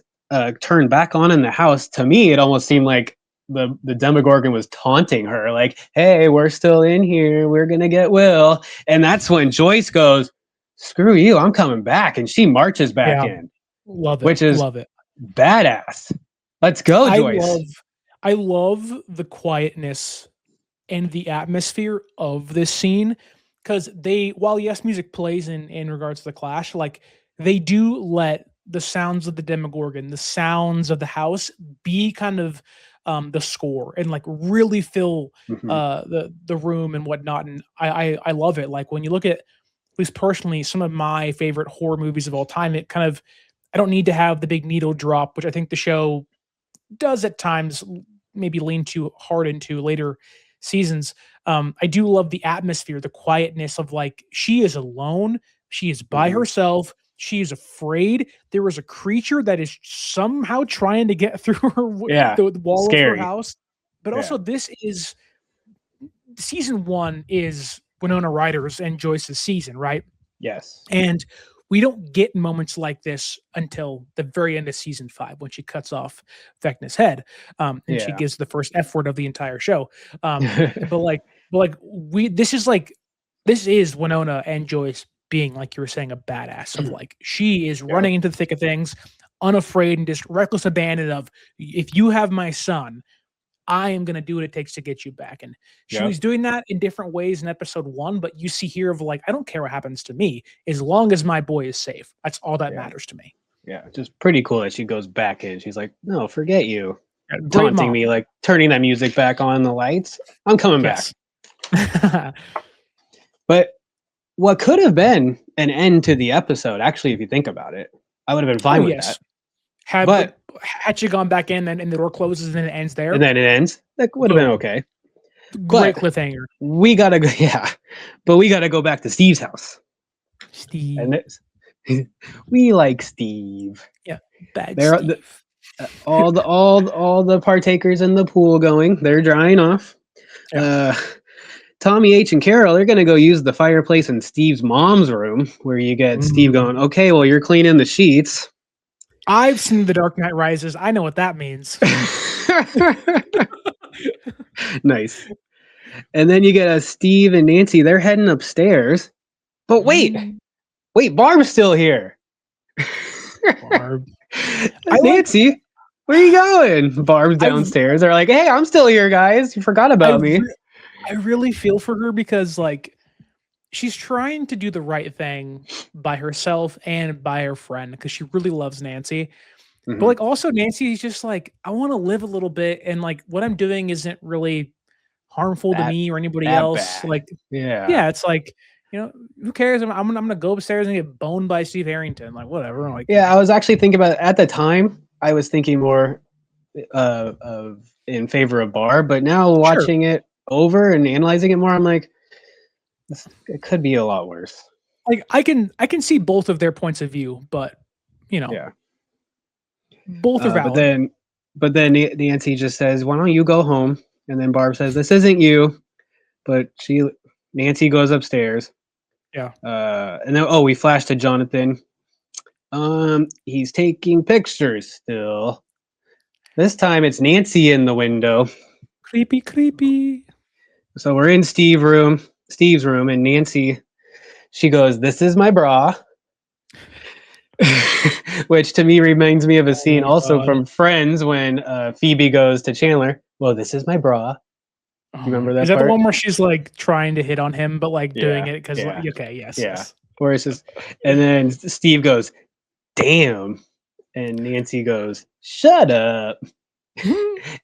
turn back on in the house. To me, it almost seemed like the Demogorgon was taunting her, like, hey, we're still in here, we're gonna get Will. And that's when Joyce goes, screw you, I'm coming back, and she marches back in. Love it. Which is badass. Let's go, Joyce. I love the quietness and the atmosphere of this scene, because while yes, music plays in regards to the Clash, like they do let the sounds of the Demogorgon, the sounds of the house be kind of the score and like really fill the room and whatnot. And I love it. Like when you look at least personally, some of my favorite horror movies of all time, it kind of, I don't need to have the big needle drop, which I think the show does at times maybe lean too hard into later seasons. I do love the atmosphere, the quietness of like, she is alone. She is by herself. She is afraid. There is a creature that is somehow trying to get through the wall of her house. But also, this is season 1 is Winona Ryder's and Joyce's season, right? Yes. And we don't get moments like this until the very end of season 5 when she cuts off Vecna's head, and she gives the first F word of the entire show. This is Winona and Joyce being, like you were saying, a badass of like, she is running into the thick of things, unafraid and just reckless abandon of, if you have my son, I am going to do what it takes to get you back. And she was doing that in different ways in episode 1, but you see here of like, I don't care what happens to me as long as my boy is safe. That's all that matters to me. Yeah. Just pretty cool that she goes back in. She's like, no, forget you. Taunting me, like turning that music back on, the lights. I'm coming back. But what could have been an end to the episode, actually, if you think about it, I would have been fine with that. Had she gone back in and the door closes and then it ends there? And then it ends. That would have been okay. Great cliffhanger. We gotta go, but we gotta go back to Steve's house. Steve. And we like Steve. Yeah, bad Steve. All the partakers in the pool going. They're drying off. Yeah. Tommy H and Carol, they're going to go use the fireplace in Steve's mom's room, where you get Steve going, okay, well, you're cleaning the sheets. I've seen The Dark Knight Rises. I know what that means. Nice. And then you get a Steve and Nancy. They're heading upstairs. But wait, Barb's still here. Barb. Nancy, where are you going? Barb's downstairs. They're like, hey, I'm still here, guys. You forgot about me. I really feel for her because, like, she's trying to do the right thing by herself and by her friend because she really loves Nancy. Mhm. But, like, also Nancy's just like, I want to live a little bit, and, like, what I'm doing isn't really harmful to me or anybody else. bad. Like, Yeah. it's like, you know, who cares? I'm gonna go upstairs and get boned by Steve Harrington. Like, whatever. Like, Yeah, I was actually thinking about it. At the time, I was thinking more of in favor of Barb, but now watching it over and analyzing it more, I'm like, it could be a lot worse. like I can see both of their points of view, but you know, Yeah. both are valid. But then Nancy just says, "Why don't you go home?" And then Barb says, "This isn't you." But Nancy goes upstairs. Yeah. And then we flash to Jonathan. He's taking pictures still. This time it's Nancy in the window. Creepy. So we're in Steve's room, and Nancy, she goes, "This is my bra." Which to me reminds me of a scene also from Friends when Phoebe goes to Chandler. Well, this is my bra. You remember that? Is that part? the one where she's like trying to hit on him, but like doing it because yeah. yes. Where it's just, and then Steve goes, "Damn," and Nancy goes, "Shut up."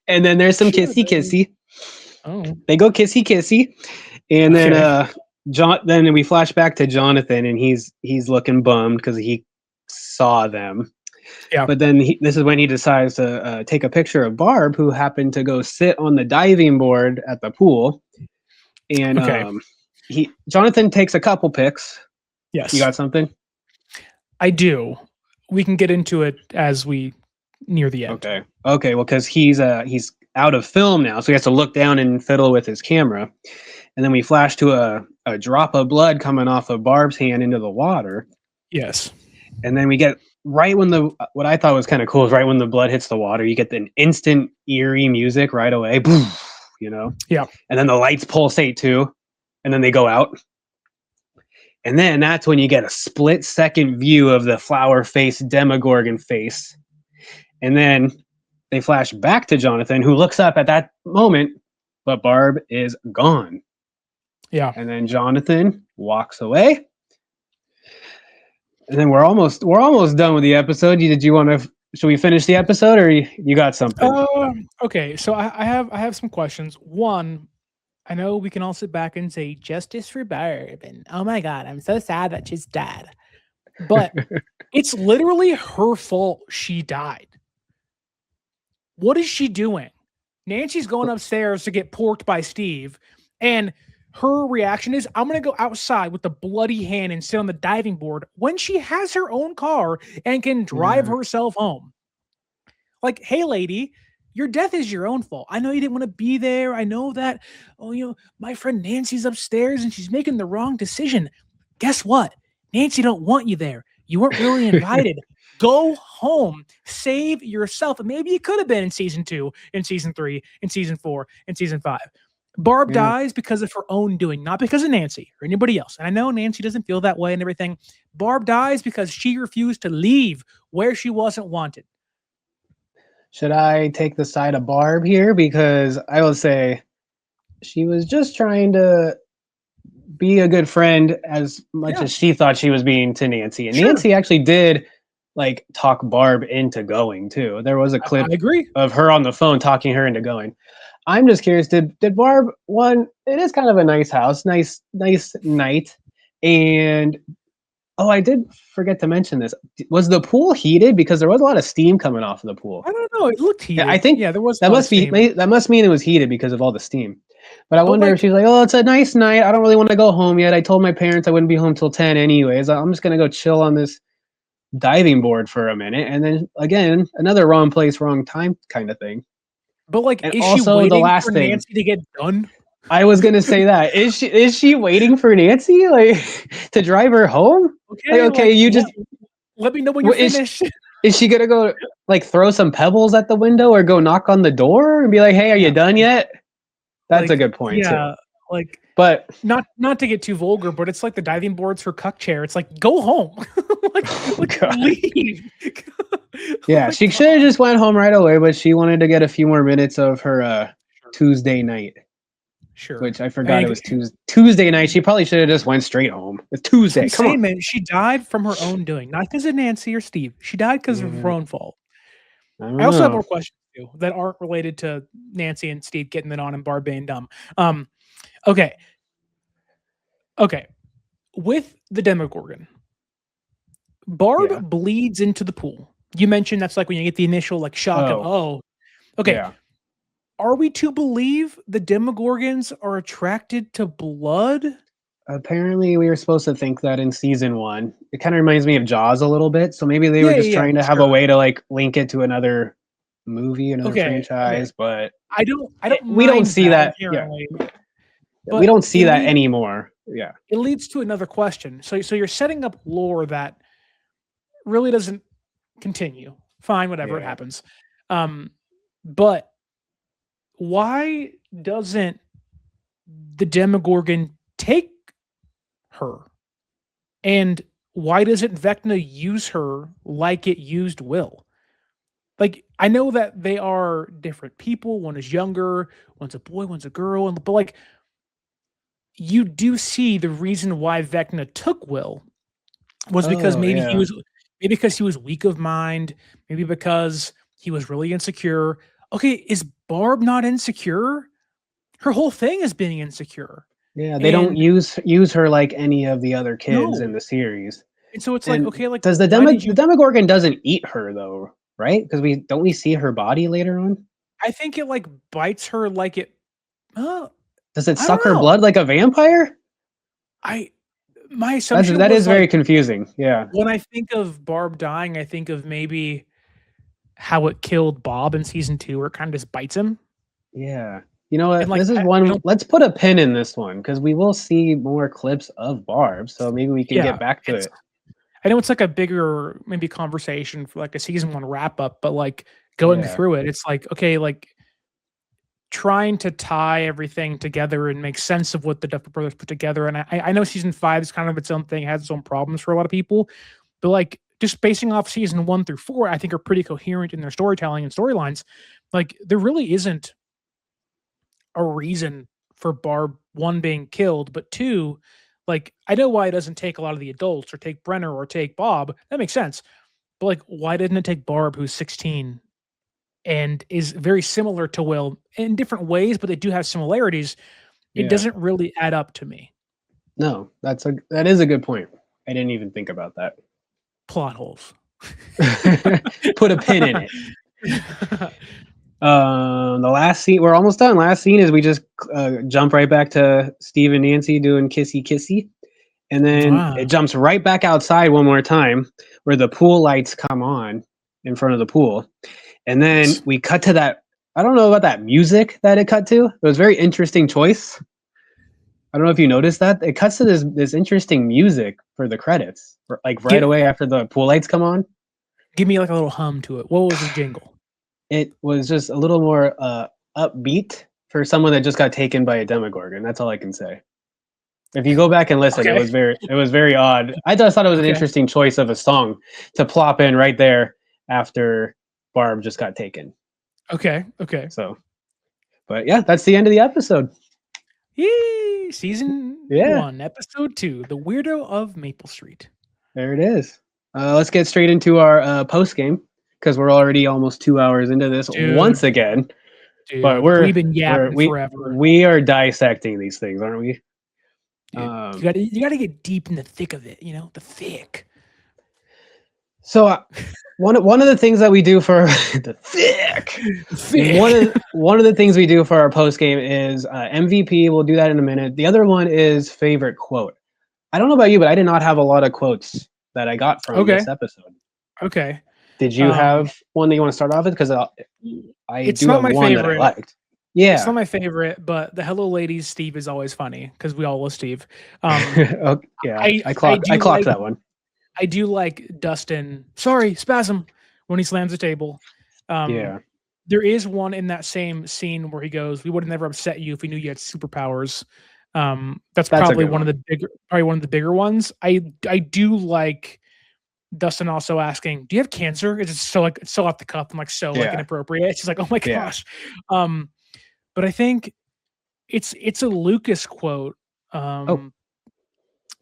And then there's some kissy. Oh, they go kissy, and then then we flash back to Jonathan, and he's looking bummed because he saw them. Yeah. But then this is when he decides to take a picture of Barb, who happened to go sit on the diving board at the pool. And Jonathan takes a couple pics. Yes. You got something? I do. We can get into it as we near the end. Okay. Well, because he's out of film now, so he has to look down and fiddle with his camera. And then we flash to a drop of blood coming off of Barb's hand into the water. Yes. And then we get right when what I thought was kind of cool is right when the blood hits the water, you get an instant eerie music right away. You know? Yeah. And then the lights pulsate too. And then they go out. And then that's when you get a split second view of the flower face Demogorgon face. And then they flash back to Jonathan, who looks up at that moment, but Barb is gone. Yeah. And then Jonathan walks away. And then we're almost done with the episode. Should we finish the episode, or you got something? Okay. So I have some questions. One, I know we can all sit back and say justice for Barb, and oh my god, I'm so sad that she's dead. But it's literally her fault she died. What is she doing? Nancy's going upstairs to get porked by Steve, and her reaction is, I'm going to go outside with the bloody hand and sit on the diving board when she has her own car and can drive herself home. Like, hey, lady, your death is your own fault. I know you didn't want to be there. I know that, my friend Nancy's upstairs and she's making the wrong decision. Guess what? Nancy don't want you there. You weren't really invited. Go home. Save yourself. And maybe you could have been in season 2, in season 3, in season 4, in season 5. Barb dies because of her own doing, not because of Nancy or anybody else. And I know Nancy doesn't feel that way and everything. Barb dies because she refused to leave where she wasn't wanted. Should I take the side of Barb here? Because I will say she was just trying to be a good friend as much as she thought she was being to Nancy. And Nancy actually did talk Barb into going too. There was a clip of her on the phone talking her into going. I'm just curious, did Barb, it is kind of a nice house, nice night. And I did forget to mention this. Was the pool heated? Because there was a lot of steam coming off of the pool. I don't know. It looked heated. Yeah, I think there was. That must mean it was heated because of all the steam. But I wonder if she's like, it's a nice night. I don't really want to go home yet. I told my parents I wouldn't be home till 10 anyways. I'm just going to go chill on this diving board for a minute. And then again, another wrong place, wrong time kind of thing. But and is also she waiting the for Nancy to get done? I was gonna say that. Is she waiting for Nancy to drive her home? Okay, you just let me know when you're finished. Is she gonna go like throw some pebbles at the window or go knock on the door and be like, "Hey, are you done yet?" That's a good point too. Like, But not to get too vulgar, but it's like the diving boards for cuck chair. It's like, go home, like leave. yeah, Like, she should have just went home right away. But she wanted to get a few more minutes of her Tuesday night, sure. which I forgot it was Tuesday night. She probably should have just went straight home. It's Tuesday. Come on, man. She died from her own doing, not because of Nancy or Steve. She died because of her own fault. I also have more questions too that aren't related to Nancy and Steve getting it on and Barb being dumb. Okay. With the Demogorgon, Barb bleeds into the pool. You mentioned that's like when you get the initial like shock of okay. Yeah. Are we to believe the Demogorgons are attracted to blood? Apparently, we were supposed to think that in season 1. It kind of reminds me of Jaws a little bit. So maybe they were just trying to have a way to like link it to another movie, another franchise. But I don't. We don't see that. Yeah. We don't see that anymore. Yeah. It leads to another question. So you're setting up lore that really doesn't continue. Fine, whatever, it happens. But why doesn't the Demogorgon take her? And why doesn't Vecna use her like it used Will? Like, I know that they are different people. One is younger, one's a boy, one's a girl. But like, you do see the reason why Vecna took Will was because maybe he was weak of mind, maybe because he was really insecure. Okay, is Barb not insecure? Her whole thing is being insecure. Yeah, they don't use her like any of the other kids in the series. And so it's like, okay, like does the Demogorgon doesn't eat her though, right? Because we see her body later on. I think it like bites her like it. Does it suck her blood like a vampire? My assumption that is very confusing. Yeah. When I think of Barb dying, I think of maybe how it killed Bob in season 2, where it kind of just bites him. Yeah. You know what? This is one. Let's put a pin in this one because we will see more clips of Barb, so maybe we can get back to it. I know it's like a bigger maybe conversation for like a season 1 wrap up, but like going through it, it's like, okay, like trying to tie everything together and make sense of what the Duffer Brothers put together. And I know season 5 is kind of its own thing, has its own problems for a lot of people, but like just basing off season 1 through 4, I think are pretty coherent in their storytelling and storylines. Like there really isn't a reason for Barb, 1, being killed, but 2, like I know why it doesn't take a lot of the adults or take Brenner or take Bob. That makes sense. But like, why didn't it take Barb, who's 16 and is very similar to Will in different ways, but they do have similarities? It doesn't really add up to me. No, that is a good point. I didn't even think about that. Plot holes. Put a pin in it. The last scene, we're almost done. Last scene is we just jump right back to Steve and Nancy doing kissy, and then it jumps right back outside one more time, where the pool lights come on in front of the pool, and then we cut to that. I don't know about that music that it cut to. It was a very interesting choice. I don't know if you noticed that it cuts to this interesting music for the credits, like right away after the pool lights come on. Give me like a little hum to it. What was the jingle? It was just a little more upbeat for someone that just got taken by a Demogorgon. That's all I can say. If you go back and listen, it was very odd. I just thought it was an interesting choice of a song to plop in right there after Barb just got taken. Okay. So, but yeah, that's the end of the episode. Yay! Season 1, episode 2, The Weirdo of Maple Street. There it is. Let's get straight into our post game, because we're already almost 2 hours into this once again. Dude, but we've been yapping forever. We are dissecting these things, aren't we? Dude, you gotta get deep in the thick of it, the thick. So one of the things that we do for the thick. One of the things we do for our post game is MVP. We'll do that in a minute. The other one is favorite quote. I don't know about you, but I did not have a lot of quotes that I got from this episode. Okay. Did you have one that you want to start off with? Because it's do not have my one favorite. that I liked. Yeah, it's not my favorite, but the Hello Ladies Steve is always funny because we all love Steve. I clocked that one. I do like Dustin. Sorry, spasm. when he slams the table. Yeah. There is one in that same scene where he goes, "We would have never upset you if we knew you had superpowers." That's a probably good one of the bigger ones. I do like Dustin also asking, "Do you have cancer?" It's just so like it's so off the cuff and like so like Yeah. inappropriate. It's just like, oh my Yeah. gosh. But I think it's a Lucas quote.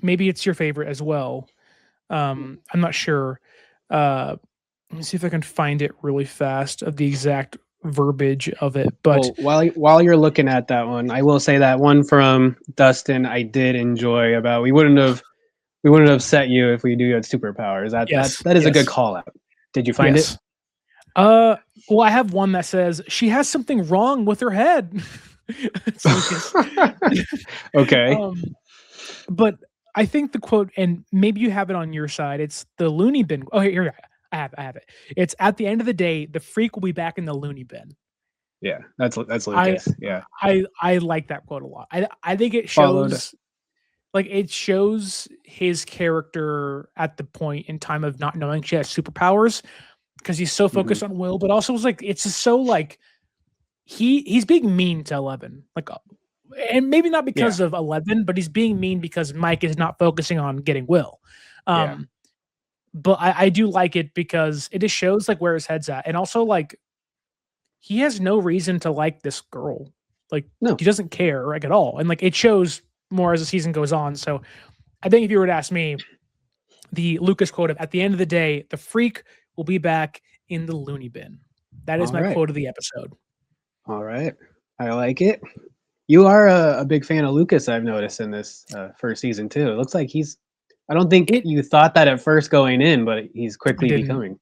Maybe it's your favorite as well. I'm not sure. Let me see if I can find it really fast of the exact verbiage of it. But while you're looking at that one, I will say that one from Dustin I did enjoy about we wouldn't have upset you if we knew you had superpowers. That is a good call out. Did you find it? Well, I have one that says she has something wrong with her head. It's Lucas. Okay. But I think the quote, and maybe you have it on your side. It's the loony bin. Oh, here I have it. It's at the end of the day, the freak will be back in the loony bin. Yeah, that's Lucas. I like that quote a lot. I think it shows it shows his character at the point in time of not knowing she has superpowers because he's so focused on Will, but also it's just so like he's being mean to 11. Like, and maybe not because of 11, but he's being mean because Mike is not focusing on getting Will. But I do like it because it just shows like where his head's at. And also like he has no reason to like this girl. Like he doesn't care like at all. And like it shows more as the season goes on. So I think if you were to ask me, the Lucas quote of at the end of the day, the freak will be back in the loony bin. That is my quote of the episode. All right. I like it. You are a big fan of Lucas, I've noticed in this first season too. It looks like I don't think you thought that at first going in, but he's quickly becoming.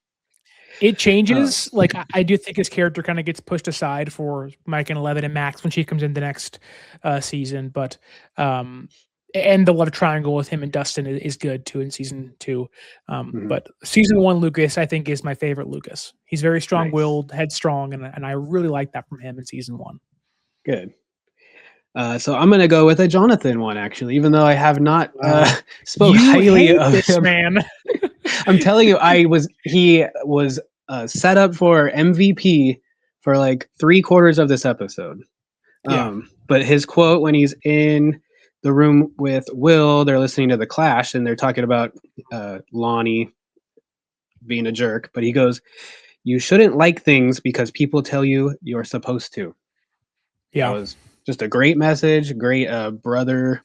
It changes. Like I do think his character kind of gets pushed aside for Mike and 11 and Max when she comes in the next season. But and the love triangle with him and Dustin is good too in season 2. But season 1 Lucas, I think, is my favorite Lucas. He's very strong-willed, headstrong, and I really like that from him in season 1. Good. So I'm going to go with a Jonathan one, actually, even though I have not spoke highly of this him. Man. I'm telling you, he was set up for MVP for like 3/4 of this episode. But his quote when he's in the room with Will, they're listening to The Clash, and they're talking about Lonnie being a jerk. But he goes, "You shouldn't like things because people tell you you're supposed to." Yeah. That was just a great message, great brother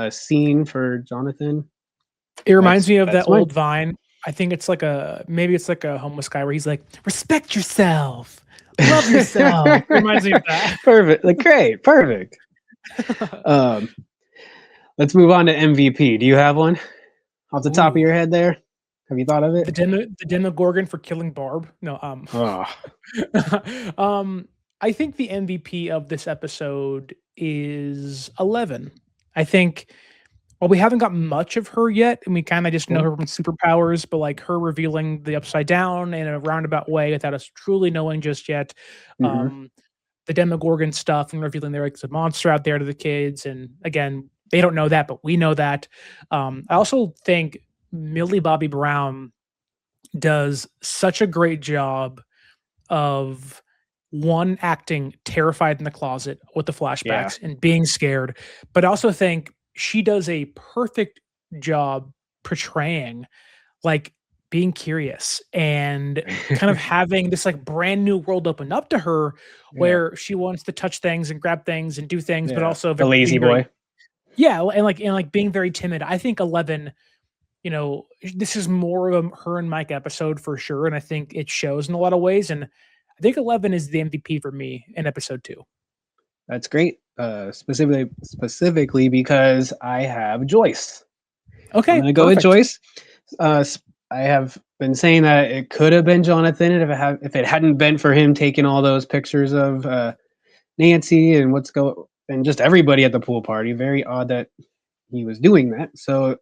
scene for Jonathan. It reminds me of that old Vine. I think it's like maybe it's like a homeless guy where he's like, "Respect yourself, love yourself." It reminds me of that. Perfect. Like, great. Perfect. Let's move on to MVP. Do you have one off the top of your head there? Have you thought of it? The Demogorgon for killing Barb. No. I think the MVP of this episode is 11. I think, well, we haven't got much of her yet, and we kind of just know her from superpowers, but like her revealing the Upside Down in a roundabout way without us truly knowing just yet. The Demogorgon stuff and revealing there's a monster out there to the kids. And again, they don't know that, but we know that. I also think Millie Bobby Brown does such a great job of acting terrified in the closet with the flashbacks and being scared, but I also think she does a perfect job portraying like being curious and kind of having this like brand new world open up to her where she wants to touch things and grab things and do things, but also the lazy boy. And being very timid. I think 11, this is more of her and Mike episode for sure, and I think it shows in a lot of ways. And I think 11 is the MVP for me in episode 2. That's great. Specifically because I have Joyce. Okay. I'm going to go with Joyce. I have been saying that it could have been Jonathan if it hadn't been for him taking all those pictures of Nancy and and just everybody at the pool party. Very odd that he was doing that. So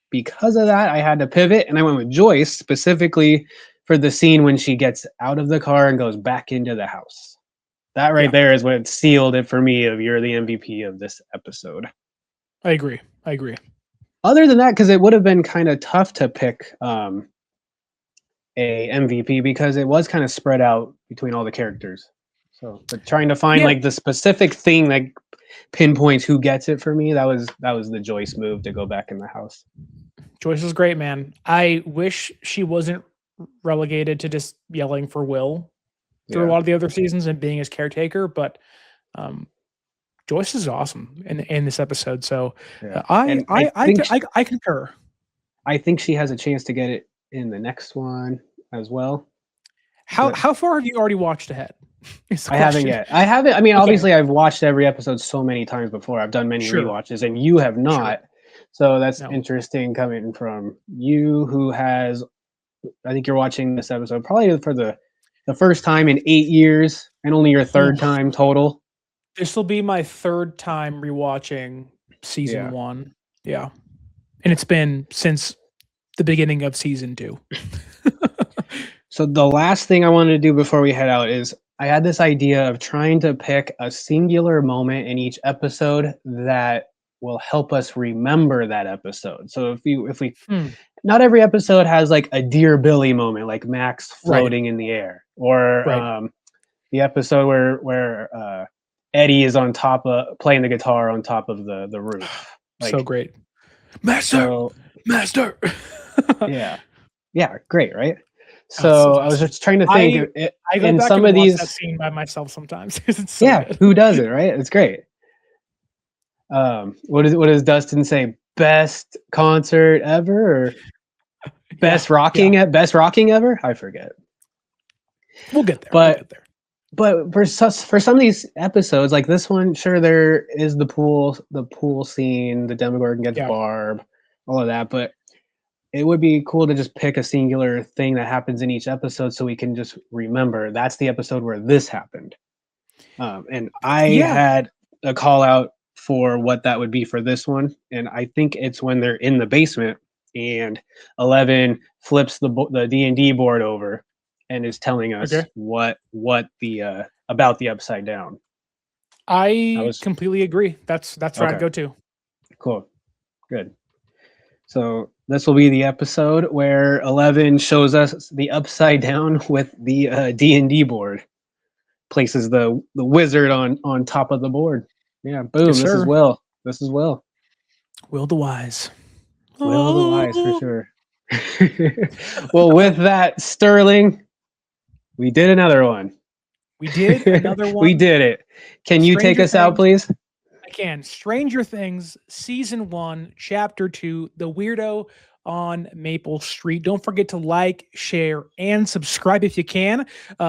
because of that, I had to pivot and I went with Joyce specifically for the scene when she gets out of the car and goes back into the house. That there is what sealed it for me of you're the MVP of this episode. I agree. Other than that, because it would have been kind of tough to pick a a MVP because it was kind of spread out between all the characters. So, but trying to find like the specific thing that pinpoints who gets it for me, that was the Joyce move to go back in the house. Joyce is great, man. I wish she wasn't relegated to just yelling for Will through a lot of the other seasons and being his caretaker, but Joyce is awesome in this episode. So I concur. I think she has a chance to get it in the next one as well. How far have you already watched ahead? I haven't yet. I haven't. I mean, obviously, I've watched every episode so many times before. I've done many rewatches, and you have not. So that's interesting coming from you, who has. I think you're watching this episode probably for the first time in 8 years, and only your third time total. This will be my third time rewatching season 1. Yeah, and it's been since the beginning of season 2. So the last thing I wanted to do before we head out is I had this idea of trying to pick a singular moment in each episode that will help us remember that episode. So if we not every episode has like a Dear Billy moment, like Max floating in the air, or the episode where Eddie is on top of playing the guitar on top of the roof. Like, so great. Master. Yeah, great, right? So I was just trying to think I go in back some and of watch these that scene by myself sometimes. It's so good. who does it, right? It's great. What does Dustin say? Best concert ever, or best rocking ever? I forget. We'll get there. But for some of these episodes, like this one, sure, there is the pool scene, the Demogorgon gets Barb, all of that, but it would be cool to just pick a singular thing that happens in each episode so we can just remember that's the episode where this happened. And I had a call out for what that would be for this one, and I think it's when they're in the basement and 11 flips the D&D board over and is telling us what the about the Upside Down. I completely agree. That's where I'd go to. Cool. Good. So this will be the episode where 11 shows us the Upside Down with the D&D board. Places the wizard on top of the board. Yeah, boom. Yes, this is Will. This is Will. Will the Wise. Will the Wise, for sure. Well, with that, Sterling, we did another one. We did another one. We did it. Can you take us out, please? I can. Stranger Things, Season 1, Chapter 2, The Weirdo on Maple Street. Don't forget to like, share, and subscribe if you can.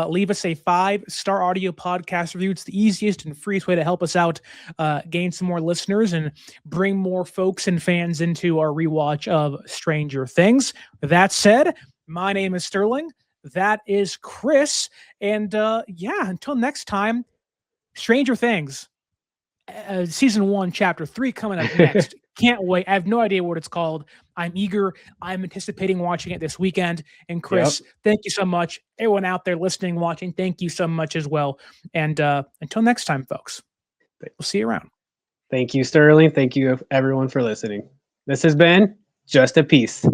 Leave us a 5-star audio podcast review. It's the easiest and freest way to help us out, gain some more listeners, and bring more folks and fans into our rewatch of Stranger Things. That said, my name is Sterling. That is Chris. And until next time, Stranger Things. Season 1, Chapter 3 coming up next. Can't wait. I have no idea what it's called. I'm eager. I'm anticipating watching it this weekend. And Chris, thank you so much. Everyone out there listening, watching, thank you so much as well. And until next time, folks, we'll see you around. Thank you, Sterling. Thank you, everyone, for listening. This has been Just a Piece.